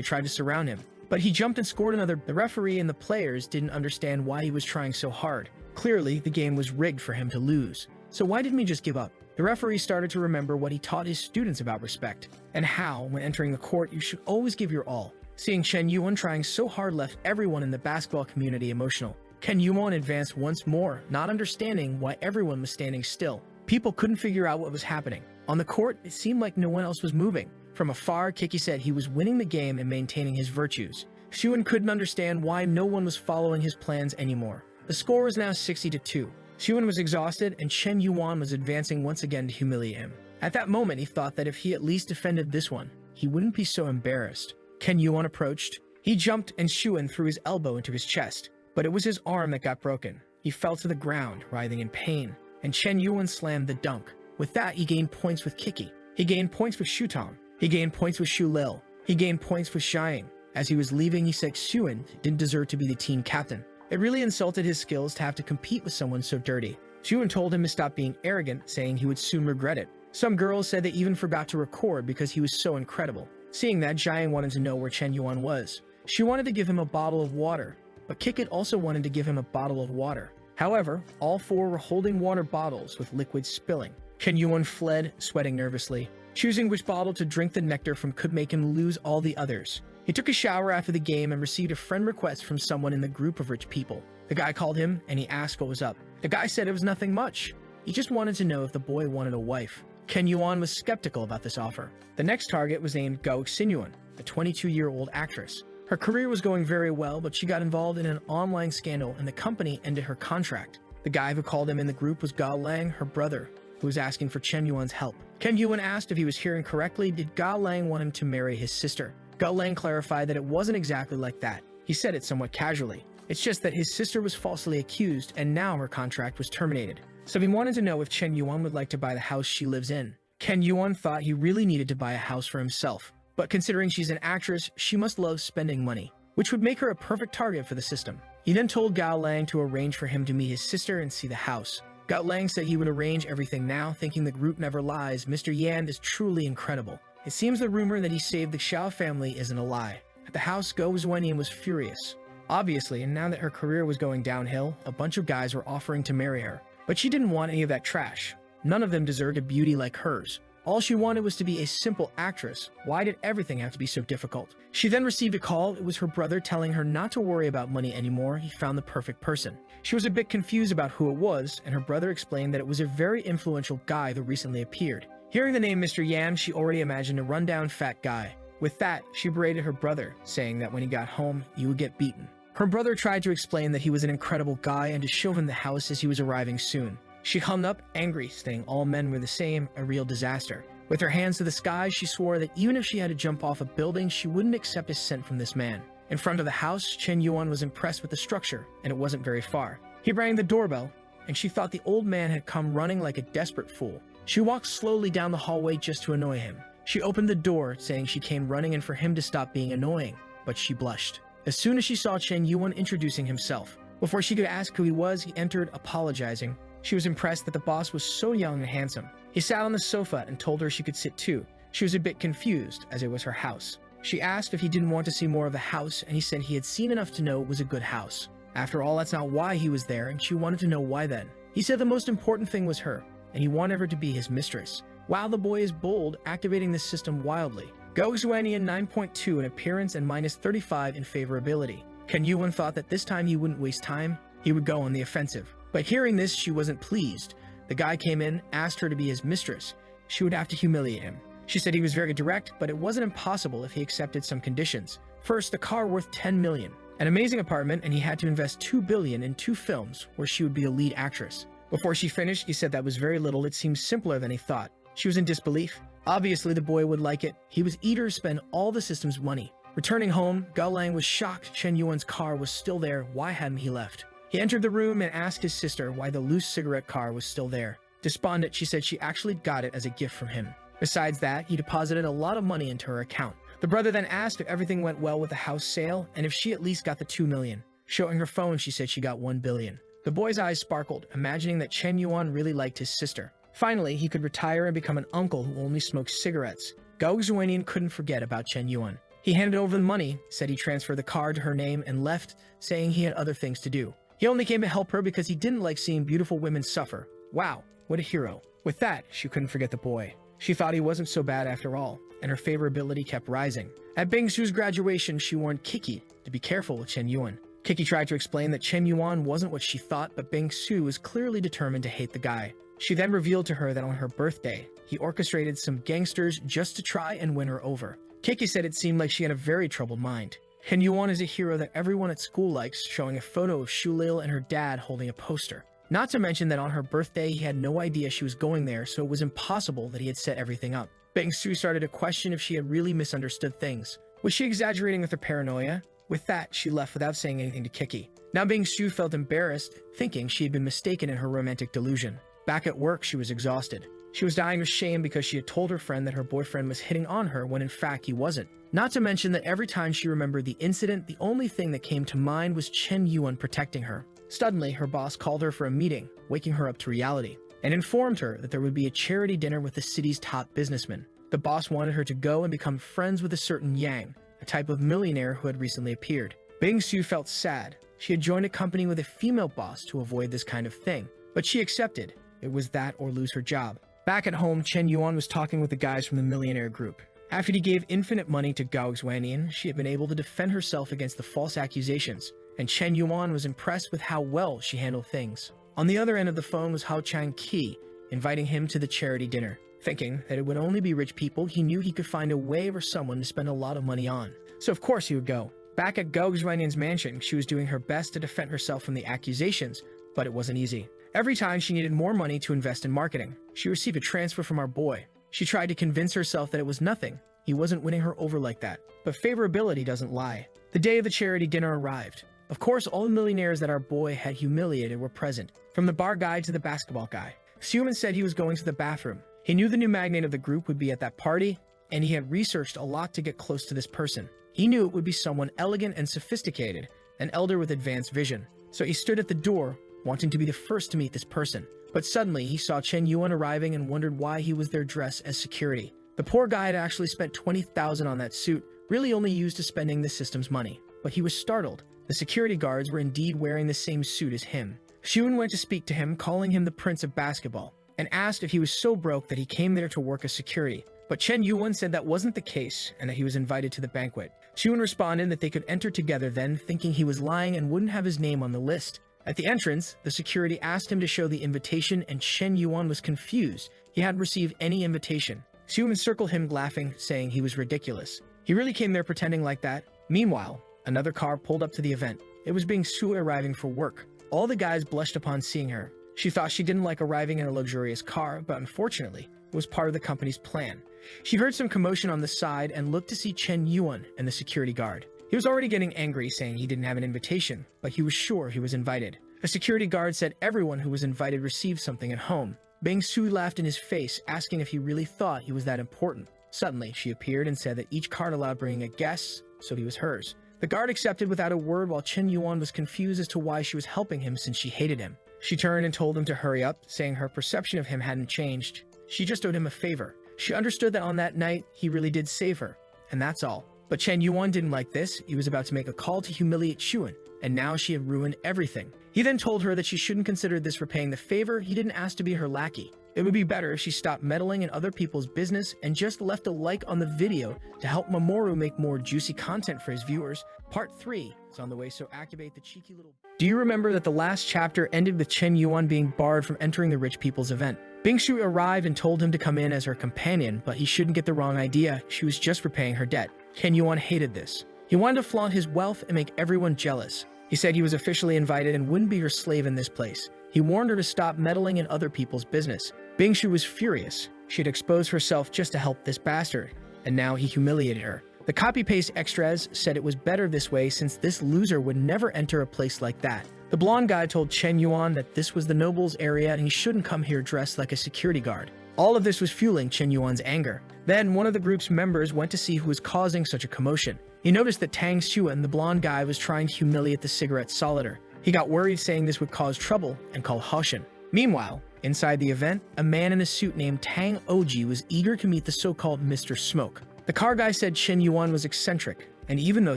tried to surround him, but he jumped and scored another. The referee and the players didn't understand why he was trying so hard. Clearly, the game was rigged for him to lose. So why didn't he just give up? The referee started to remember what he taught his students about respect, and how, when entering the court, you should always give your all. Seeing Chen Yuan trying so hard left everyone in the basketball community emotional. Ken Yuan advanced once more, not understanding why everyone was standing still. People couldn't figure out what was happening. On the court, it seemed like no one else was moving. From afar, Kiki said he was winning the game and maintaining his virtues. Xiuan couldn't understand why no one was following his plans anymore. The score was now 60-2. Xiuan was exhausted, and Chen Yuan was advancing once again to humiliate him. At that moment, he thought that if he at least defended this one, he wouldn't be so embarrassed. Ken Yuan approached. He jumped, and Xiuan threw his elbow into his chest. But it was his arm that got broken. He fell to the ground, writhing in pain, and Chen Yuan slammed the dunk. With that, he gained points with Kiki. He gained points with Shutong. He gained points with Shu Lil. He gained points with Xiang. As he was leaving, he said Xiuan didn't deserve to be the team captain. It really insulted his skills to have to compete with someone so dirty. Xiuan told him to stop being arrogant, saying he would soon regret it. Some girls said they even forgot to record because he was so incredible. Seeing that, Jiang wanted to know where Chen Yuan was. She wanted to give him a bottle of water, but Kikit also wanted to give him a bottle of water. However, all four were holding water bottles with liquid spilling. Chen Yuan fled, sweating nervously. Choosing which bottle to drink the nectar from could make him lose all the others. He took a shower after the game and received a friend request from someone in the group of rich people. The guy called him and he asked what was up. The guy said it was nothing much. He just wanted to know if the boy wanted a wife. Ken Yuan was skeptical about this offer. The next target was named Gao Xinyuan, a 22-year-old actress. Her career was going very well, but she got involved in an online scandal and the company ended her contract. The guy who called him in the group was Gao Lang, her brother. who was asking for Chen Yuan's help. Chen Yuan asked if he was hearing correctly, did Gao Lang want him to marry his sister? Gao Lang clarified that it wasn't exactly like that. He said it somewhat casually. It's just that his sister was falsely accused and now her contract was terminated. So he wanted to know if Chen Yuan would like to buy the house she lives in. Chen Yuan thought he really needed to buy a house for himself, but considering she's an actress, she must love spending money, which would make her a perfect target for the system. He then told Gao Lang to arrange for him to meet his sister and see the house. Gao Lang said he would arrange everything now, thinking the group never lies. Mr. Yan is truly incredible. It seems the rumor that he saved the Xiao family isn't a lie. At the house, Gao Zhuanian was furious. Obviously, and now that her career was going downhill, a bunch of guys were offering to marry her. But she didn't want any of that trash. None of them deserved a beauty like hers. All she wanted was to be a simple actress. Why did everything have to be so difficult? She then received a call. It was her brother telling her not to worry about money anymore. He found the perfect person. She was a bit confused about who it was, and her brother explained that it was a very influential guy who recently appeared. Hearing the name Mr. Yan, she already imagined a rundown fat guy. With that, she berated her brother, saying that when he got home, he would get beaten. Her brother tried to explain that he was an incredible guy and to show him the house as he was arriving soon. She hung up, angry, saying all men were the same, a real disaster. With her hands to the sky, she swore that even if she had to jump off a building, she wouldn't accept a cent from this man. In front of the house, Chen Yuan was impressed with the structure, and it wasn't very far. He rang the doorbell, and she thought the old man had come running like a desperate fool. She walked slowly down the hallway just to annoy him. She opened the door, saying she came running and for him to stop being annoying, but she blushed. As soon as she saw Chen Yuan introducing himself, before she could ask who he was, he entered, apologizing. She was impressed that the boss was so young and handsome. He sat on the sofa and told her she could sit too. She was a bit confused, as it was her house. She asked if he didn't want to see more of the house, and he said he had seen enough to know it was a good house. After all, that's not why he was there, and she wanted to know why then. He said the most important thing was her, and he wanted her to be his mistress. Wow, the boy is bold, activating this system wildly. Gao Zhuanian 9.2 in appearance and minus 35 in favorability. Chen Yuan thought that this time he wouldn't waste time, he would go on the offensive. But hearing this, she wasn't pleased. The guy came in, asked her to be his mistress. She would have to humiliate him. She said he was very direct, but it wasn't impossible if he accepted some conditions. First, a car worth 10 million, an amazing apartment, and he had to invest 2 billion in 2 films where she would be a lead actress. Before she finished, he said that was very little. It seemed simpler than he thought. She was in disbelief. Obviously, the boy would like it. He was eager to spend all the system's money. Returning home, Gao Lang was shocked Chen Yuan's car was still there. Why hadn't he left? He entered the room and asked his sister why the loose cigarette car was still there. Despondent, she said she actually got it as a gift from him. Besides that, he deposited a lot of money into her account. The brother then asked if everything went well with the house sale and if she at least got the 2 million. Showing her phone, she said she got 1 billion. The boy's eyes sparkled, imagining that Chen Yuan really liked his sister. Finally, he could retire and become an uncle who only smokes cigarettes. Gao Zhuanian couldn't forget about Chen Yuan. He handed over the money, said he transferred the car to her name, and left, saying he had other things to do. He only came to help her because he didn't like seeing beautiful women suffer. Wow, what a hero. With that, she couldn't forget the boy. She thought he wasn't so bad after all, and her favorability kept rising. At Bingsu's graduation, she warned Kiki to be careful with Chen Yuan. Kiki tried to explain that Chen Yuan wasn't what she thought, but Bingsu was clearly determined to hate the guy. She then revealed to her that on her birthday, he orchestrated some gangsters just to try and win her over. Kiki said it seemed like she had a very troubled mind. Chen Yuan is a hero that everyone at school likes, showing a photo of Shulil and her dad holding a poster. Not to mention that on her birthday, he had no idea she was going there, so it was impossible that he had set everything up. Bingsu started to question if she had really misunderstood things. Was she exaggerating with her paranoia? With that, she left without saying anything to Kiki. Now Bingsu felt embarrassed, thinking she had been mistaken in her romantic delusion. Back at work, she was exhausted. She was dying of shame because she had told her friend that her boyfriend was hitting on her when in fact he wasn't. Not to mention that every time she remembered the incident, the only thing that came to mind was Chen Yuan protecting her. Suddenly, her boss called her for a meeting, waking her up to reality, and informed her that there would be a charity dinner with the city's top businessmen. The boss wanted her to go and become friends with a certain Yang, a type of millionaire who had recently appeared. Bingsu felt sad. She had joined a company with a female boss to avoid this kind of thing, but she accepted. It was that or lose her job. Back at home, Chen Yuan was talking with the guys from the millionaire group. After he gave infinite money to Gao Zhuanian, she had been able to defend herself against the false accusations, and Chen Yuan was impressed with how well she handled things. On the other end of the phone was Hao Chang-ki, inviting him to the charity dinner. Thinking that it would only be rich people, he knew he could find a way or someone to spend a lot of money on. So of course he would go. Back at Gao Zhuanian's mansion, she was doing her best to defend herself from the accusations, but it wasn't easy. Every time she needed more money to invest in marketing, she received a transfer from our boy. She tried to convince herself that it was nothing. He wasn't winning her over like that. But favorability doesn't lie. The day of the charity dinner arrived. Of course, all the millionaires that our boy had humiliated were present, from the bar guy to the basketball guy. Suman said he was going to the bathroom. He knew the new magnate of the group would be at that party, and he had researched a lot to get close to this person. He knew it would be someone elegant and sophisticated, an elder with advanced vision. So he stood at the door, wanting to be the first to meet this person. But suddenly, he saw Chen Yuan arriving and wondered why he was there dressed as security. The poor guy had actually spent 20,000 on that suit, really only used to spending the system's money. But he was startled. The security guards were indeed wearing the same suit as him. Yuan went to speak to him, calling him the Prince of Basketball, and asked if he was so broke that he came there to work as security. But Chen Yuan said that wasn't the case and that he was invited to the banquet. Yuan responded that they could enter together then, thinking he was lying and wouldn't have his name on the list. At the entrance, the security asked him to show the invitation, and Chen Yuan was confused. He hadn't received any invitation. Yuan circled him, laughing, saying he was ridiculous. He really came there pretending like that. Meanwhile, another car pulled up to the event. It was Bing Su arriving for work. All the guys blushed upon seeing her. She thought she didn't like arriving in a luxurious car, but unfortunately, it was part of the company's plan. She heard some commotion on the side and looked to see Chen Yuan and the security guard. He was already getting angry, saying he didn't have an invitation, but he was sure he was invited. A security guard said everyone who was invited received something at home. Bing Su laughed in his face, asking if he really thought he was that important. Suddenly, she appeared and said that each card allowed bringing a guest, so he was hers. The guard accepted without a word, while Chen Yuan was confused as to why she was helping him since she hated him. She turned and told him to hurry up, saying her perception of him hadn't changed. She just owed him a favor. She understood that on that night, he really did save her, and that's all. But Chen Yuan didn't like this. He was about to make a call to humiliate Yuan, and now she had ruined everything. He then told her that she shouldn't consider this repaying the favor. He didn't ask to be her lackey. It would be better if she stopped meddling in other people's business and just left a like on the video to help Mamoru make more juicy content for his viewers. Part 3 is on the way, so activate the cheeky little... Do you remember that the last chapter ended with Chen Yuan being barred from entering the rich people's event? Bing Shu arrived and told him to come in as her companion, but he shouldn't get the wrong idea. She was just repaying her debt. Chen Yuan hated this. He wanted to flaunt his wealth and make everyone jealous. He said he was officially invited and wouldn't be her slave in this place. He warned her to stop meddling in other people's business. Bing Shu was furious. She had exposed herself just to help this bastard, and now he humiliated her. The copy-paste extras said it was better this way since this loser would never enter a place like that. The blonde guy told Chen Yuan that this was the nobles' area and he shouldn't come here dressed like a security guard. All of this was fueling Chen Yuan's anger. Then, one of the group's members went to see who was causing such a commotion. He noticed that Tang Xuan, the blonde guy, was trying to humiliate the cigarette solider. He got worried, saying this would cause trouble, and called Hoshin. Meanwhile, inside the event, a man in a suit named Tang Oji was eager to meet the so-called Mr. Smoke. The car guy said Chen Yuan was eccentric, and even though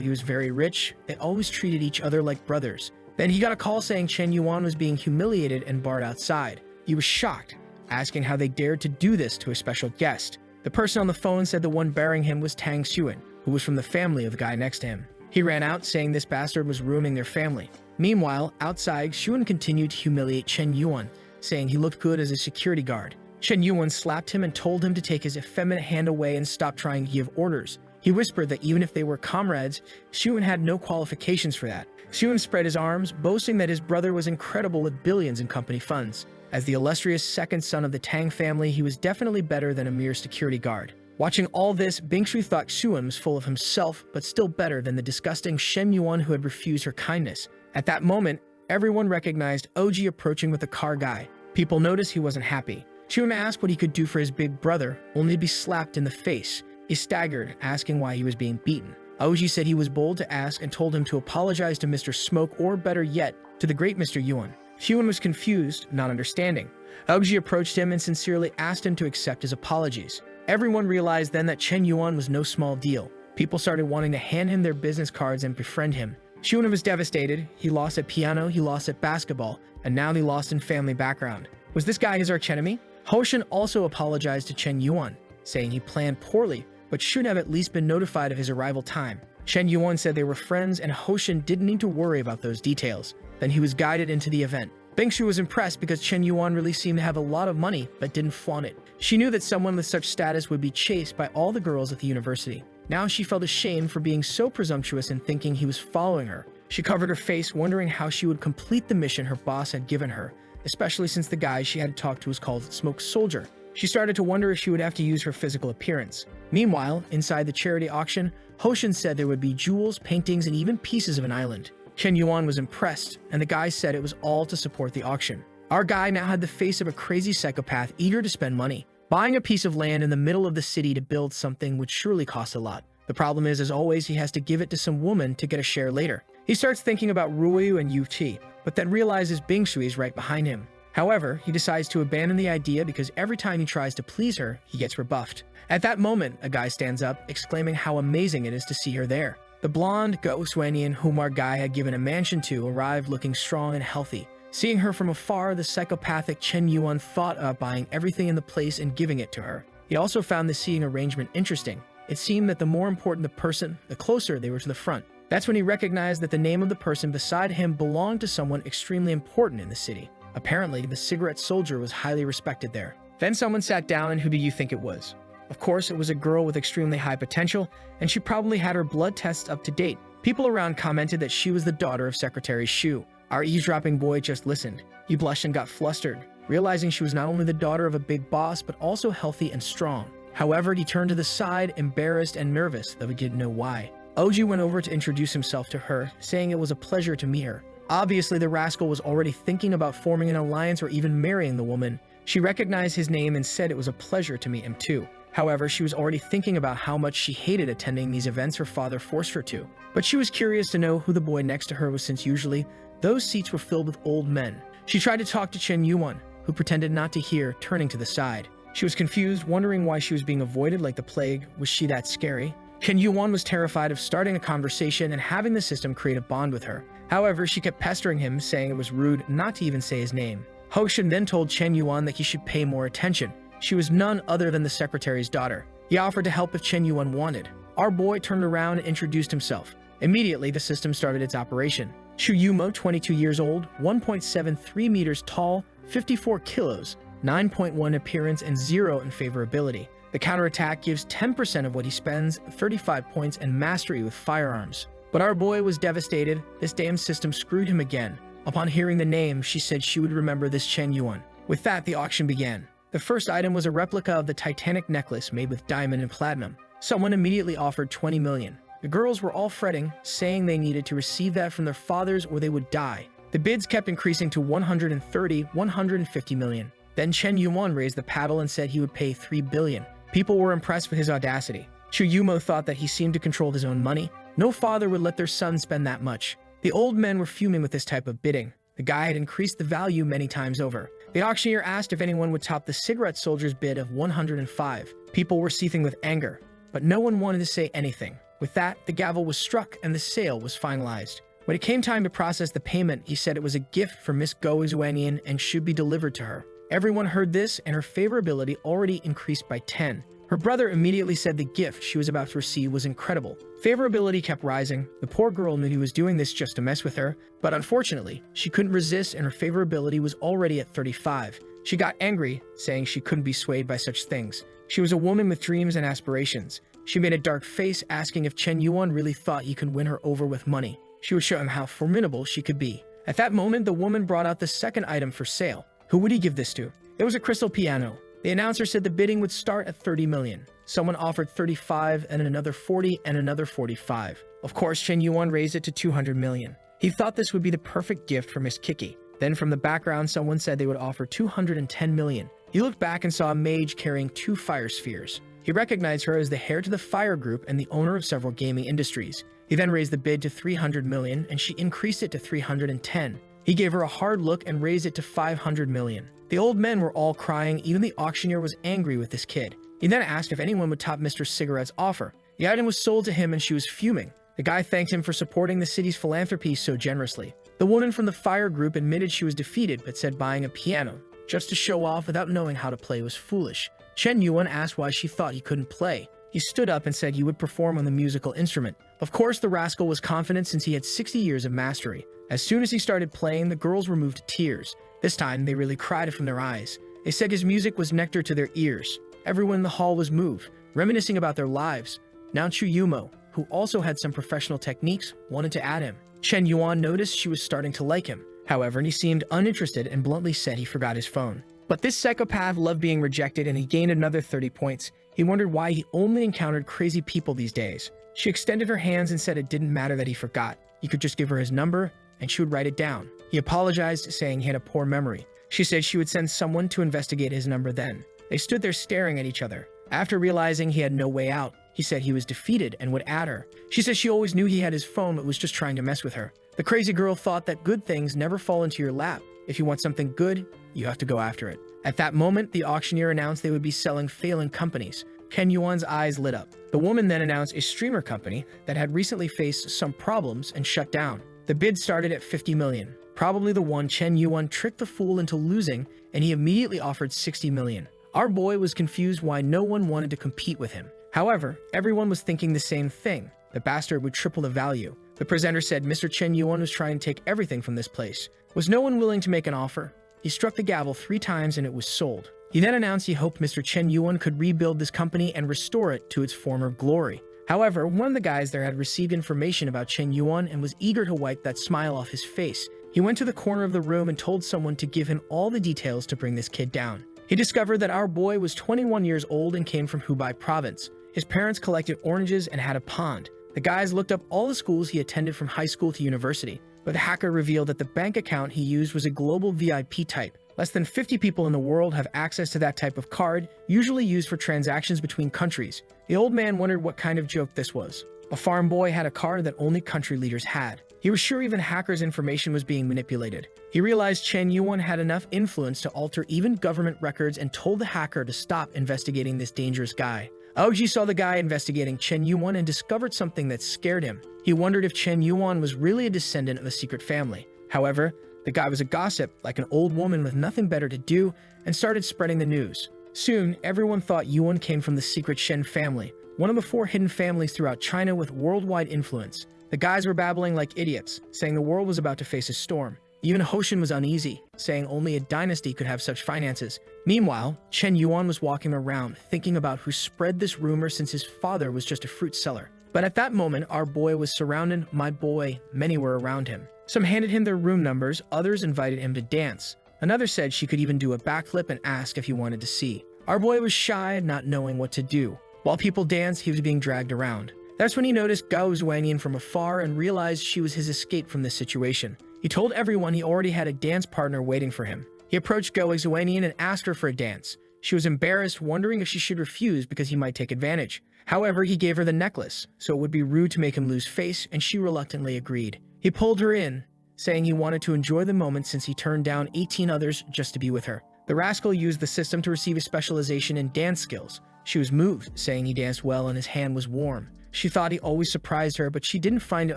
he was very rich, they always treated each other like brothers. Then he got a call saying Chen Yuan was being humiliated and barred outside. He was shocked, asking how they dared to do this to a special guest. The person on the phone said the one bearing him was Tang Xuan, who was from the family of the guy next to him. He ran out, saying this bastard was ruining their family. Meanwhile, outside, Xuan continued to humiliate Chen Yuan, saying he looked good as a security guard. Chen Yuan slapped him and told him to take his effeminate hand away and stop trying to give orders. He whispered that even if they were comrades, Xuan had no qualifications for that. Xuan spread his arms, boasting that his brother was incredible with billions in company funds. As the illustrious second son of the Tang family, he was definitely better than a mere security guard. Watching all this, Bing Shu thought Xuan was full of himself, but still better than the disgusting Shen Yuan who had refused her kindness. At that moment, everyone recognized Oji approaching with the car guy. People noticed he wasn't happy. Xuan asked what he could do for his big brother, only to be slapped in the face. He staggered, asking why he was being beaten. Oji said he was bold to ask and told him to apologize to Mr. Smoke, or better yet, to the great Mr. Yuan. Xuan was confused, not understanding. Oji approached him and sincerely asked him to accept his apologies. Everyone realized then that Chen Yuan was no small deal. People started wanting to hand him their business cards and befriend him. Xuan was devastated. He lost at piano, he lost at basketball, and now he lost in family background. Was this guy his archenemy? Hoshin also apologized to Chen Yuan, saying he planned poorly, but should have at least been notified of his arrival time. Chen Yuan said they were friends and Hoshin didn't need to worry about those details. Then he was guided into the event. Bing Shu was impressed because Chen Yuan really seemed to have a lot of money, but didn't flaunt it. She knew that someone with such status would be chased by all the girls at the university. Now she felt ashamed for being so presumptuous and thinking he was following her. She covered her face, wondering how she would complete the mission her boss had given her. especially since the guy she had to talk to was called Smoke Soldier. She started to wonder if she would have to use her physical appearance. Meanwhile, inside the charity auction, Hoshin said there would be jewels, paintings, and even pieces of an island. Chen Yuan was impressed, and the guy said it was all to support the auction. Our guy now had the face of a crazy psychopath eager to spend money. Buying a piece of land in the middle of the city to build something would surely cost a lot. The problem is, as always, he has to give it to some woman to get a share later. He starts thinking about Ruoyu and Yu Ti, but then realizes Bingshui is right behind him. However, he decides to abandon the idea because every time he tries to please her, he gets rebuffed. At that moment, a guy stands up, exclaiming how amazing it is to see her there. The blonde Gausuanian whom our guy had given a mansion to arrived looking strong and healthy. Seeing her from afar, the psychopathic Chen Yuan thought of buying everything in the place and giving it to her. He also found the seating arrangement interesting. It seemed that the more important the person, the closer they were to the front. That's when he recognized that the name of the person beside him belonged to someone extremely important in the city. Apparently, the cigarette soldier was highly respected there. Then someone sat down, and who do you think it was? Of course, it was a girl with extremely high potential, and she probably had her blood tests up to date. People around commented that she was the daughter of Secretary Shu. Our eavesdropping boy just listened. He blushed and got flustered, realizing she was not only the daughter of a big boss, but also healthy and strong. However, he turned to the side, embarrassed and nervous, though he didn't know why. Oji went over to introduce himself to her, saying it was a pleasure to meet her. Obviously, the rascal was already thinking about forming an alliance or even marrying the woman. She recognized his name and said it was a pleasure to meet him too. However, she was already thinking about how much she hated attending these events her father forced her to. But she was curious to know who the boy next to her was, since usually those seats were filled with old men. She tried to talk to Chen Yuan, who pretended not to hear, turning to the side. She was confused, wondering why she was being avoided like the plague. Was she that scary? Chen Yuan was terrified of starting a conversation and having the system create a bond with her. However, she kept pestering him, saying it was rude not to even say his name. Hoshin then told Chen Yuan that he should pay more attention. She was none other than the secretary's daughter. He offered to help if Chen Yuan wanted. Our boy turned around and introduced himself. Immediately, the system started its operation. Chu Yumo, 22 years old, 1.73 meters tall, 54 kilos, 9.1 appearance, and 0 in favorability. The counterattack gives 10% of what he spends, 35 points, and mastery with firearms. But our boy was devastated. This damn system screwed him again. Upon hearing the name, she said she would remember this Chen Yuan. With that, the auction began. The first item was a replica of the Titanic necklace made with diamond and platinum. Someone immediately offered 20 million. The girls were all fretting, saying they needed to receive that from their fathers or they would die. The bids kept increasing to 130, 150 million. Then Chen Yuan raised the paddle and said he would pay 3 billion. People were impressed with his audacity. Chu Yumo thought that he seemed to control his own money. No father would let their son spend that much. The old men were fuming with this type of bidding. The guy had increased the value many times over. The auctioneer asked if anyone would top the cigarette soldier's bid of 105. People were seething with anger, but no one wanted to say anything. With that, the gavel was struck and the sale was finalized. When it came time to process the payment, he said it was a gift for Miss Go Zuanian and should be delivered to her. Everyone heard this, and her favorability already increased by 10. Her brother immediately said the gift she was about to receive was incredible. Favorability kept rising. The poor girl knew he was doing this just to mess with her, but unfortunately, she couldn't resist and her favorability was already at 35. She got angry, saying she couldn't be swayed by such things. She was a woman with dreams and aspirations. She made a dark face, asking if Chen Yuan really thought he could win her over with money. She would show him how formidable she could be. At that moment, the woman brought out the second item for sale. Who would he give this to? It was a crystal piano. The announcer said the bidding would start at 30 million. Someone offered 35 and another 40 and another 45. Of course, Chen Yuan raised it to 200 million. He thought this would be the perfect gift for Miss Kiki. Then from the background, someone said they would offer 210 million. He looked back and saw a mage carrying 2 fire spheres. He recognized her as the heir to the Fire Group and the owner of several gaming industries. He then raised the bid to 300 million and she increased it to 310. He gave her a hard look and raised it to 500 million. The old men were all crying. Even the auctioneer was angry with this kid. He then asked if anyone would top Mr. Cigarette's offer. The item was sold to him and she was fuming. The guy thanked him for supporting the city's philanthropy so generously. The woman from the Fire Group admitted she was defeated but said buying a piano just to show off without knowing how to play was foolish. Chen Yuan asked why she thought he couldn't play. He stood up and said he would perform on the musical instrument. Of course, the rascal was confident since he had 60 years of mastery. As soon as he started playing, the girls were moved to tears. This time, they really cried from their eyes. They said his music was nectar to their ears. Everyone in the hall was moved, reminiscing about their lives. Now Chu Yumo, who also had some professional techniques, wanted to add him. Chen Yuan noticed she was starting to like him. however, and he seemed uninterested and bluntly said he forgot his phone. But this psychopath loved being rejected, and he gained another 30 points. He wondered why he only encountered crazy people these days. She extended her hands and said it didn't matter that he forgot. He could just give her his number, and she would write it down. He apologized, saying he had a poor memory. She said she would send someone to investigate his number then. They stood there staring at each other. After realizing he had no way out, he said he was defeated and would add her. She said she always knew he had his phone but was just trying to mess with her. The crazy girl thought that good things never fall into your lap. If you want something good, you have to go after it. At that moment, the auctioneer announced they would be selling failing companies. Chen Yuan's eyes lit up. The woman then announced a streamer company that had recently faced some problems and shut down. The bid started at 50 million. Probably the one Chen Yuan tricked the fool into losing, and he immediately offered 60 million. Our boy was confused why no one wanted to compete with him. However, everyone was thinking the same thing. The bastard would triple the value. The presenter said Mr. Chen Yuan was trying to take everything from this place. Was no one willing to make an offer? He struck the gavel 3 times and it was sold. He then announced he hoped Mr. Chen Yuan could rebuild this company and restore it to its former glory. However, one of the guys there had received information about Chen Yuan and was eager to wipe that smile off his face. He went to the corner of the room and told someone to give him all the details to bring this kid down. He discovered that our boy was 21 years old and came from Hubei province. His parents collected oranges and had a pond. The guys looked up all the schools he attended from high school to university, but the hacker revealed that the bank account he used was a global VIP type. Less than 50 people in the world have access to that type of card, usually used for transactions between countries. The old man wondered what kind of joke this was. A farm boy had a card that only country leaders had. He was sure even hackers' information was being manipulated. He realized Chen Yuan had enough influence to alter even government records and told the hacker to stop investigating this dangerous guy. Aoji saw the guy investigating Chen Yuan and discovered something that scared him. He wondered if Chen Yuan was really a descendant of a secret family. However, the guy was a gossip, like an old woman with nothing better to do, and started spreading the news. Soon, everyone thought Yuan came from the secret Shen family, one of the 4 hidden families throughout China with worldwide influence. The guys were babbling like idiots, saying the world was about to face a storm. Even Hoshin was uneasy, saying only a dynasty could have such finances. Meanwhile, Chen Yuan was walking around, thinking about who spread this rumor since his father was just a fruit seller. But at that moment, our boy was surrounded. My boy, many were around him. Some handed him their room numbers, others invited him to dance. Another said she could even do a backflip and asked if he wanted to see. Our boy was shy, not knowing what to do. While people danced, he was being dragged around. That's when he noticed Gao Zhuanyin from afar and realized she was his escape from this situation. He told everyone he already had a dance partner waiting for him. He approached Gao Zhuanyin and asked her for a dance. She was embarrassed, wondering if she should refuse because he might take advantage. However, he gave her the necklace, so it would be rude to make him lose face, and she reluctantly agreed. He pulled her in, saying he wanted to enjoy the moment since he turned down 18 others just to be with her. The rascal used the system to receive a specialization in dance skills. She was moved, saying he danced well and his hand was warm. She thought he always surprised her, but she didn't find it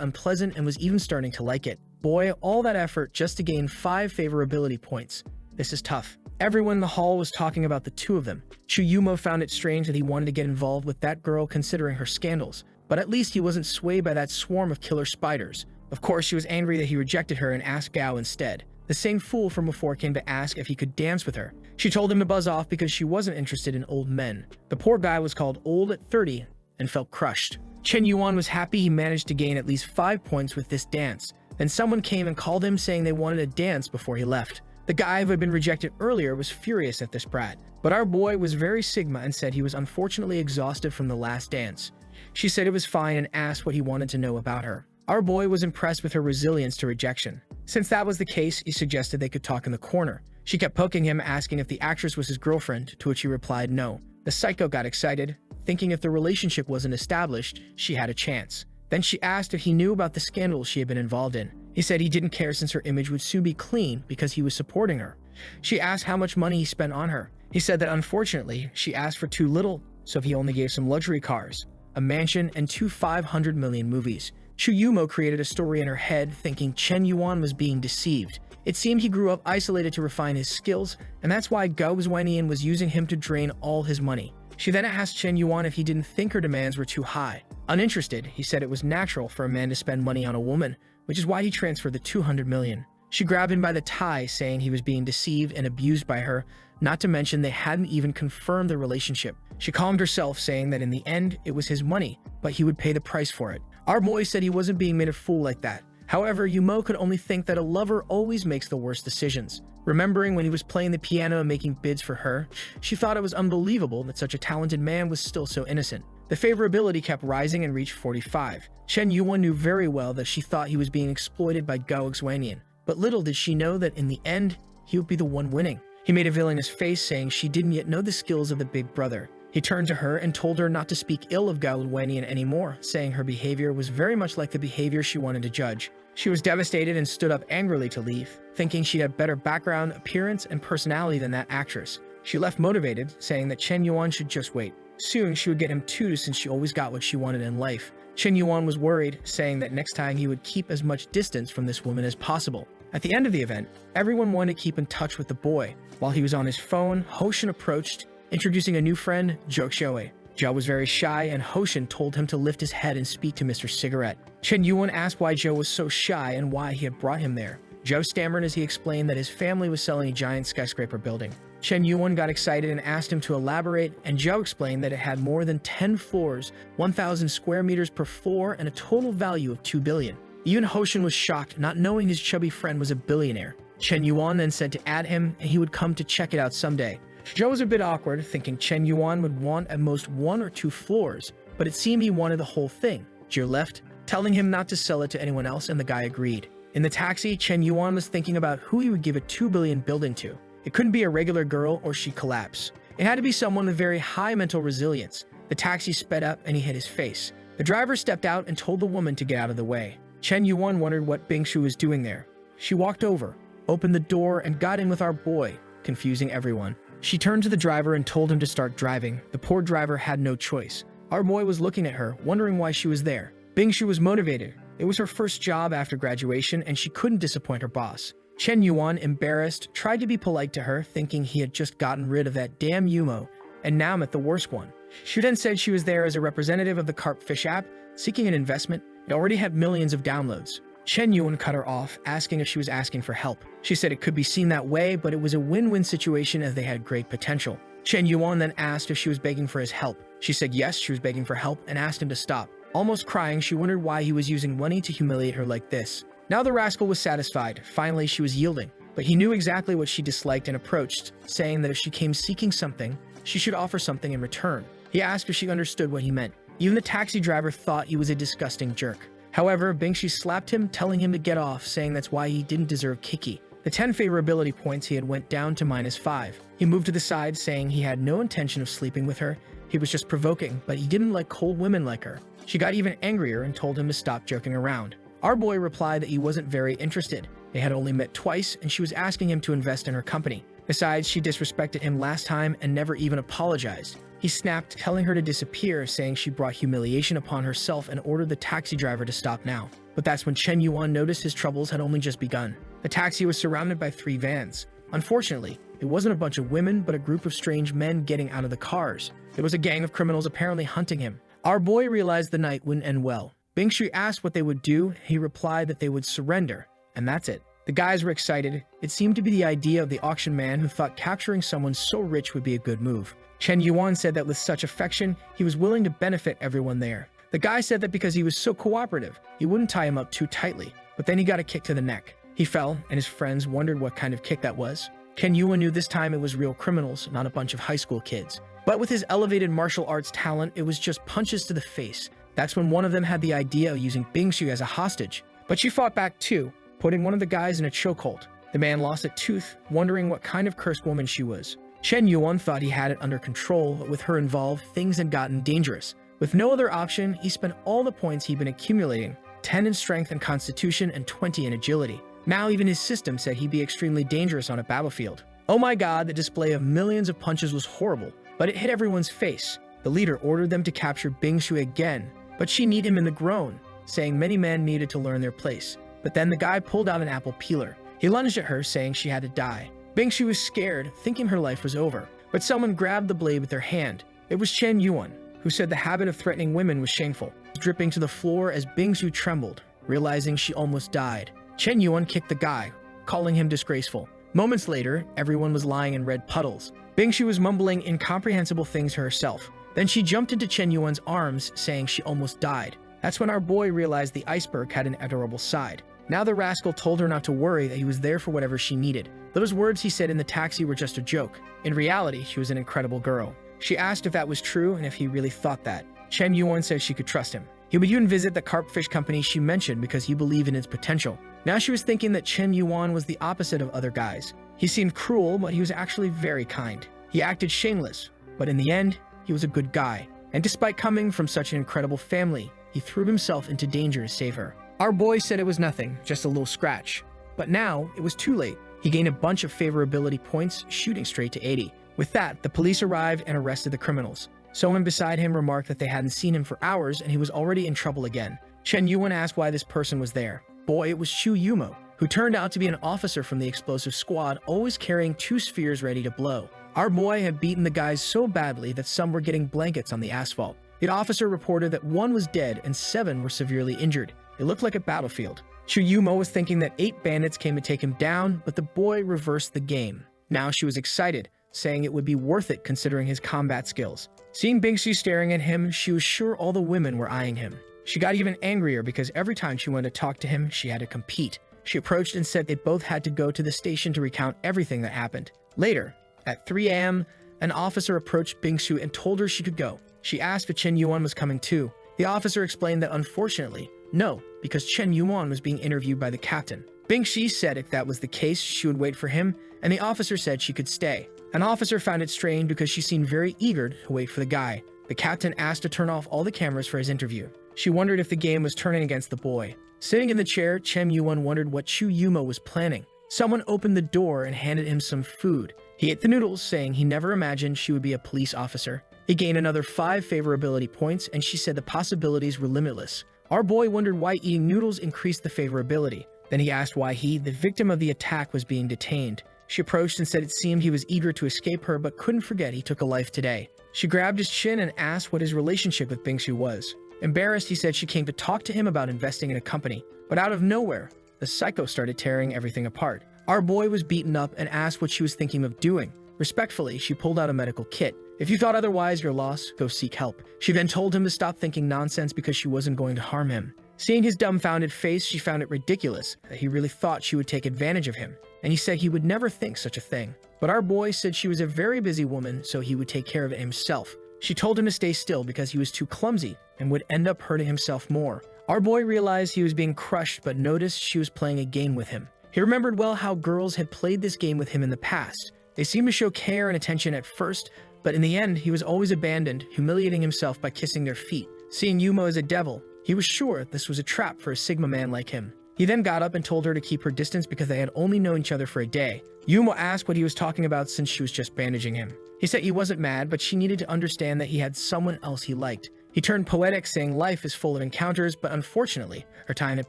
unpleasant and was even starting to like it. Boy, all that effort just to gain 5 favorability points. This is tough. Everyone in the hall was talking about the 2 of them. Chu Yumo found it strange that he wanted to get involved with that girl considering her scandals, but at least he wasn't swayed by that swarm of killer spiders. Of course, she was angry that he rejected her and asked Gao instead. The same fool from before came to ask if he could dance with her. She told him to buzz off because she wasn't interested in old men. The poor guy was called old at 30 and felt crushed. Chen Yuan was happy he managed to gain at least 5 points with this dance. Then someone came and called him saying they wanted a dance before he left. The guy who had been rejected earlier was furious at this brat, but our boy was very Sigma and said he was unfortunately exhausted from the last dance. She said it was fine and asked what he wanted to know about her. Our boy was impressed with her resilience to rejection. Since that was the case, he suggested they could talk in the corner. She kept poking him, asking if the actress was his girlfriend, to which he replied no. The psycho got excited, thinking if the relationship wasn't established, she had a chance. Then she asked if he knew about the scandals she had been involved in. He said he didn't care since her image would soon be clean because he was supporting her. She asked how much money he spent on her. He said that unfortunately, she asked for too little, so he only gave some luxury cars, a mansion, and 2 500 million movies. Chu Yumo created a story in her head, thinking Chen Yuan was being deceived. It seemed he grew up isolated to refine his skills, and that's why Gao Zhuanyin was using him to drain all his money. She then asked Chen Yuan if he didn't think her demands were too high. Uninterested, he said it was natural for a man to spend money on a woman, which is why he transferred the 200 million. She grabbed him by the tie, saying he was being deceived and abused by her, not to mention they hadn't even confirmed the relationship. She calmed herself, saying that in the end, it was his money, but he would pay the price for it. Our boy said he wasn't being made a fool like that. However, Yumo could only think that a lover always makes the worst decisions. Remembering when he was playing the piano and making bids for her, she thought it was unbelievable that such a talented man was still so innocent. The favorability kept rising and reached 45. Chen Yuan knew very well that she thought he was being exploited by Gao Xuanian, but little did she know that in the end, he would be the one winning. He made a villainous face, saying she didn't yet know the skills of the big brother. He turned to her and told her not to speak ill of Gao Xuanian anymore, saying her behavior was very much like the behavior she wanted to judge. She was devastated and stood up angrily to leave, thinking she had better background, appearance, and personality than that actress. She left motivated, saying that Chen Yuan should just wait. Soon, she would get him too, since she always got what she wanted in life. Chen Yuan was worried, saying that next time he would keep as much distance from this woman as possible. At the end of the event, everyone wanted to keep in touch with the boy. While he was on his phone, Hoshin approached, introducing a new friend, Zhou Xiaowei. Zhou was very shy, and Hoshin told him to lift his head and speak to Mr. Cigarette. Chen Yuan asked why Zhou was so shy and why he had brought him there. Zhou stammered as he explained that his family was selling a giant skyscraper building. Chen Yuan got excited and asked him to elaborate, and Zhou explained that it had more than 10 floors, 1,000 square meters per floor, and a total value of 2 billion. Even Hoshin was shocked, not knowing his chubby friend was a billionaire. Chen Yuan then said to add him, and he would come to check it out someday. Zhou was a bit awkward, thinking Chen Yuan would want at most 1 or 2 floors, but it seemed he wanted the whole thing. Zhou left, telling him not to sell it to anyone else, and the guy agreed. In the taxi, Chen Yuan was thinking about who he would give a 2 billion building to. It couldn't be a regular girl or she'd collapse. It had to be someone with very high mental resilience. The taxi sped up and he hit his face. The driver stepped out and told the woman to get out of the way. Chen Yuan wondered what Bingshu was doing there. She walked over, opened the door, and got in with our boy, confusing everyone. She turned to the driver and told him to start driving. The poor driver had no choice. Our boy was looking at her, wondering why she was there. Bingshu was motivated. It was her first job after graduation, and she couldn't disappoint her boss. Chen Yuan, embarrassed, tried to be polite to her, thinking he had just gotten rid of that damn Yumo, and now met the worst one. She then said she was there as a representative of the Carp Fish app, seeking an investment. It already had millions of downloads. Chen Yuan cut her off, asking if she was asking for help. She said it could be seen that way, but it was a win-win situation as they had great potential. Chen Yuan then asked if she was begging for his help. She said yes, she was begging for help, and asked him to stop. Almost crying, she wondered why he was using money to humiliate her like this. Now the rascal was satisfied. Finally, she was yielding. But he knew exactly what she disliked and approached, saying that if she came seeking something, she should offer something in return. He asked if she understood what he meant. Even the taxi driver thought he was a disgusting jerk. However, Bingshu slapped him, telling him to get off, saying that's why he didn't deserve Kiki. The 10 favorability points he had went down to -5. He moved to the side, saying he had no intention of sleeping with her. He was just provoking, but he didn't like cold women like her. She got even angrier and told him to stop joking around. Our boy replied that he wasn't very interested. They had only met twice, and she was asking him to invest in her company. Besides, she disrespected him last time and never even apologized. He snapped, telling her to disappear, saying she brought humiliation upon herself and ordered the taxi driver to stop now. But that's when Chen Yuan noticed his troubles had only just begun. The taxi was surrounded by 3 vans. Unfortunately, it wasn't a bunch of women, but a group of strange men getting out of the cars. There was a gang of criminals apparently hunting him. Our boy realized the night wouldn't end well. Bingshu asked what they would do. He replied that they would surrender, and that's it. The guys were excited. It seemed to be the idea of the auction man who thought capturing someone so rich would be a good move. Chen Yuan said that with such affection, he was willing to benefit everyone there. The guy said that because he was so cooperative, he wouldn't tie him up too tightly, but then he got a kick to the neck. He fell, and his friends wondered what kind of kick that was. Chen Yuan knew this time it was real criminals, not a bunch of high school kids. But with his elevated martial arts talent, it was just punches to the face. That's when one of them had the idea of using Bingshu as a hostage. But she fought back too, putting one of the guys in a chokehold. The man lost a tooth, wondering what kind of cursed woman she was. Chen Yuan thought he had it under control, but with her involved, things had gotten dangerous. With no other option, he spent all the points he'd been accumulating, 10 in strength and constitution and 20 in agility. Now even his system said he'd be extremely dangerous on a battlefield. Oh my god, the display of millions of punches was horrible, but it hit everyone's face. The leader ordered them to capture Bingshu again, but she kneed him in the groin, saying many men needed to learn their place. But then the guy pulled out an apple peeler. He lunged at her, saying she had to die. Bingshu was scared, thinking her life was over. But someone grabbed the blade with their hand. It was Chen Yuan, who said the habit of threatening women was shameful, dripping to the floor as Bingshu trembled, realizing she almost died. Chen Yuan kicked the guy, calling him disgraceful. Moments later, everyone was lying in red puddles. Bingshu was mumbling incomprehensible things to herself. Then she jumped into Chen Yuan's arms, saying she almost died. That's when our boy realized the iceberg had an adorable side. Now the rascal told her not to worry, that he was there for whatever she needed. Those words he said in the taxi were just a joke. In reality, she was an incredible girl. She asked if that was true and if he really thought that. Chen Yuan said she could trust him. He would even visit the carpfish company she mentioned because he believed in its potential. Now she was thinking that Chen Yuan was the opposite of other guys. He seemed cruel, but he was actually very kind. He acted shameless, but in the end, he was a good guy. And despite coming from such an incredible family, he threw himself into danger to save her. Our boy said it was nothing, just a little scratch. But now, it was too late. He gained a bunch of favorability points, shooting straight to 80. With that, the police arrived and arrested the criminals. Someone beside him remarked that they hadn't seen him for hours and he was already in trouble again. Chen Yuan asked why this person was there. Boy, it was Chu Yumo, who turned out to be an officer from the explosive squad, always carrying 2 spheres ready to blow. Our boy had beaten the guys so badly that some were getting blankets on the asphalt. The officer reported that 1 was dead and 7 were severely injured. It looked like a battlefield. Chu Yumo was thinking that 8 bandits came to take him down, but the boy reversed the game. Now she was excited, saying it would be worth it considering his combat skills. Seeing Bingxi staring at him, she was sure all the women were eyeing him. She got even angrier because every time she wanted to talk to him, she had to compete. She approached and said they both had to go to the station to recount everything that happened. Later, at 3 a.m., an officer approached Bingxi and told her she could go. She asked if Chen Yuan was coming too. The officer explained that unfortunately, no, because Chen Yuan was being interviewed by the captain. Bingxi said if that was the case, she would wait for him, and the officer said she could stay. An officer found it strange because she seemed very eager to wait for the guy. The captain asked to turn off all the cameras for his interview. She wondered if the game was turning against the boy. Sitting in the chair, Chen Yuan wondered what Chu Yumo was planning. Someone opened the door and handed him some food. He ate the noodles, saying he never imagined she would be a police officer. He gained another 5 favorability points, and she said the possibilities were limitless. Our boy wondered why eating noodles increased the favorability. Then he asked why he, the victim of the attack, was being detained. She approached and said it seemed he was eager to escape her, but couldn't forget he took a life today. She grabbed his chin and asked what his relationship with Bingxi was. Embarrassed, he said she came to talk to him about investing in a company. But out of nowhere, the psycho started tearing everything apart. Our boy was beaten up and asked what she was thinking of doing. Respectfully, she pulled out a medical kit. If you thought otherwise, you're lost, go seek help. She then told him to stop thinking nonsense because she wasn't going to harm him. Seeing his dumbfounded face, she found it ridiculous that he really thought she would take advantage of him, and he said he would never think such a thing. But our boy said she was a very busy woman, so he would take care of it himself. She told him to stay still because he was too clumsy and would end up hurting himself more. Our boy realized he was being crushed, but noticed she was playing a game with him. He remembered well how girls had played this game with him in the past. They seemed to show care and attention at first, but in the end, he was always abandoned, humiliating himself by kissing their feet. Seeing Yumo as a devil, he was sure this was a trap for a Sigma man like him. He then got up and told her to keep her distance because they had only known each other for a day. Yumo asked what he was talking about since she was just bandaging him. He said he wasn't mad, but she needed to understand that he had someone else he liked. He turned poetic, saying life is full of encounters, but unfortunately, her time had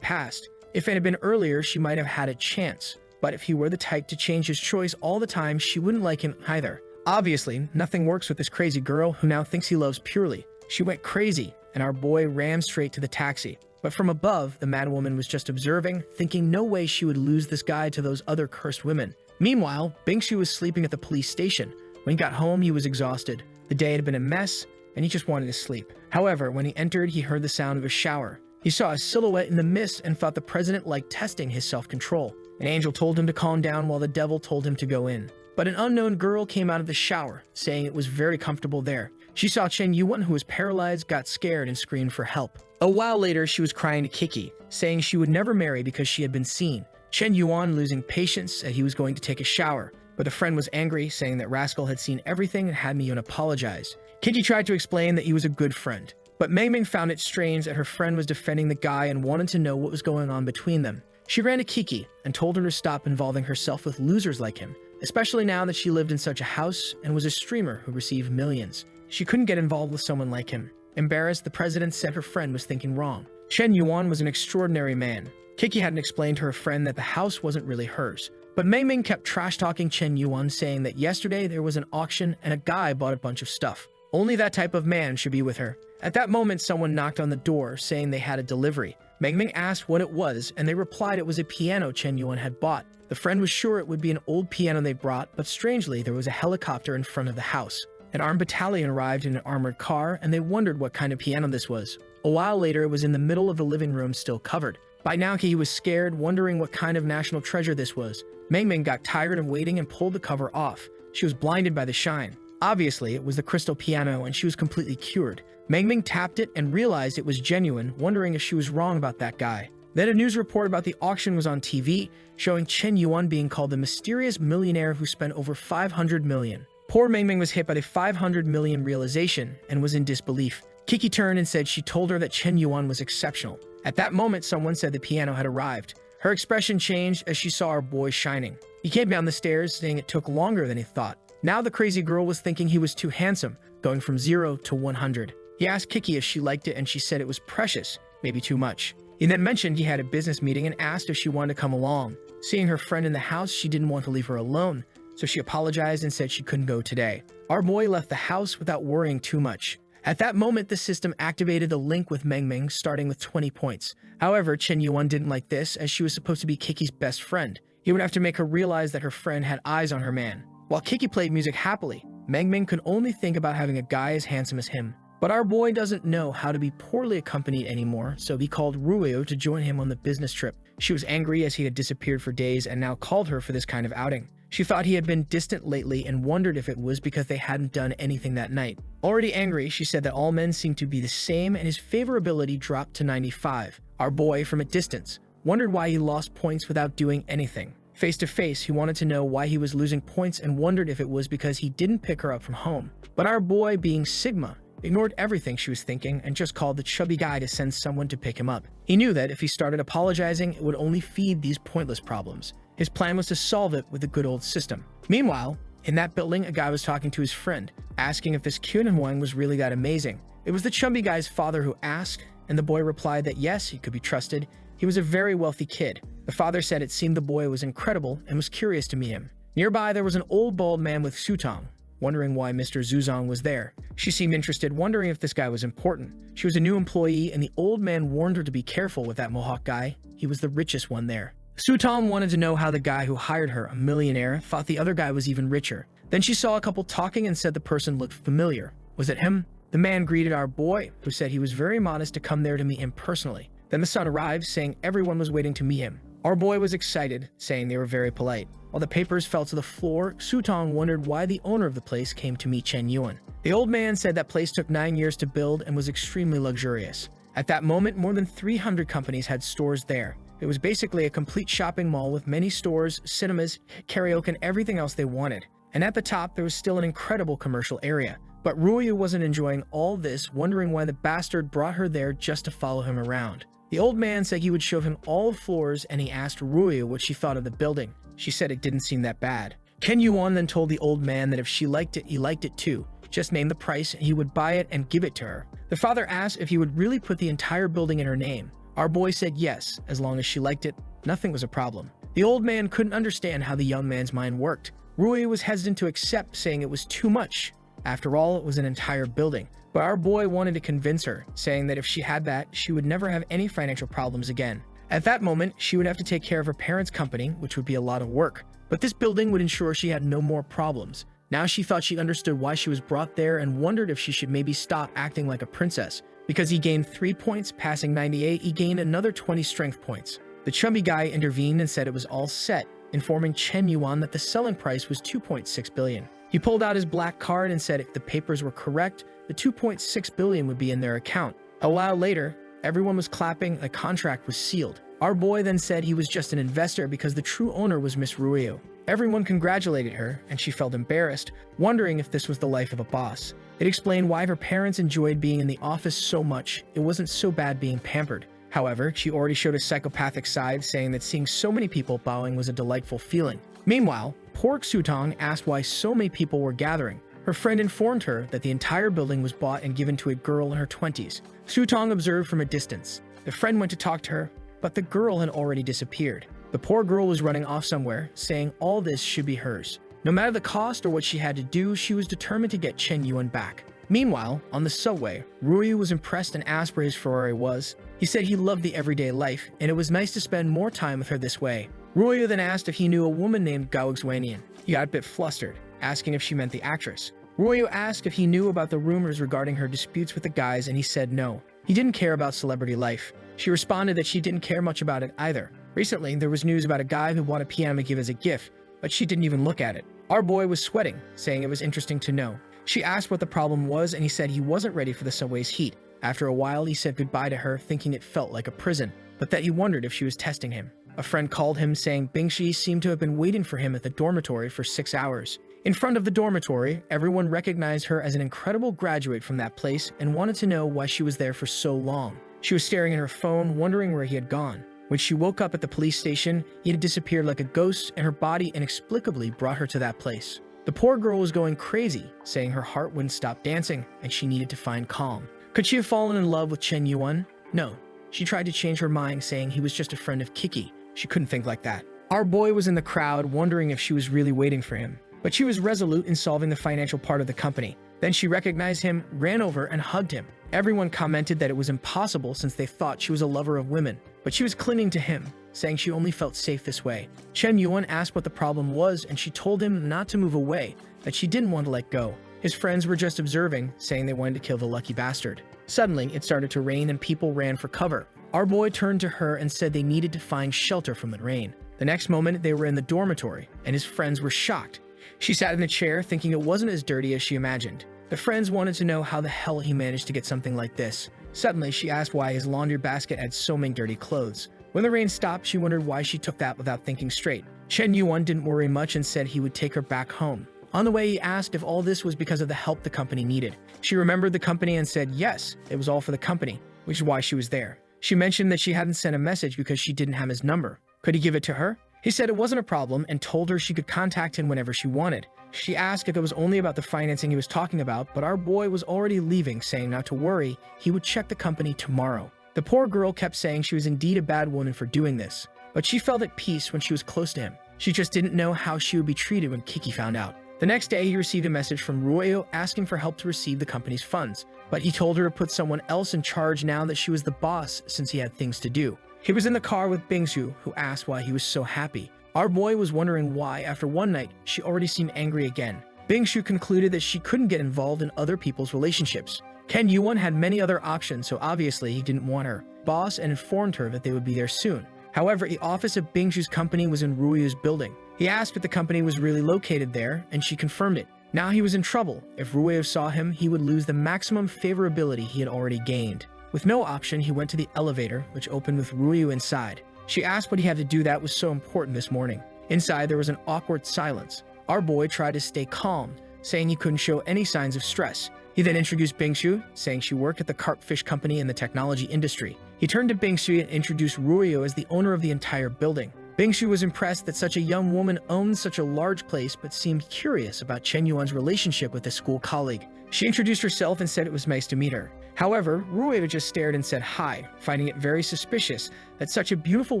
passed. If it had been earlier, she might have had a chance. But if he were the type to change his choice all the time, she wouldn't like him either. Obviously, nothing works with this crazy girl who now thinks he loves purely. She went crazy, and our boy ran straight to the taxi. But from above, the mad woman was just observing, thinking no way she would lose this guy to those other cursed women. Meanwhile, Bingxi was sleeping at the police station. When he got home, he was exhausted. The day had been a mess, and he just wanted to sleep. However, when he entered, he heard the sound of a shower. He saw a silhouette in the mist and thought the president liked testing his self-control. An angel told him to calm down while the devil told him to go in. But an unknown girl came out of the shower, saying it was very comfortable there. She saw Chen Yuan, who was paralyzed, got scared and screamed for help. A while later, she was crying to Kiki, saying she would never marry because she had been seen. Chen Yuan, losing patience, said he was going to take a shower, but the friend was angry, saying that Rascal had seen everything and had Miyun apologize. Kiki tried to explain that he was a good friend, but Mei Ming found it strange that her friend was defending the guy and wanted to know what was going on between them. She ran to Kiki and told her to stop involving herself with losers like him, especially now that she lived in such a house and was a streamer who received millions. She couldn't get involved with someone like him. Embarrassed, the president said her friend was thinking wrong. Chen Yuan was an extraordinary man. Kiki hadn't explained to her friend that the house wasn't really hers. But Mei Ming kept trash-talking Chen Yuan, saying that yesterday there was an auction and a guy bought a bunch of stuff. Only that type of man should be with her. At that moment, someone knocked on the door, saying they had a delivery. Mei Ming asked what it was, and they replied it was a piano Chen Yuan had bought. The friend was sure it would be an old piano they brought, but strangely, there was a helicopter in front of the house. An armed battalion arrived in an armored car, and they wondered what kind of piano this was. A while later, it was in the middle of the living room, still covered. By now, Kiki was scared, wondering what kind of national treasure this was. Mengming got tired of waiting and pulled the cover off. She was blinded by the shine. Obviously, it was the crystal piano and she was completely cured. Mengming tapped it and realized it was genuine, wondering if she was wrong about that guy. Then a news report about the auction was on TV, showing Chen Yuan being called the mysterious millionaire who spent over 500 million. Poor Mengming was hit by the 500 million realization and was in disbelief. Kiki turned and said she told her that Chen Yuan was exceptional. At that moment, someone said the piano had arrived. Her expression changed as she saw our boy shining. He came down the stairs, saying it took longer than he thought. Now the crazy girl was thinking he was too handsome, going from 0 to 100. He asked Kiki if she liked it and she said it was precious, maybe too much. He then mentioned he had a business meeting and asked if she wanted to come along. Seeing her friend in the house, she didn't want to leave her alone, so she apologized and said she couldn't go today. Our boy left the house without worrying too much. At that moment, the system activated the link with Mengming, starting with 20 points. However, Chen Yuan didn't like this, as she was supposed to be Kiki's best friend. He would have to make her realize that her friend had eyes on her man. While Kiki played music happily, Mengming could only think about having a guy as handsome as him. But our boy doesn't know how to be poorly accompanied anymore, so he called Ruyo to join him on the business trip. She was angry as he had disappeared for days and now called her for this kind of outing. She thought he had been distant lately and wondered if it was because they hadn't done anything that night. Already angry, she said that all men seemed to be the same and his favorability dropped to 95. Our boy, from a distance, wondered why he lost points without doing anything. Face to face, he wanted to know why he was losing points and wondered if it was because he didn't pick her up from home. But our boy, being Sigma, ignored everything she was thinking and just called the chubby guy to send someone to pick him up. He knew that if he started apologizing, it would only feed these pointless problems. His plan was to solve it with the good old system. Meanwhile, in that building, a guy was talking to his friend, asking if this Kyunan Huang was really that amazing. It was the chubby guy's father who asked, and the boy replied that yes, he could be trusted. He was a very wealthy kid. The father said it seemed the boy was incredible and was curious to meet him. Nearby, there was an old bald man with Sutong, wondering why Mr. Zuzong was there. She seemed interested, wondering if this guy was important. She was a new employee, and the old man warned her to be careful with that Mohawk guy. He was the richest one there. Sutong wanted to know how the guy who hired her, a millionaire, thought the other guy was even richer. Then she saw a couple talking and said the person looked familiar. Was it him? The man greeted our boy, who said he was very modest to come there to meet him personally. Then the son arrived, saying everyone was waiting to meet him. Our boy was excited, saying they were very polite. While the papers fell to the floor, Sutong wondered why the owner of the place came to meet Chen Yuan. The old man said that place took 9 years to build and was extremely luxurious. At that moment, more than 300 companies had stores there. It was basically a complete shopping mall with many stores, cinemas, karaoke, and everything else they wanted. And at the top, there was still an incredible commercial area. But Ruyu wasn't enjoying all this, wondering why the bastard brought her there just to follow him around. The old man said he would show him all the floors, and he asked Ruyu what she thought of the building. She said it didn't seem that bad. Ken Yuan then told the old man that if she liked it, he liked it too. Just name the price and he would buy it and give it to her. The father asked if he would really put the entire building in her name. Our boy said yes, as long as she liked it, nothing was a problem. The old man couldn't understand how the young man's mind worked. Rui was hesitant to accept, saying it was too much. After all, it was an entire building. But our boy wanted to convince her, saying that if she had that, she would never have any financial problems again. At that moment, she would have to take care of her parents' company, which would be a lot of work. But this building would ensure she had no more problems. Now she thought she understood why she was brought there and wondered if she should maybe stop acting like a princess. Because he gained 3 points, passing 98, he gained another 20 strength points. The chubby guy intervened and said it was all set, informing Chen Yuan that the selling price was 2.6 billion. He pulled out his black card and said if the papers were correct, the 2.6 billion would be in their account. A while later, everyone was clapping, the contract was sealed. Our boy then said he was just an investor because the true owner was Miss Ruyo. Everyone congratulated her, and she felt embarrassed, wondering if this was the life of a boss. It explained why her parents enjoyed being in the office so much, it wasn't so bad being pampered. However, she already showed a psychopathic side, saying that seeing so many people bowing was a delightful feeling. Meanwhile, Pork Sutong asked why so many people were gathering. Her friend informed her that the entire building was bought and given to a girl in her 20s. Sutong observed from a distance. The friend went to talk to her, but the girl had already disappeared. The poor girl was running off somewhere, saying all this should be hers. No matter the cost or what she had to do, she was determined to get Chen Yuan back. Meanwhile, on the subway, Ruyu was impressed and asked where his Ferrari was. He said he loved the everyday life, and it was nice to spend more time with her this way. Ruyu then asked if he knew a woman named Gao Xuanian. He got a bit flustered, asking if she meant the actress. Ruyu asked if he knew about the rumors regarding her disputes with the guys, and he said no. He didn't care about celebrity life. She responded that she didn't care much about it either. Recently, there was news about a guy who bought a piano to give as a gift, but she didn't even look at it. Our boy was sweating, saying it was interesting to know. She asked what the problem was, and he said he wasn't ready for the subway's heat. After a while, he said goodbye to her, thinking it felt like a prison, but that he wondered if she was testing him. A friend called him, saying Bingshi seemed to have been waiting for him at the dormitory for 6 hours. In front of the dormitory, everyone recognized her as an incredible graduate from that place and wanted to know why she was there for so long. She was staring at her phone, wondering where he had gone. When she woke up at the police station, he had disappeared like a ghost, and her body inexplicably brought her to that place. The poor girl was going crazy, saying her heart wouldn't stop dancing and she needed to find calm. Could she have fallen in love with Chen Yuan? No. She tried to change her mind, saying he was just a friend of Kiki. She couldn't think like that. Our boy was in the crowd, wondering if she was really waiting for him. But she was resolute in solving the financial part of the company. Then she recognized him, ran over, and hugged him. Everyone commented that it was impossible since they thought she was a lover of women. But she was clinging to him, saying she only felt safe this way. Chen Yuan asked what the problem was, and she told him not to move away, that she didn't want to let go. His friends were just observing, saying they wanted to kill the lucky bastard. Suddenly, it started to rain and people ran for cover. Our boy turned to her and said they needed to find shelter from the rain. The next moment, they were in the dormitory, and his friends were shocked. She sat in the chair, thinking it wasn't as dirty as she imagined. The friends wanted to know how the hell he managed to get something like this. Suddenly, she asked why his laundry basket had so many dirty clothes. When the rain stopped, she wondered why she took that without thinking straight. Chen Yuan didn't worry much and said he would take her back home. On the way, he asked if all this was because of the help the company needed. She remembered the company and said yes, it was all for the company, which is why she was there. She mentioned that she hadn't sent a message because she didn't have his number. Could he give it to her? He said it wasn't a problem and told her she could contact him whenever she wanted. She asked if it was only about the financing he was talking about, but our boy was already leaving, saying not to worry, he would check the company tomorrow. The poor girl kept saying she was indeed a bad woman for doing this, but she felt at peace when she was close to him. She just didn't know how she would be treated when Kiki found out. The next day, he received a message from Ruyo asking for help to receive the company's funds, but he told her to put someone else in charge now that she was the boss since he had things to do. He was in the car with Bingsu, who asked why he was so happy. Our boy was wondering why, after one night, she already seemed angry again. Bingsu concluded that she couldn't get involved in other people's relationships. Chen Yuan had many other options, so obviously he didn't want her. Boss and informed her that they would be there soon. However, the office of Bingsu's company was in Ruyo's building. He asked if the company was really located there, and she confirmed it. Now he was in trouble. If Ruyo saw him, he would lose the maximum favorability he had already gained. With no option, he went to the elevator, which opened with Ruyo inside. She asked what he had to do that was so important this morning. Inside, there was an awkward silence. Our boy tried to stay calm, saying he couldn't show any signs of stress. He then introduced Bingsu, saying she worked at the carpfish company in the technology industry. He turned to Bingsu and introduced Ruyo as the owner of the entire building. Bingsu was impressed that such a young woman owned such a large place, but seemed curious about Chen Yuan's relationship with his school colleague. She introduced herself and said it was nice to meet her. However, Ruyo just stared and said hi, finding it very suspicious that such a beautiful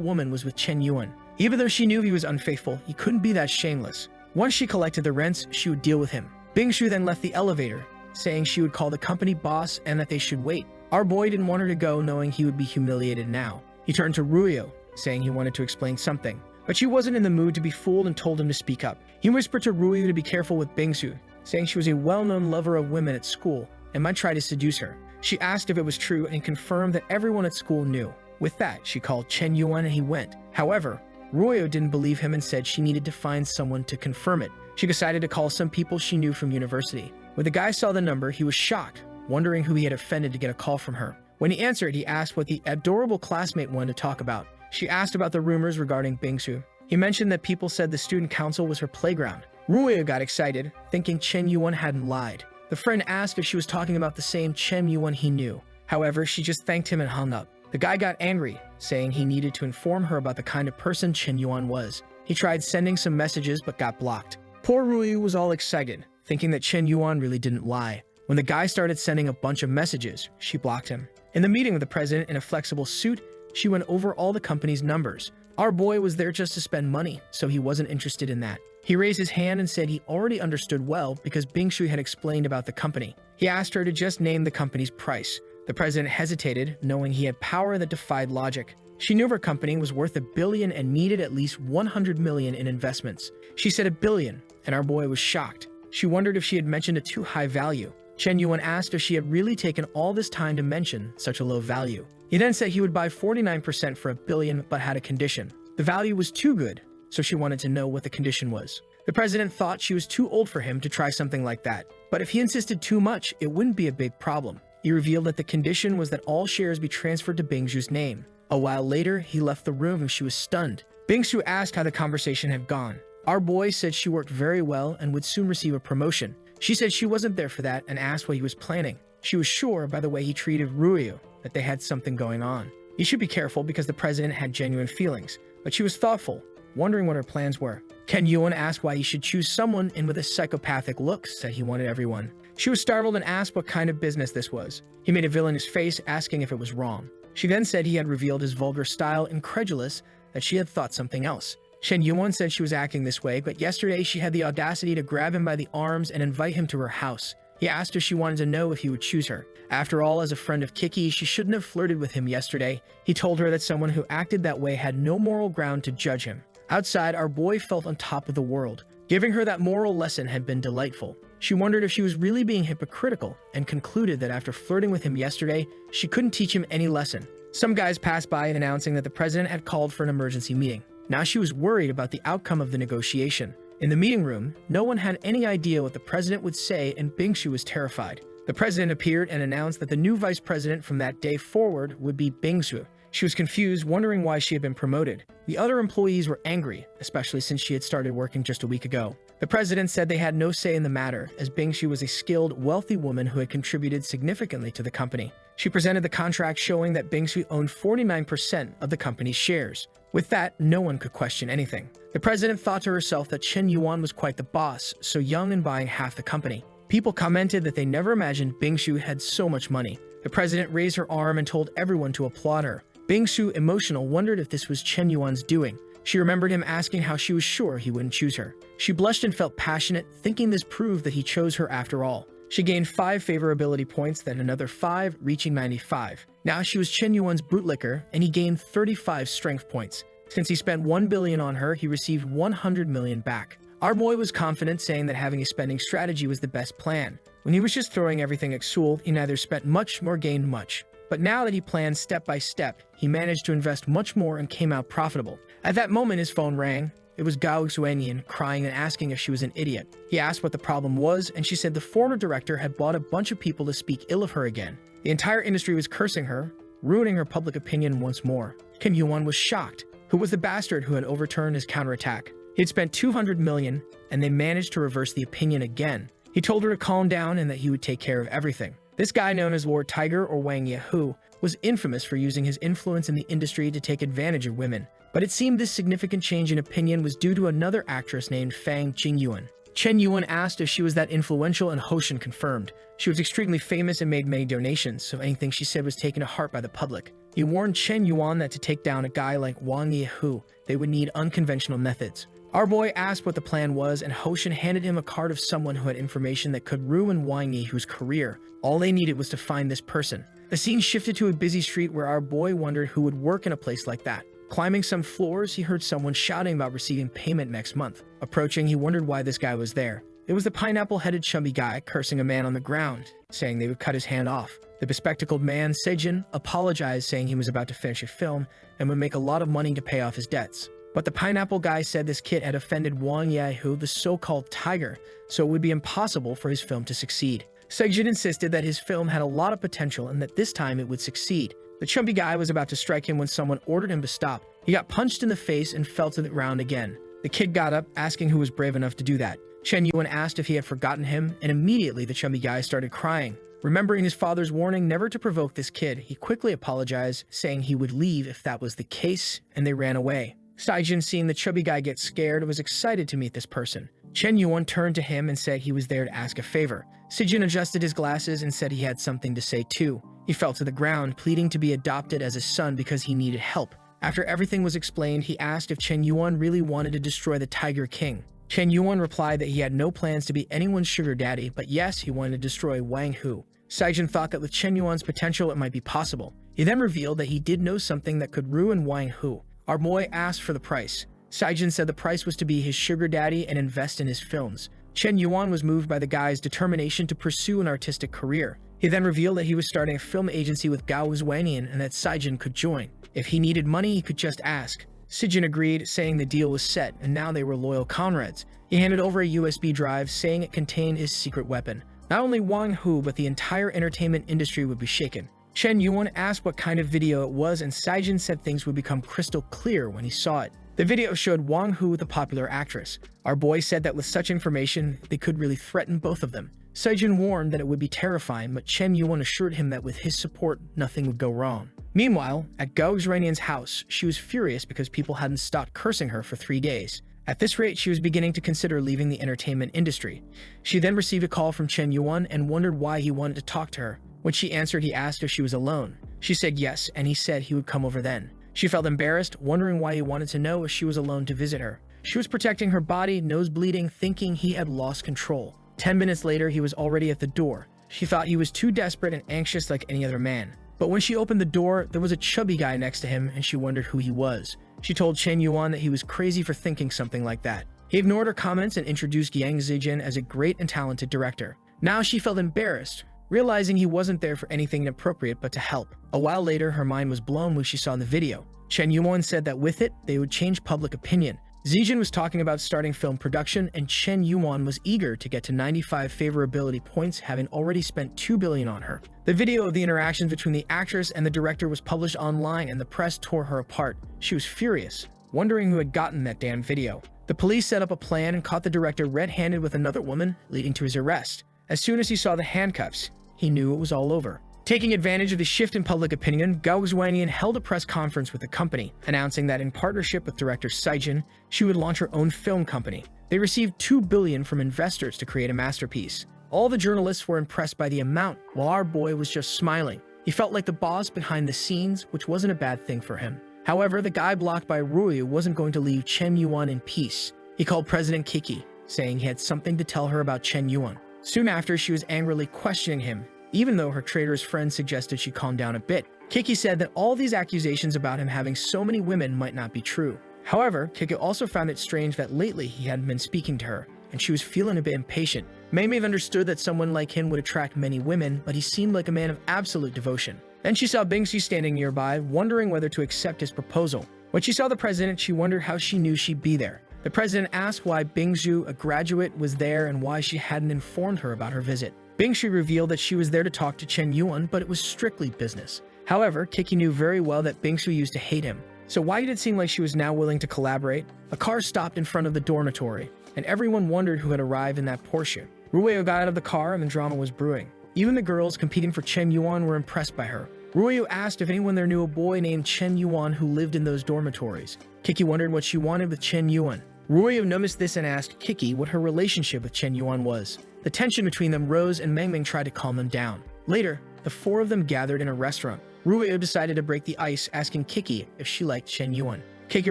woman was with Chen Yuan. Even though she knew he was unfaithful, he couldn't be that shameless. Once she collected the rents, she would deal with him. Bingsu then left the elevator, saying she would call the company boss and that they should wait. Our boy didn't want her to go, knowing he would be humiliated now. He turned to Ruyo, saying he wanted to explain something, but she wasn't in the mood to be fooled and told him to speak up. He whispered to Ruyo to be careful with Bingsu, saying she was a well-known lover of women at school and might try to seduce her. She asked if it was true and confirmed that everyone at school knew. With that, she called Chen Yuan and he went. However, Ruyo didn't believe him and said she needed to find someone to confirm it. She decided to call some people she knew from university. When the guy saw the number, he was shocked, wondering who he had offended to get a call from her. When he answered, he asked what the adorable classmate wanted to talk about. She asked about the rumors regarding Bingsu. He mentioned that people said the student council was her playground. Ruyo got excited, thinking Chen Yuan hadn't lied. The friend asked if she was talking about the same Chen Yuan he knew. However, she just thanked him and hung up. The guy got angry, saying he needed to inform her about the kind of person Chen Yuan was. He tried sending some messages but got blocked. Poor Ruyo was all excited, thinking that Chen Yuan really didn't lie. When the guy started sending a bunch of messages, she blocked him. In the meeting with the president in a flexible suit, she went over all the company's numbers. Our boy was there just to spend money, so he wasn't interested in that. He raised his hand and said he already understood well because Bingsu had explained about the company. He asked her to just name the company's price. The president hesitated, knowing he had power that defied logic. She knew her company was worth $1 billion and needed at least $100 million in investments. She said $1 billion, and our boy was shocked. She wondered if she had mentioned a too high value. Chen Yuan asked if she had really taken all this time to mention such a low value. He then said he would buy 49% for $1 billion, but had a condition. The value was too good, so she wanted to know what the condition was. The president thought she was too old for him to try something like that, but if he insisted too much, it wouldn't be a big problem. He revealed that the condition was that all shares be transferred to Bingzhu's name. A while later, he left the room and she was stunned. Bingzhu asked how the conversation had gone. Our boy said she worked very well and would soon receive a promotion. She said she wasn't there for that and asked what he was planning. She was sure by the way he treated Ruyu that they had something going on. He should be careful because the president had genuine feelings, but she was thoughtful, wondering what her plans were. Chen Yuan asked why he should choose someone in with a psychopathic look, said he wanted everyone. She was startled and asked what kind of business this was. He made a villainous face, asking if it was wrong. She then said he had revealed his vulgar style, incredulous that she had thought something else. Chen Yuan said she was acting this way, but yesterday she had the audacity to grab him by the arms and invite him to her house. He asked if she wanted to know if he would choose her. After all, as a friend of Kiki, she shouldn't have flirted with him yesterday. He told her that someone who acted that way had no moral ground to judge him. Outside, our boy felt on top of the world. Giving her that moral lesson had been delightful. She wondered if she was really being hypocritical and concluded that after flirting with him yesterday, she couldn't teach him any lesson. Some guys passed by announcing that the president had called for an emergency meeting. Now she was worried about the outcome of the negotiation. In the meeting room, no one had any idea what the president would say, and Bingzhu was terrified. The president appeared and announced that the new vice president from that day forward would be Bingzhu. She was confused, wondering why she had been promoted. The other employees were angry, especially since she had started working just a week ago. The president said they had no say in the matter, as Bingzhu was a skilled, wealthy woman who had contributed significantly to the company. She presented the contract showing that Bingzhu owned 49% of the company's shares. With that, no one could question anything. The president thought to herself that Chen Yuan was quite the boss, so young and buying half the company. People commented that they never imagined Bingzhu had so much money. The president raised her arm and told everyone to applaud her. Bingzhu, emotional, wondered if this was Chen Yuan's doing. She remembered him asking how she was sure he wouldn't choose her. She blushed and felt passionate, thinking this proved that he chose her after all. She gained 5 favorability points, then another 5, reaching 95. Now she was Chen Yuan's bootlicker, and he gained 35 strength points. Since he spent 1 billion on her, he received 100 million back. Our boy was confident, saying that having a spending strategy was the best plan. When he was just throwing everything at Seoul, he neither spent much nor gained much. But now that he planned step by step, he managed to invest much more and came out profitable. At that moment, his phone rang. It was Gao Xuanyan, crying and asking if she was an idiot. He asked what the problem was, and she said the former director had bought a bunch of people to speak ill of her again. The entire industry was cursing her, ruining her public opinion once more. Chen Yuan was shocked. Who was the bastard who had overturned his counterattack? He had spent 200 million, and they managed to reverse the opinion again. He told her to calm down and that he would take care of everything. This guy, known as Lord Tiger or Wang Yehu, was infamous for using his influence in the industry to take advantage of women. But it seemed this significant change in opinion was due to another actress named Fang Jingyuan. Chen Yuan asked if she was that influential, and Hoshin confirmed. She was extremely famous and made many donations, so anything she said was taken to heart by the public. He warned Chen Yuan that to take down a guy like Wang Yehu, they would need unconventional methods. Our boy asked what the plan was, and Hoshin handed him a card of someone who had information that could ruin Wang Yehu's career. All they needed was to find this person. The scene shifted to a busy street where our boy wondered who would work in a place like that. Climbing some floors, he heard someone shouting about receiving payment next month. Approaching, he wondered why this guy was there. It was the pineapple-headed chubby guy cursing a man on the ground, saying they would cut his hand off. The bespectacled man, Sejin, apologized, saying he was about to finish a film and would make a lot of money to pay off his debts. But the pineapple guy said this kid had offended Wang Yehu, the so-called tiger, so it would be impossible for his film to succeed. Sejin insisted that his film had a lot of potential and that this time it would succeed. The chubby guy was about to strike him when someone ordered him to stop. He got punched in the face and fell to the ground again. The kid got up, asking who was brave enough to do that. Chen Yuan asked if he had forgotten him, and immediately the chubby guy started crying. Remembering his father's warning never to provoke this kid, he quickly apologized, saying he would leave if that was the case, and they ran away. Saijin, seeing the chubby guy get scared, was excited to meet this person. Chen Yuan turned to him and said he was there to ask a favor. Sijin adjusted his glasses and said he had something to say too. He fell to the ground, pleading to be adopted as a son because he needed help. After everything was explained, he asked if Chen Yuan really wanted to destroy the Tiger King. Chen Yuan replied that he had no plans to be anyone's sugar daddy, but yes, he wanted to destroy Wang Hu. Saijin thought that with Chen Yuan's potential, it might be possible. He then revealed that he did know something that could ruin Wang Hu. Our boy asked for the price. Saijin said the price was to be his sugar daddy and invest in his films. Chen Yuan was moved by the guy's determination to pursue an artistic career. He then revealed that he was starting a film agency with Gao Wanian and that Sijin could join. If he needed money, he could just ask. Sijin agreed, saying the deal was set, and now they were loyal comrades. He handed over a USB drive, saying it contained his secret weapon. Not only Wang Hu, but the entire entertainment industry would be shaken. Chen Yuan asked what kind of video it was, and Sijin said things would become crystal clear when he saw it. The video showed Wang Hu, the popular actress. Our boy said that with such information, they could really threaten both of them. Sijin warned that it would be terrifying, but Chen Yuan assured him that with his support, nothing would go wrong. Meanwhile, at Gao Zhanian's house, she was furious because people hadn't stopped cursing her for 3 days. At this rate, she was beginning to consider leaving the entertainment industry. She then received a call from Chen Yuan and wondered why he wanted to talk to her. When she answered, he asked if she was alone. She said yes, and he said he would come over then. She felt embarrassed, wondering why he wanted to know if she was alone to visit her. She was protecting her body, nose bleeding, thinking he had lost control. 10 minutes later, he was already at the door. She thought he was too desperate and anxious like any other man. But when she opened the door, there was a chubby guy next to him, and she wondered who he was. She told Chen Yuan that he was crazy for thinking something like that. He ignored her comments and introduced Yang Zijin as a great and talented director. Now she felt embarrassed, realizing he wasn't there for anything inappropriate but to help. A while later, her mind was blown when she saw the video. Chen Yuan said that with it, they would change public opinion. Zijin was talking about starting film production, and Chen Yuan was eager to get to 95 favorability points, having already spent 2 billion on her. The video of the interactions between the actress and the director was published online, and the press tore her apart. She was furious, wondering who had gotten that damn video. The police set up a plan and caught the director red-handed with another woman, leading to his arrest. As soon as he saw the handcuffs, he knew it was all over. Taking advantage of the shift in public opinion, Gao Wanian held a press conference with the company, announcing that in partnership with director Sijin, she would launch her own film company. They received 2 billion from investors to create a masterpiece. All the journalists were impressed by the amount, while our boy was just smiling. He felt like the boss behind the scenes, which wasn't a bad thing for him. However, the guy blocked by Rui wasn't going to leave Chen Yuan in peace. He called President Kiki, saying he had something to tell her about Chen Yuan. Soon after, she was angrily questioning him, even though her traitor's friend suggested she calm down a bit. Kiki said that all these accusations about him having so many women might not be true. However, Kiki also found it strange that lately he hadn't been speaking to her, and she was feeling a bit impatient. May have understood that someone like him would attract many women, but he seemed like a man of absolute devotion. Then she saw Bingsu standing nearby, wondering whether to accept his proposal. When she saw the president, she wondered how she knew she'd be there. The president asked why Bingsu, a graduate, was there and why she hadn't informed her about her visit. Bingsu revealed that she was there to talk to Chen Yuan, but it was strictly business. However, Kiki knew very well that Bingsu used to hate him. So why did it seem like she was now willing to collaborate? A car stopped in front of the dormitory, and everyone wondered who had arrived in that Porsche. Ruyo got out of the car and the drama was brewing. Even the girls competing for Chen Yuan were impressed by her. Ruyo asked if anyone there knew a boy named Chen Yuan who lived in those dormitories. Kiki wondered what she wanted with Chen Yuan. Ruyo noticed this and asked Kiki what her relationship with Chen Yuan was. The tension between them rose and Mengming tried to calm them down. Later, the 4 of them gathered in a restaurant. Ruyo decided to break the ice, asking Kiki if she liked Chen Yuan. Kiki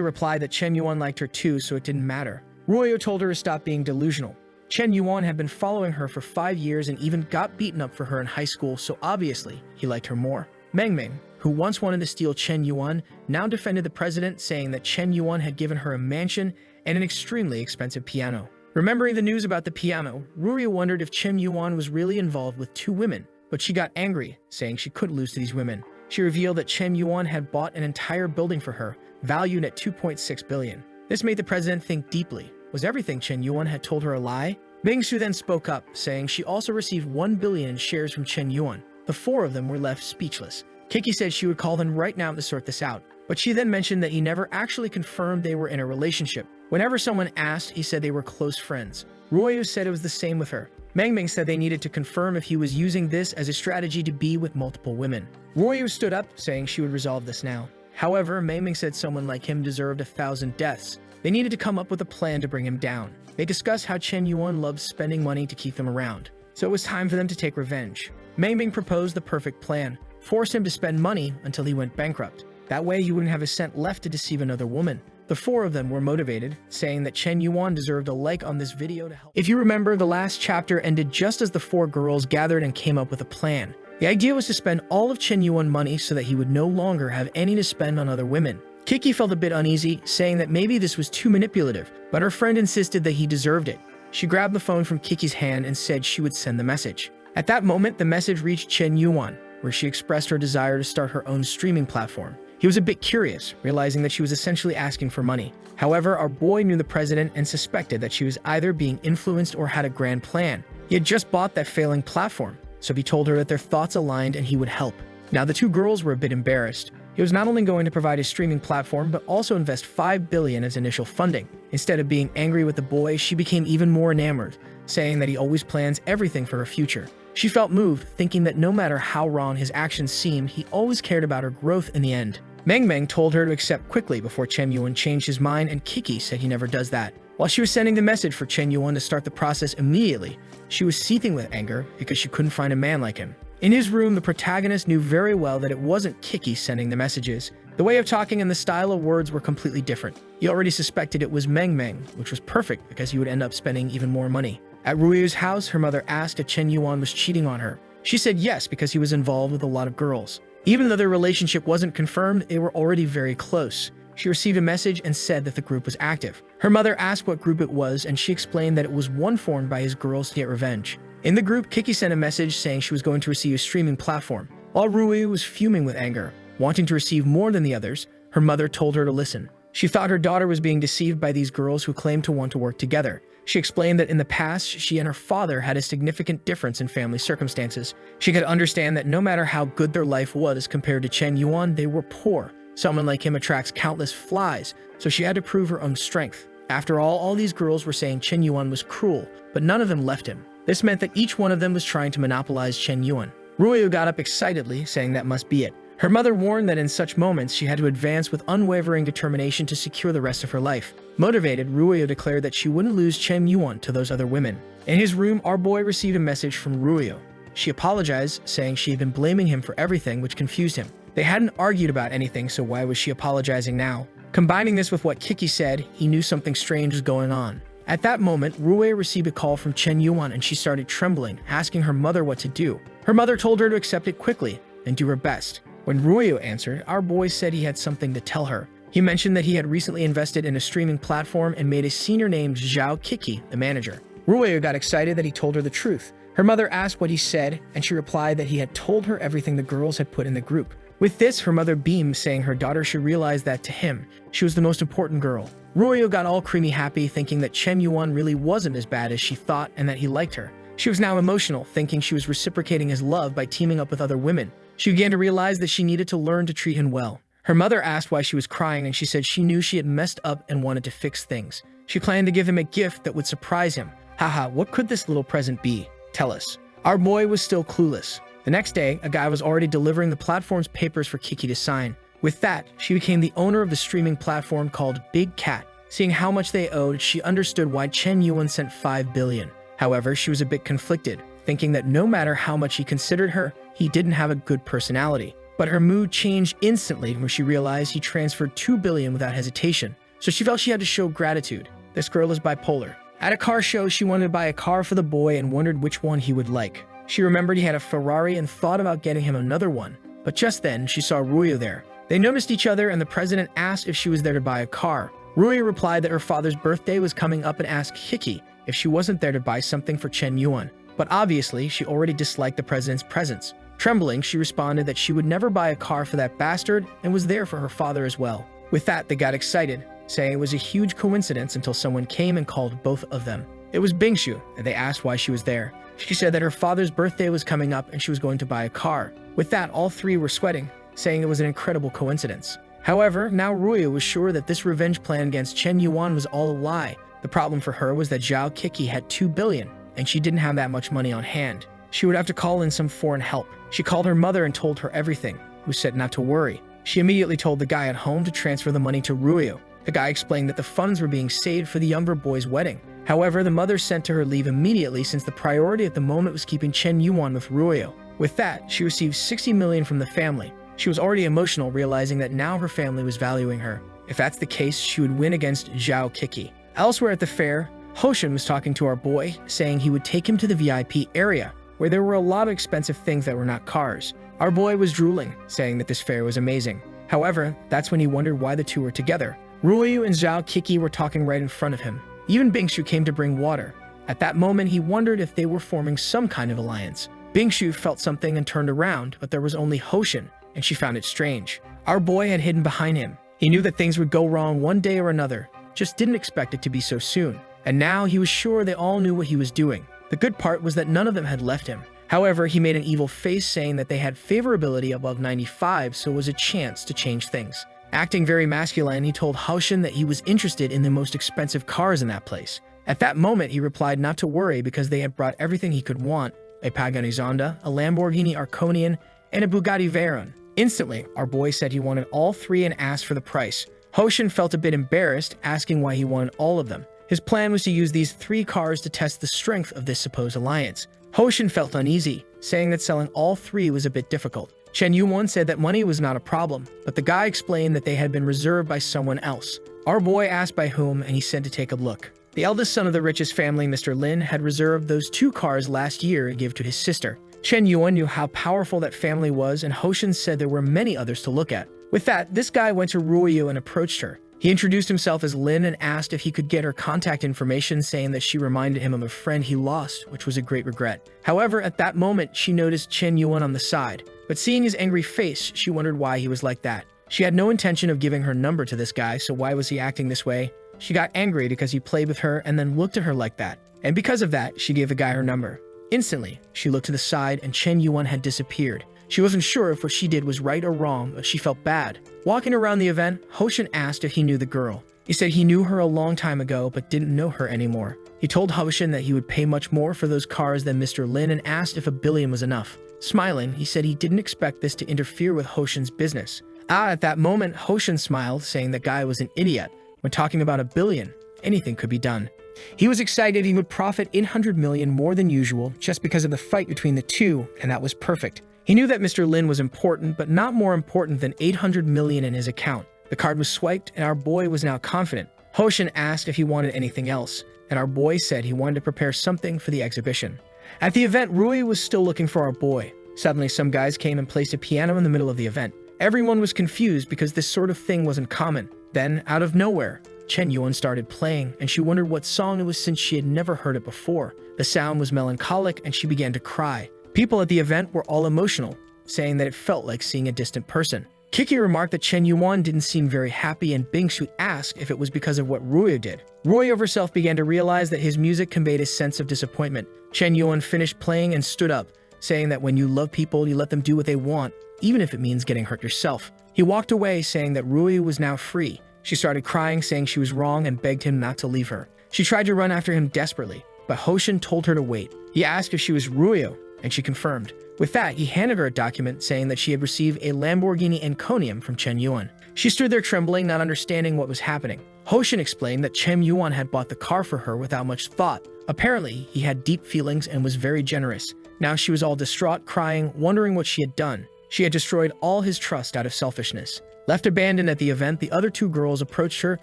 replied that Chen Yuan liked her too, so it didn't matter. Ruyo told her to stop being delusional. Chen Yuan had been following her for 5 years and even got beaten up for her in high school, so obviously he liked her more. Mengming, who once wanted to steal Chen Yuan, now defended the president, saying that Chen Yuan had given her a mansion and an extremely expensive piano. Remembering the news about the piano, Ruyo wondered if Chen Yuan was really involved with 2 women, but she got angry, saying she couldn't lose to these women. She revealed that Chen Yuan had bought an entire building for her, valued at 2.6 billion. This made the president think deeply. Was everything Chen Yuan had told her a lie? Bingsu then spoke up, saying she also received 1 billion in shares from Chen Yuan. The 4 of them were left speechless. Kiki said she would call them right now to sort this out, but she then mentioned that he never actually confirmed they were in a relationship. Whenever someone asked, he said they were close friends. Ruyo said it was the same with her. Mengming said they needed to confirm if he was using this as a strategy to be with multiple women. Ruyo stood up, saying she would resolve this now. However, Mengming said someone like him deserved 1,000 deaths. They needed to come up with a plan to bring him down. They discussed how Chen Yuan loved spending money to keep them around, so it was time for them to take revenge. Mengming proposed the perfect plan: force him to spend money until he went bankrupt. That way he wouldn't have a cent left to deceive another woman. The 4 of them were motivated, saying that Chen Yuan deserved a like on this video to help. If you remember, the last chapter ended just as the 4 girls gathered and came up with a plan. The idea was to spend all of Chen Yuan money so that he would no longer have any to spend on other women. Kiki felt a bit uneasy, saying that maybe this was too manipulative, but her friend insisted that he deserved it. She grabbed the phone from Kiki's hand and said she would send the message. At that moment, the message reached Chen Yuan, where she expressed her desire to start her own streaming platform. He was a bit curious, realizing that she was essentially asking for money. However, our boy knew the president and suspected that she was either being influenced or had a grand plan. He had just bought that failing platform, so he told her that their thoughts aligned and he would help. Now, the two girls were a bit embarrassed. He was not only going to provide a streaming platform, but also invest $5 billion as initial funding. Instead of being angry with the boy, she became even more enamored, saying that he always plans everything for her future. She felt moved, thinking that no matter how wrong his actions seemed, he always cared about her growth in the end. Meng Meng told her to accept quickly before Chen Yuan changed his mind, and Kiki said he never does that. While she was sending the message for Chen Yuan to start the process immediately, she was seething with anger because she couldn't find a man like him. In his room, the protagonist knew very well that it wasn't Kiki sending the messages. The way of talking and the style of words were completely different. He already suspected it was Meng Meng, which was perfect because he would end up spending even more money. At Ruiyu's house, her mother asked if Chen Yuan was cheating on her. She said yes because he was involved with a lot of girls. Even though their relationship wasn't confirmed, they were already very close. She received a message and said that the group was active. Her mother asked what group it was, and she explained that it was one formed by his girls to get revenge. In the group, Kiki sent a message saying she was going to receive a streaming platform. While Ruiyu was fuming with anger, wanting to receive more than the others, her mother told her to listen. She thought her daughter was being deceived by these girls who claimed to want to work together. She explained that in the past, she and her father had a significant difference in family circumstances. She could understand that no matter how good their life was compared to Chen Yuan, they were poor. Someone like him attracts countless flies, so she had to prove her own strength. After all these girls were saying Chen Yuan was cruel, but none of them left him. This meant that each one of them was trying to monopolize Chen Yuan. Ruiyu got up excitedly, saying that must be it. Her mother warned that in such moments she had to advance with unwavering determination to secure the rest of her life. Motivated, Ruiyu declared that she wouldn't lose Chen Yuan to those other women. In his room, our boy received a message from Ruiyu. She apologized, saying she had been blaming him for everything, which confused him. They hadn't argued about anything, so why was she apologizing now? Combining this with what Kiki said, he knew something strange was going on. At that moment, Ruiyu received a call from Chen Yuan and she started trembling, asking her mother what to do. Her mother told her to accept it quickly and do her best. When Ruiyu answered, our boy said he had something to tell her. He mentioned that he had recently invested in a streaming platform and made a senior named Zhao Kiki the manager. Ruiyu got excited that he told her the truth. Her mother asked what he said, and she replied that he had told her everything the girls had put in the group. With this, her mother beamed, saying her daughter should realize that to him, she was the most important girl. Ruiyu got all creamy happy, thinking that Chen Yuan really wasn't as bad as she thought and that he liked her. She was now emotional, thinking she was reciprocating his love by teaming up with other women. She began to realize that she needed to learn to treat him well. Her mother asked why she was crying, and she said she knew she had messed up and wanted to fix things. She planned to give him a gift that would surprise him. Haha, what could this little present be? Tell us. Our boy was still clueless. The next day, a guy was already delivering the platform's papers for Kiki to sign. With that, she became the owner of the streaming platform called Big Cat. Seeing how much they owed, she understood why Chen Yuan sent $5 billion. However, she was a bit conflicted, thinking that no matter how much he considered her, he didn't have a good personality. But her mood changed instantly when she realized he transferred $2 billion without hesitation. So she felt she had to show gratitude. This girl is bipolar. At a car show, she wanted to buy a car for the boy and wondered which one he would like. She remembered he had a Ferrari and thought about getting him another one. But just then, she saw Ruiyu there. They noticed each other, and the president asked if she was there to buy a car. Ruiyu replied that her father's birthday was coming up and asked Kiki if she wasn't there to buy something for Chen Yuan. But obviously, she already disliked the president's presence. Trembling, she responded that she would never buy a car for that bastard and was there for her father as well. With that, they got excited, saying it was a huge coincidence until someone came and called both of them. It was Bingshu, and they asked why she was there. She said that her father's birthday was coming up and she was going to buy a car. With that, all three were sweating, saying it was an incredible coincidence. However, now Ruiyu was sure that this revenge plan against Chen Yuan was all a lie. The problem for her was that Zhao Kiki had $2 billion, and she didn't have that much money on hand. She would have to call in some foreign help. She called her mother and told her everything, who said not to worry. She immediately told the guy at home to transfer the money to Ruiyu. The guy explained that the funds were being saved for the younger boy's wedding. However, the mother sent to her leave immediately since the priority at the moment was keeping Chen Yuan with Ruiyu. With that, she received $60 million from the family. She was already emotional, realizing that now her family was valuing her. If that's the case, she would win against Zhao Kiki. Elsewhere at the fair, Hoshin was talking to our boy, saying he would take him to the VIP area, where there were a lot of expensive things that were not cars. Our boy was drooling, saying that this fair was amazing. However, that's when he wondered why the two were together. Ruiyu and Zhao Kiki were talking right in front of him. Even Bingshu came to bring water. At that moment, he wondered if they were forming some kind of alliance. Bingshu felt something and turned around, but there was only Hoshin, and she found it strange. Our boy had hidden behind him. He knew that things would go wrong one day or another, just didn't expect it to be so soon. And now he was sure they all knew what he was doing. The good part was that none of them had left him. However, he made an evil face saying that they had favorability above 95, so it was a chance to change things. Acting very masculine, he told Hoshin that he was interested in the most expensive cars in that place. At that moment, he replied not to worry because they had brought everything he could want: a Pagani Zonda, a Lamborghini Arconian, and a Bugatti Veyron. Instantly, our boy said he wanted all three and asked for the price. Hoshin felt a bit embarrassed, asking why he wanted all of them. His plan was to use these three cars to test the strength of this supposed alliance. Hoshin felt uneasy, saying that selling all three was a bit difficult. Chen Yuan said that money was not a problem, but the guy explained that they had been reserved by someone else. Our boy asked by whom, and he said to take a look. The eldest son of the richest family, Mr. Lin, had reserved those two cars last year to give to his sister. Chen Yuan knew how powerful that family was, and Hoshin said there were many others to look at. With that, this guy went to Ruoyu and approached her. He introduced himself as Lin and asked if he could get her contact information, saying that she reminded him of a friend he lost, which was a great regret. However, at that moment, she noticed Chen Yuan on the side, but seeing his angry face, she wondered why he was like that. She had no intention of giving her number to this guy, so why was he acting this way? She got angry because he played with her and then looked at her like that. And because of that, she gave the guy her number. Instantly, she looked to the side and Chen Yuan had disappeared. She wasn't sure if what she did was right or wrong, but she felt bad. Walking around the event, Hoshin asked if he knew the girl. He said he knew her a long time ago, but didn't know her anymore. He told Hoshin that he would pay much more for those cars than Mr. Lin and asked if $1 billion was enough. Smiling, he said he didn't expect this to interfere with Hoshin's business. At that moment, Hoshin smiled, saying the guy was an idiot. When talking about $1 billion, anything could be done. He was excited he would profit 800 million more than usual just because of the fight between the two, and that was perfect. He knew that Mr. Lin was important, but not more important than 800 million in his account. The card was swiped, and our boy was now confident. Hoshin asked if he wanted anything else, and our boy said he wanted to prepare something for the exhibition. At the event, Rui was still looking for our boy. Suddenly, some guys came and placed a piano in the middle of the event. Everyone was confused because this sort of thing wasn't common. Then, out of nowhere, Chen Yuan started playing, and she wondered what song it was since she had never heard it before. The sound was melancholic, and she began to cry. People at the event were all emotional, saying that it felt like seeing a distant person. Kiki remarked that Chen Yuan didn't seem very happy, and Bingshu asked if it was because of what Ruoyu did. Ruoyu herself began to realize that his music conveyed a sense of disappointment. Chen Yuan finished playing and stood up, saying that when you love people, you let them do what they want, even if it means getting hurt yourself. He walked away, saying that Ruoyu was now free. She started crying, saying she was wrong, and begged him not to leave her. She tried to run after him desperately, but Hoshin told her to wait. He asked if she was Ruoyu, and she confirmed. With that, he handed her a document saying that she had received a Lamborghini Arconian from Chen Yuan. She stood there trembling, not understanding what was happening. Hoshin explained that Chen Yuan had bought the car for her without much thought. Apparently, he had deep feelings and was very generous. Now she was all distraught, crying, wondering what she had done. She had destroyed all his trust out of selfishness. Left abandoned at the event, the other two girls approached her,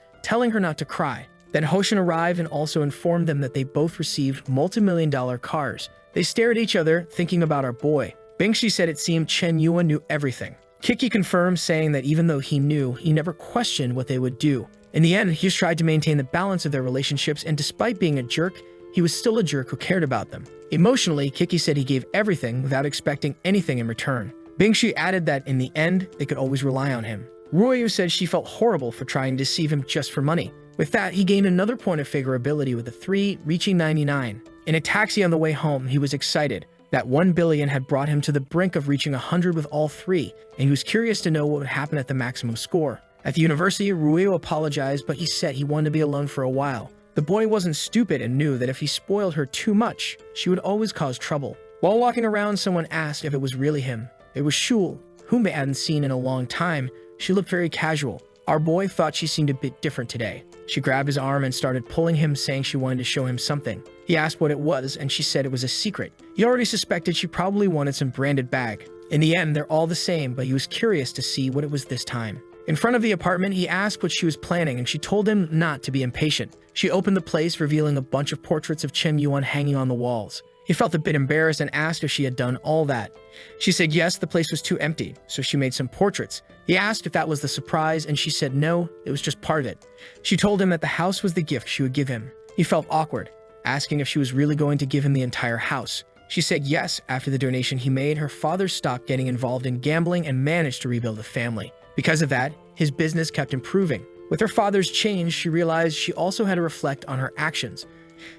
telling her not to cry. Then Hoshin arrived and also informed them that they both received multi-million-dollar cars. They stared at each other, thinking about our boy. Bingshi said it seemed Chen Yuan knew everything. Kiki confirmed, saying that even though he knew, he never questioned what they would do. In the end, he just tried to maintain the balance of their relationships, and despite being a jerk, he was still a jerk who cared about them. Emotionally, Kiki said he gave everything without expecting anything in return. Bingshi added that in the end, they could always rely on him. Ruoyu said she felt horrible for trying to deceive him just for money. With that, he gained another point of favorability with the three reaching 99. In a taxi on the way home, he was excited. That 1 billion had brought him to the brink of reaching 100 with all three, and he was curious to know what would happen at the maximum score. At the university, Ruoyu apologized, but he said he wanted to be alone for a while. The boy wasn't stupid and knew that if he spoiled her too much, she would always cause trouble. While walking around, someone asked if it was really him. It was Shul, whom they hadn't seen in a long time. She looked very casual. Our boy thought she seemed a bit different today. She grabbed his arm and started pulling him, saying she wanted to show him something. He asked what it was, and she said it was a secret. He already suspected she probably wanted some branded bag. In the end, they're all the same, but he was curious to see what it was this time. In front of the apartment, he asked what she was planning, and she told him not to be impatient. She opened the place, revealing a bunch of portraits of Chen Yuan hanging on the walls. He felt a bit embarrassed and asked if she had done all that. She said yes, the place was too empty, so she made some portraits. He asked if that was the surprise, and she said no, it was just part of it. She told him that the house was the gift she would give him. He felt awkward. asking if she was really going to give him the entire house. She said yes. After the donation he made, her father stopped getting involved in gambling and managed to rebuild the family. Because of that, his business kept improving. With her father's change, she realized she also had to reflect on her actions.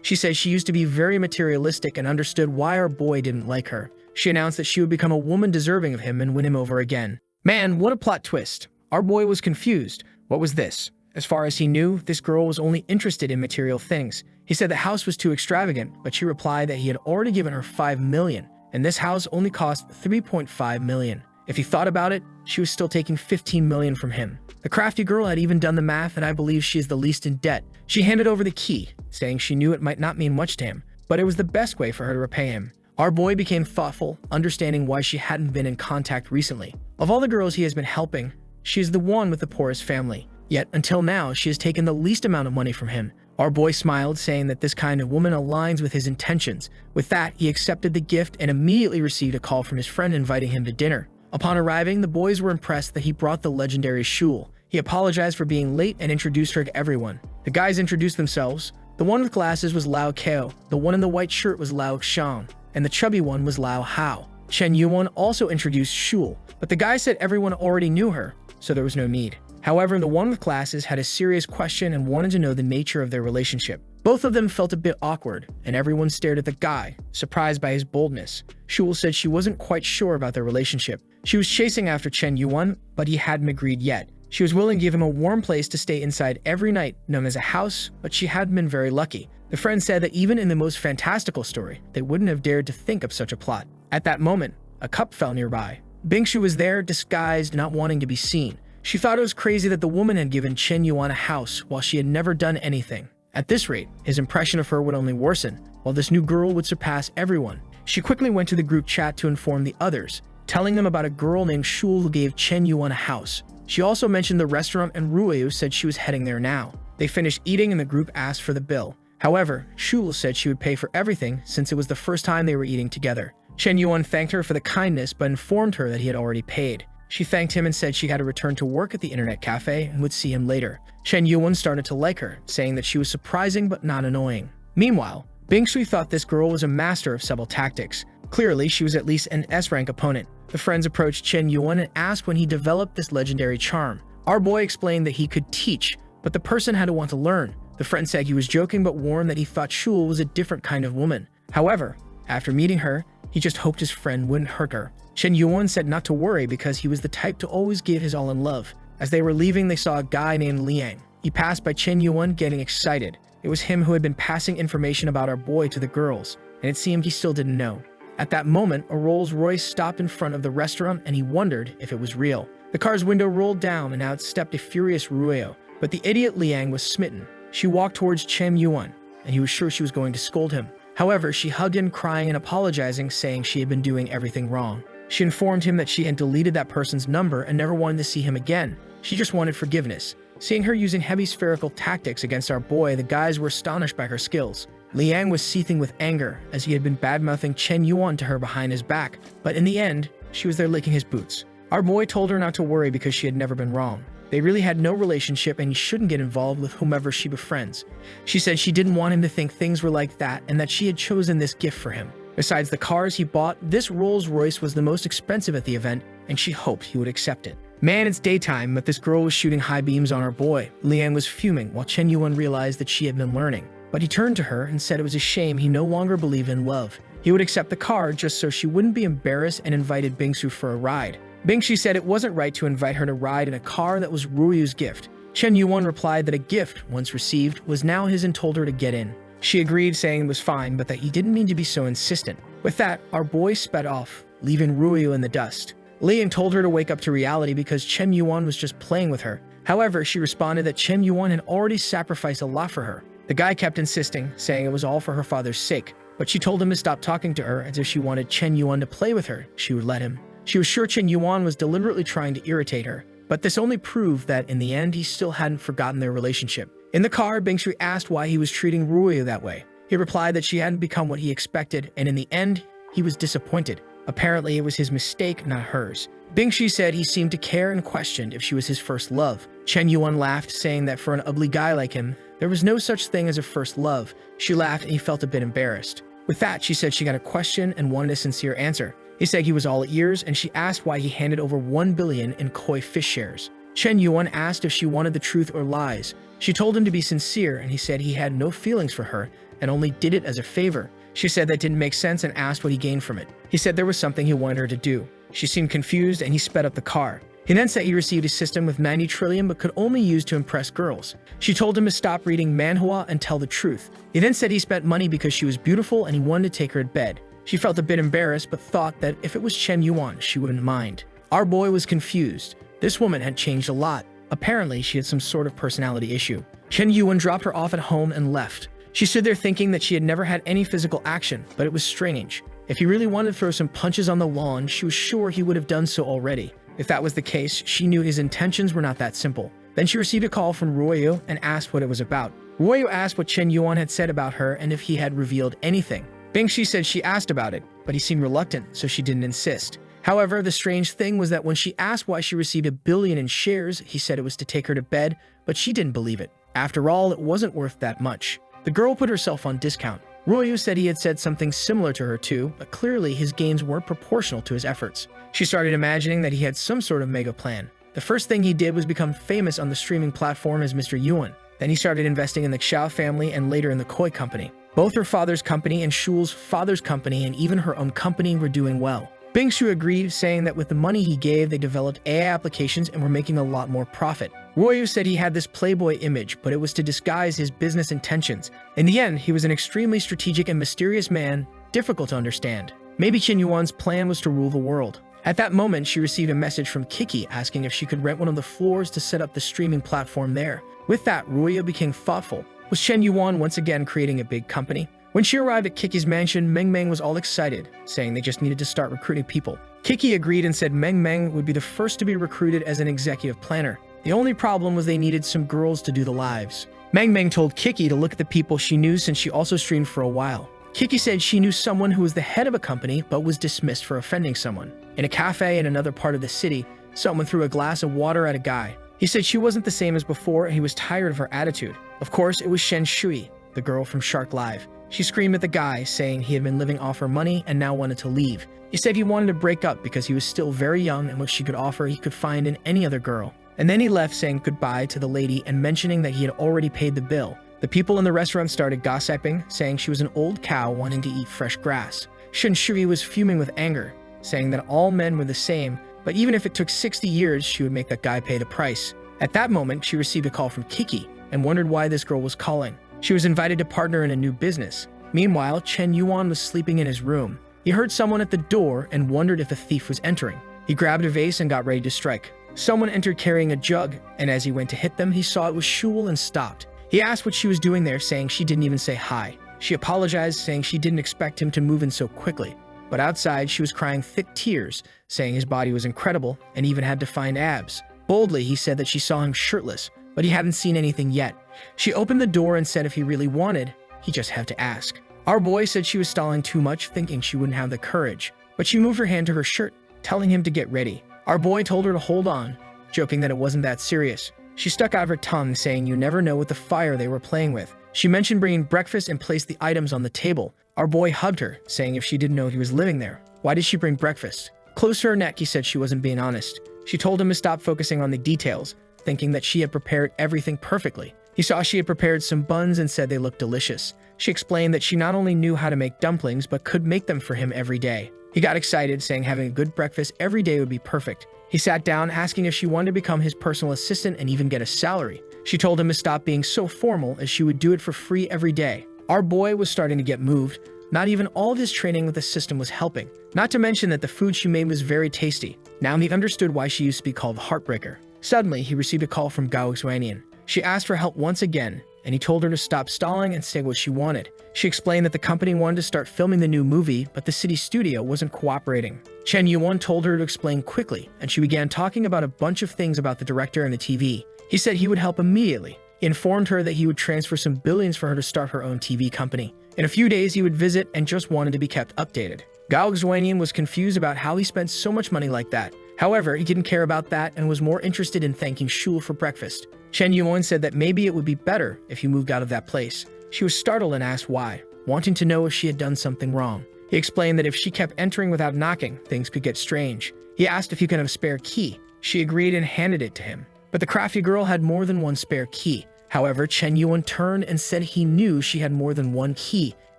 She said she used to be very materialistic and understood why our boy didn't like her. She announced that she would become a woman deserving of him and win him over again. Man, what a plot twist. Our boy was confused. What was this? As far as he knew, this girl was only interested in material things. He said the house was too extravagant, but she replied that he had already given her $5 million, and this house only cost $3.5 million. If he thought about it, she was still taking $15 million from him. The crafty girl had even done the math, and I believe she is the least in debt. She handed over the key, saying she knew it might not mean much to him, but it was the best way for her to repay him. Our boy became thoughtful, understanding why she hadn't been in contact recently. Of all the girls he has been helping, she is the one with the poorest family. Yet, until now, she has taken the least amount of money from him. Our boy smiled, saying that this kind of woman aligns with his intentions. With that, he accepted the gift and immediately received a call from his friend inviting him to dinner. Upon arriving, the boys were impressed that he brought the legendary Shul. He apologized for being late and introduced her to everyone. The guys introduced themselves. The one with glasses was Lao Keo, the one in the white shirt was Lao Xiang, and the chubby one was Lao Hao. Chen Yuan also introduced Shul, but the guy said everyone already knew her, so there was no need. However, the one with glasses had a serious question and wanted to know the nature of their relationship. Both of them felt a bit awkward, and everyone stared at the guy, surprised by his boldness. Shul said she wasn't quite sure about their relationship. She was chasing after Chen Yuan, but he hadn't agreed yet. She was willing to give him a warm place to stay inside every night, known as a house, but she hadn't been very lucky. The friend said that even in the most fantastical story, they wouldn't have dared to think of such a plot. At that moment, a cup fell nearby. Bingshu was there, disguised, not wanting to be seen. She thought it was crazy that the woman had given Chen Yuan a house while she had never done anything. At this rate, his impression of her would only worsen, while this new girl would surpass everyone. She quickly went to the group chat to inform the others, telling them about a girl named Shul who gave Chen Yuan a house. She also mentioned the restaurant and Ruoyu said she was heading there now. They finished eating and the group asked for the bill. However, Shul said she would pay for everything since it was the first time they were eating together. Chen Yuan thanked her for the kindness but informed her that he had already paid. She thanked him and said she had to return to work at the internet cafe and would see him later. Chen Yuan started to like her, saying that she was surprising but not annoying. Meanwhile, Bingshui thought this girl was a master of subtle tactics. Clearly, she was at least an S-rank opponent. The friends approached Chen Yuan and asked when he developed this legendary charm. Our boy explained that he could teach, but the person had to want to learn. The friend said he was joking but warned that he thought Shul was a different kind of woman. However, after meeting her, he just hoped his friend wouldn't hurt her. Chen Yuan said not to worry because he was the type to always give his all in love. As they were leaving, they saw a guy named Liang. He passed by Chen Yuan getting excited. It was him who had been passing information about our boy to the girls, and it seemed he still didn't know. At that moment, a Rolls-Royce stopped in front of the restaurant and he wondered if it was real. The car's window rolled down and out stepped a furious Ruoyu, but the idiot Liang was smitten. She walked towards Chen Yuan, and he was sure she was going to scold him. However, she hugged him, crying and apologizing, saying she had been doing everything wrong. She informed him that she had deleted that person's number and never wanted to see him again. She just wanted forgiveness. Seeing her using heavy spherical tactics against our boy, the guys were astonished by her skills. Liang was seething with anger as he had been bad-mouthing Chen Yuan to her behind his back, but in the end, she was there licking his boots. Our boy told her not to worry because she had never been wrong. They really had no relationship and he shouldn't get involved with whomever she befriends. She said she didn't want him to think things were like that and that she had chosen this gift for him. Besides the cars he bought, this Rolls-Royce was the most expensive at the event, and she hoped he would accept it. Man, it's daytime, but this girl was shooting high beams on our boy. Liang was fuming, while Chen Yuan realized that she had been learning. But he turned to her and said it was a shame he no longer believed in love. He would accept the car just so she wouldn't be embarrassed and invited Bingsu for a ride. Bingsu said it wasn't right to invite her to ride in a car that was Ruoyu's gift. Chen Yuan replied that a gift, once received, was now his and told her to get in. She agreed, saying it was fine, but that he didn't mean to be so insistent. With that, our boy sped off, leaving Ruoyu in the dust. Liang told her to wake up to reality because Chen Yuan was just playing with her. However, she responded that Chen Yuan had already sacrificed a lot for her. The guy kept insisting, saying it was all for her father's sake, but she told him to stop talking to her as if she wanted Chen Yuan to play with her. She would let him. She was sure Chen Yuan was deliberately trying to irritate her, but this only proved that in the end he still hadn't forgotten their relationship. In the car, Bingshui asked why he was treating Ruoyu that way. He replied that she hadn't become what he expected, and in the end, he was disappointed. Apparently, it was his mistake, not hers. Bingshi said he seemed to care and questioned if she was his first love. Chen Yuan laughed, saying that for an ugly guy like him, there was no such thing as a first love. She laughed and he felt a bit embarrassed. With that, she said she got a question and wanted a sincere answer. He said he was all ears, and she asked why he handed over 1 billion in koi fish shares. Chen Yuan asked if she wanted the truth or lies. She told him to be sincere, and he said he had no feelings for her and only did it as a favor. She said that didn't make sense and asked what he gained from it. He said there was something he wanted her to do. She seemed confused and he sped up the car. He then said he received a system with 90 trillion but could only use to impress girls. She told him to stop reading Manhwa and tell the truth. He then said he spent money because she was beautiful and he wanted to take her to bed. She felt a bit embarrassed but thought that if it was Chen Yuan, she wouldn't mind. Our boy was confused. This woman had changed a lot. Apparently, she had some sort of personality issue. Chen Yuan dropped her off at home and left. She stood there thinking that she had never had any physical action, but it was strange. If he really wanted to throw some punches on the lawn, she was sure he would have done so already. If that was the case, she knew his intentions were not that simple. Then she received a call from Royo and asked what it was about. Royo asked what Chen Yuan had said about her and if he had revealed anything. Bingshi said she asked about it, but he seemed reluctant, so she didn't insist. However, the strange thing was that when she asked why she received 1 billion in shares, he said it was to take her to bed, but she didn't believe it. After all, it wasn't worth that much. The girl put herself on discount. Royo said he had said something similar to her too, but clearly his gains weren't proportional to his efforts. She started imagining that he had some sort of mega plan. The first thing he did was become famous on the streaming platform as Mr. Yuan. Then he started investing in the Xiao family and later in the Koi company. Both her father's company and Shul's father's company and even her own company were doing well. Bingshu agreed, saying that with the money he gave, they developed AI applications and were making a lot more profit. Royo said he had this playboy image, but it was to disguise his business intentions. In the end, he was an extremely strategic and mysterious man, difficult to understand. Maybe Chen Yuan's plan was to rule the world. At that moment, she received a message from Kiki asking if she could rent one of the floors to set up the streaming platform there. With that, Royo became thoughtful. Was Chen Yuan once again creating a big company? When she arrived at Kiki's mansion, Meng Meng was all excited, saying they just needed to start recruiting people. Kiki agreed and said Meng Meng would be the first to be recruited as an executive planner. The only problem was they needed some girls to do the lives. Meng Meng told Kiki to look at the people she knew since she also streamed for a while. Kiki said she knew someone who was the head of a company but was dismissed for offending someone. In a cafe in another part of the city, someone threw a glass of water at a guy. He said she wasn't the same as before and he was tired of her attitude. Of course, it was Shen Shui, the girl from Shark Live. She screamed at the guy, saying he had been living off her money and now wanted to leave. He said he wanted to break up because he was still very young and what she could offer he could find in any other girl. And then he left saying goodbye to the lady and mentioning that he had already paid the bill. The people in the restaurant started gossiping, saying she was an old cow wanting to eat fresh grass. Shen Shui was fuming with anger, saying that all men were the same, but even if it took 60 years, she would make that guy pay the price. At that moment, she received a call from Kiki and wondered why this girl was calling. She was invited to partner in a new business. Meanwhile, Chen Yuan was sleeping in his room. He heard someone at the door and wondered if a thief was entering. He grabbed a vase and got ready to strike. Someone entered carrying a jug, and as he went to hit them, he saw it was Shul and stopped. He asked what she was doing there, saying she didn't even say hi. She apologized, saying she didn't expect him to move in so quickly. But outside, she was crying thick tears, saying his body was incredible and even had defined abs. Boldly, he said that she saw him shirtless, but he hadn't seen anything yet. She opened the door and said if he really wanted, he just had to ask. Our boy said she was stalling too much, thinking she wouldn't have the courage, but she moved her hand to her shirt, telling him to get ready. Our boy told her to hold on, joking that it wasn't that serious. She stuck out her tongue, saying you never know what the fire they were playing with. She mentioned bringing breakfast and placed the items on the table. Our boy hugged her, saying if she didn't know he was living there, why did she bring breakfast? Close to her neck, he said she wasn't being honest. She told him to stop focusing on the details, thinking that she had prepared everything perfectly. He saw she had prepared some buns and said they looked delicious. She explained that she not only knew how to make dumplings, but could make them for him every day. He got excited, saying having a good breakfast every day would be perfect. He sat down, asking if she wanted to become his personal assistant and even get a salary. She told him to stop being so formal, as she would do it for free every day. Our boy was starting to get moved. Not even all of his training with the system was helping. Not to mention that the food she made was very tasty. Now he understood why she used to be called the Heartbreaker. Suddenly, he received a call from Gao Xuanian. She asked for help once again, and he told her to stop stalling and say what she wanted. She explained that the company wanted to start filming the new movie, but the city studio wasn't cooperating. Chen Yuan told her to explain quickly, and she began talking about a bunch of things about the director and the TV. He said he would help immediately. He informed her that he would transfer some billions for her to start her own TV company. In a few days, he would visit and just wanted to be kept updated. Gao Xuanian was confused about how he spent so much money like that. However, he didn't care about that and was more interested in thanking Shul for breakfast. Chen Yuan said that maybe it would be better if he moved out of that place. She was startled and asked why, wanting to know if she had done something wrong. He explained that if she kept entering without knocking, things could get strange. He asked if he could have a spare key. She agreed and handed it to him. But the crafty girl had more than one spare key. However, Chen Yuan turned and said he knew she had more than one key,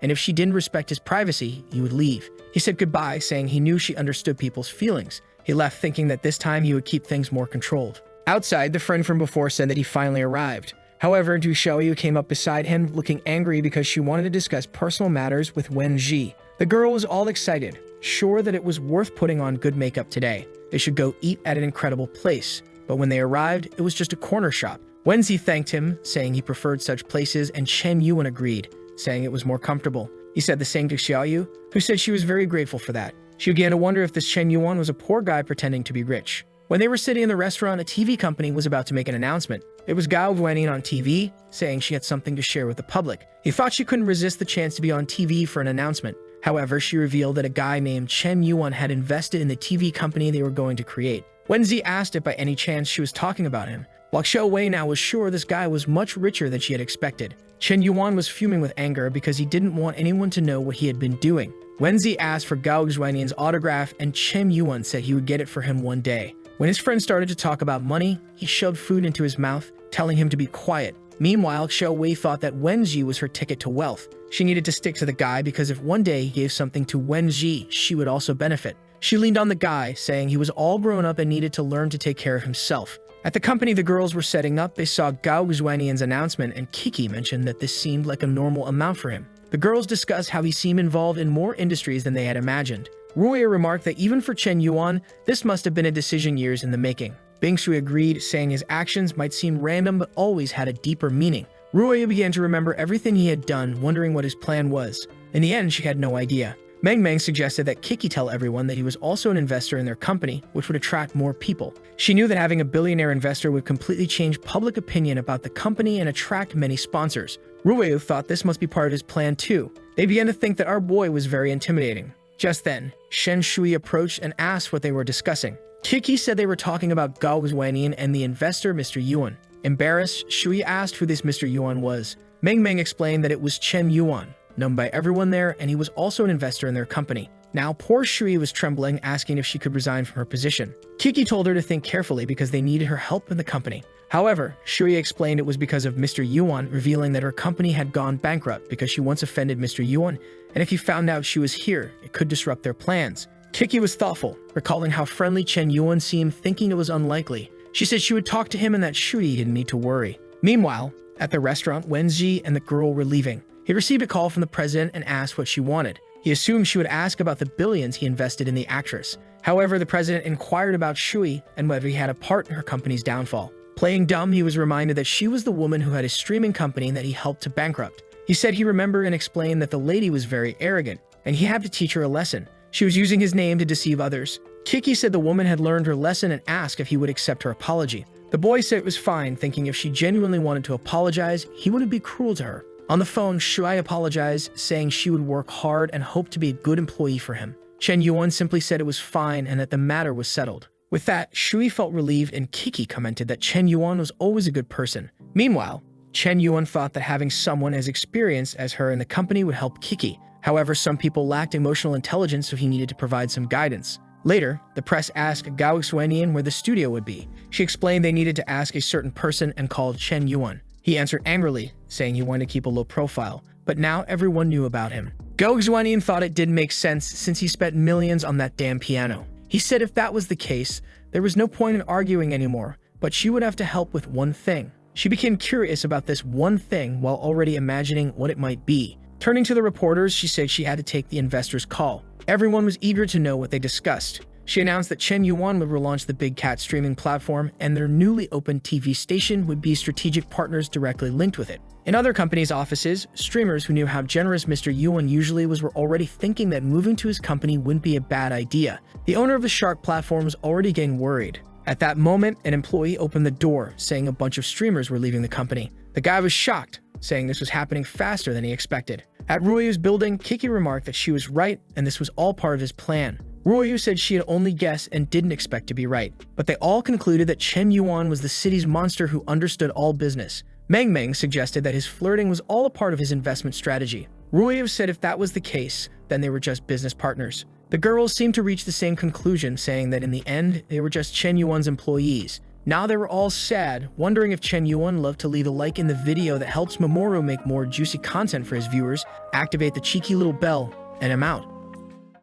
and if she didn't respect his privacy, he would leave. He said goodbye, saying he knew she understood people's feelings. He left thinking that this time he would keep things more controlled. Outside, the friend from before said that he finally arrived. However, Du Xiaoyu came up beside him, looking angry because she wanted to discuss personal matters with Wen Ji. The girl was all excited, sure that it was worth putting on good makeup today. They should go eat at an incredible place. But when they arrived, it was just a corner shop. Wen Ji thanked him, saying he preferred such places, and Chen Yuan agreed, saying it was more comfortable. He said the same to Xiaoyu, who said she was very grateful for that. She began to wonder if this Chen Yuan was a poor guy pretending to be rich. When they were sitting in the restaurant, a TV company was about to make an announcement. It was Gao Guanyin on TV, saying she had something to share with the public. He thought she couldn't resist the chance to be on TV for an announcement. However, she revealed that a guy named Chen Yuan had invested in the TV company they were going to create. Wen Ji asked if by any chance she was talking about him, while Xiao Wei now was sure this guy was much richer than she had expected. Chen Yuan was fuming with anger because he didn't want anyone to know what he had been doing. Wen Ji asked for Gao Guanyin's autograph, and Chen Yuan said he would get it for him one day. When his friend started to talk about money, he shoved food into his mouth, telling him to be quiet. Meanwhile, Xiao Wei thought that Wen Ji was her ticket to wealth. She needed to stick to the guy because if one day he gave something to Wen Ji, she would also benefit. She leaned on the guy, saying he was all grown up and needed to learn to take care of himself. At the company the girls were setting up, they saw Gao Guanyin's announcement, and Kiki mentioned that this seemed like a normal amount for him. The girls discussed how he seemed involved in more industries than they had imagined. Ruoya remarked that even for Chen Yuan, this must have been a decision years in the making. Bing Shui agreed, saying his actions might seem random but always had a deeper meaning. Ruoya began to remember everything he had done, wondering what his plan was. In the end, she had no idea. Meng Meng suggested that Kiki tell everyone that he was also an investor in their company, which would attract more people. She knew that having a billionaire investor would completely change public opinion about the company and attract many sponsors. Ruoya thought this must be part of his plan too. They began to think that our boy was very intimidating. Just then, Shen Shui approached and asked what they were discussing. Kiki said they were talking about Gao Guanyin and the investor Mr. Yuan. Embarrassed, Shui asked who this Mr. Yuan was. Meng Meng explained that it was Chen Yuan, known by everyone there, and he was also an investor in their company. Now, poor Shui was trembling, asking if she could resign from her position. Kiki told her to think carefully because they needed her help in the company. However, Shui explained it was because of Mr. Yuan, revealing that her company had gone bankrupt because she once offended Mr. Yuan, and if he found out she was here, it could disrupt their plans. Kiki was thoughtful, recalling how friendly Chen Yuan seemed, thinking it was unlikely. She said she would talk to him and that Shui didn't need to worry. Meanwhile, at the restaurant, Wen Ji and the girl were leaving. He received a call from the president and asked what she wanted. He assumed she would ask about the billions he invested in the actress. However, the president inquired about Shui and whether he had a part in her company's downfall. Playing dumb, he was reminded that she was the woman who had a streaming company that he helped to bankrupt. He said he remembered and explained that the lady was very arrogant, and he had to teach her a lesson. She was using his name to deceive others. Kiki said the woman had learned her lesson and asked if he would accept her apology. The boy said it was fine, thinking if she genuinely wanted to apologize, he wouldn't be cruel to her. On the phone, Shui apologized, saying she would work hard and hope to be a good employee for him. Chen Yuan simply said it was fine and that the matter was settled. With that, Shui felt relieved, and Kiki commented that Chen Yuan was always a good person. Meanwhile, Chen Yuan thought that having someone as experienced as her in the company would help Kiki. However, some people lacked emotional intelligence, so he needed to provide some guidance. Later, the press asked Gao Xuanyan where the studio would be. She explained they needed to ask a certain person and called Chen Yuan. He answered angrily, saying he wanted to keep a low profile, but now everyone knew about him. Gao Xuanyan thought it didn't make sense since he spent millions on that damn piano. He said if that was the case, there was no point in arguing anymore, but she would have to help with one thing. She became curious about this one thing while already imagining what it might be. Turning to the reporters, she said she had to take the investor's call. Everyone was eager to know what they discussed. She announced that Chen Yuan would relaunch the Big Cat streaming platform, and their newly opened TV station would be strategic partners directly linked with it. In other companies' offices, streamers who knew how generous Mr. Yuan usually was were already thinking that moving to his company wouldn't be a bad idea. The owner of the Shark platform was already getting worried. At that moment, an employee opened the door, saying a bunch of streamers were leaving the company. The guy was shocked, saying this was happening faster than he expected. At Ruoyu's building, Kiki remarked that she was right and this was all part of his plan. Ruoyu said she had only guessed and didn't expect to be right, but they all concluded that Chen Yuan was the city's monster who understood all business. Meng Meng suggested that his flirting was all a part of his investment strategy. Ruoyu said if that was the case, then they were just business partners. The girls seemed to reach the same conclusion, saying that in the end, they were just Chen Yuan's employees. Now they were all sad, wondering if Chen Yuan loved to leave a like in the video that helps Mamoru make more juicy content for his viewers, activate the cheeky little bell, and I'm out.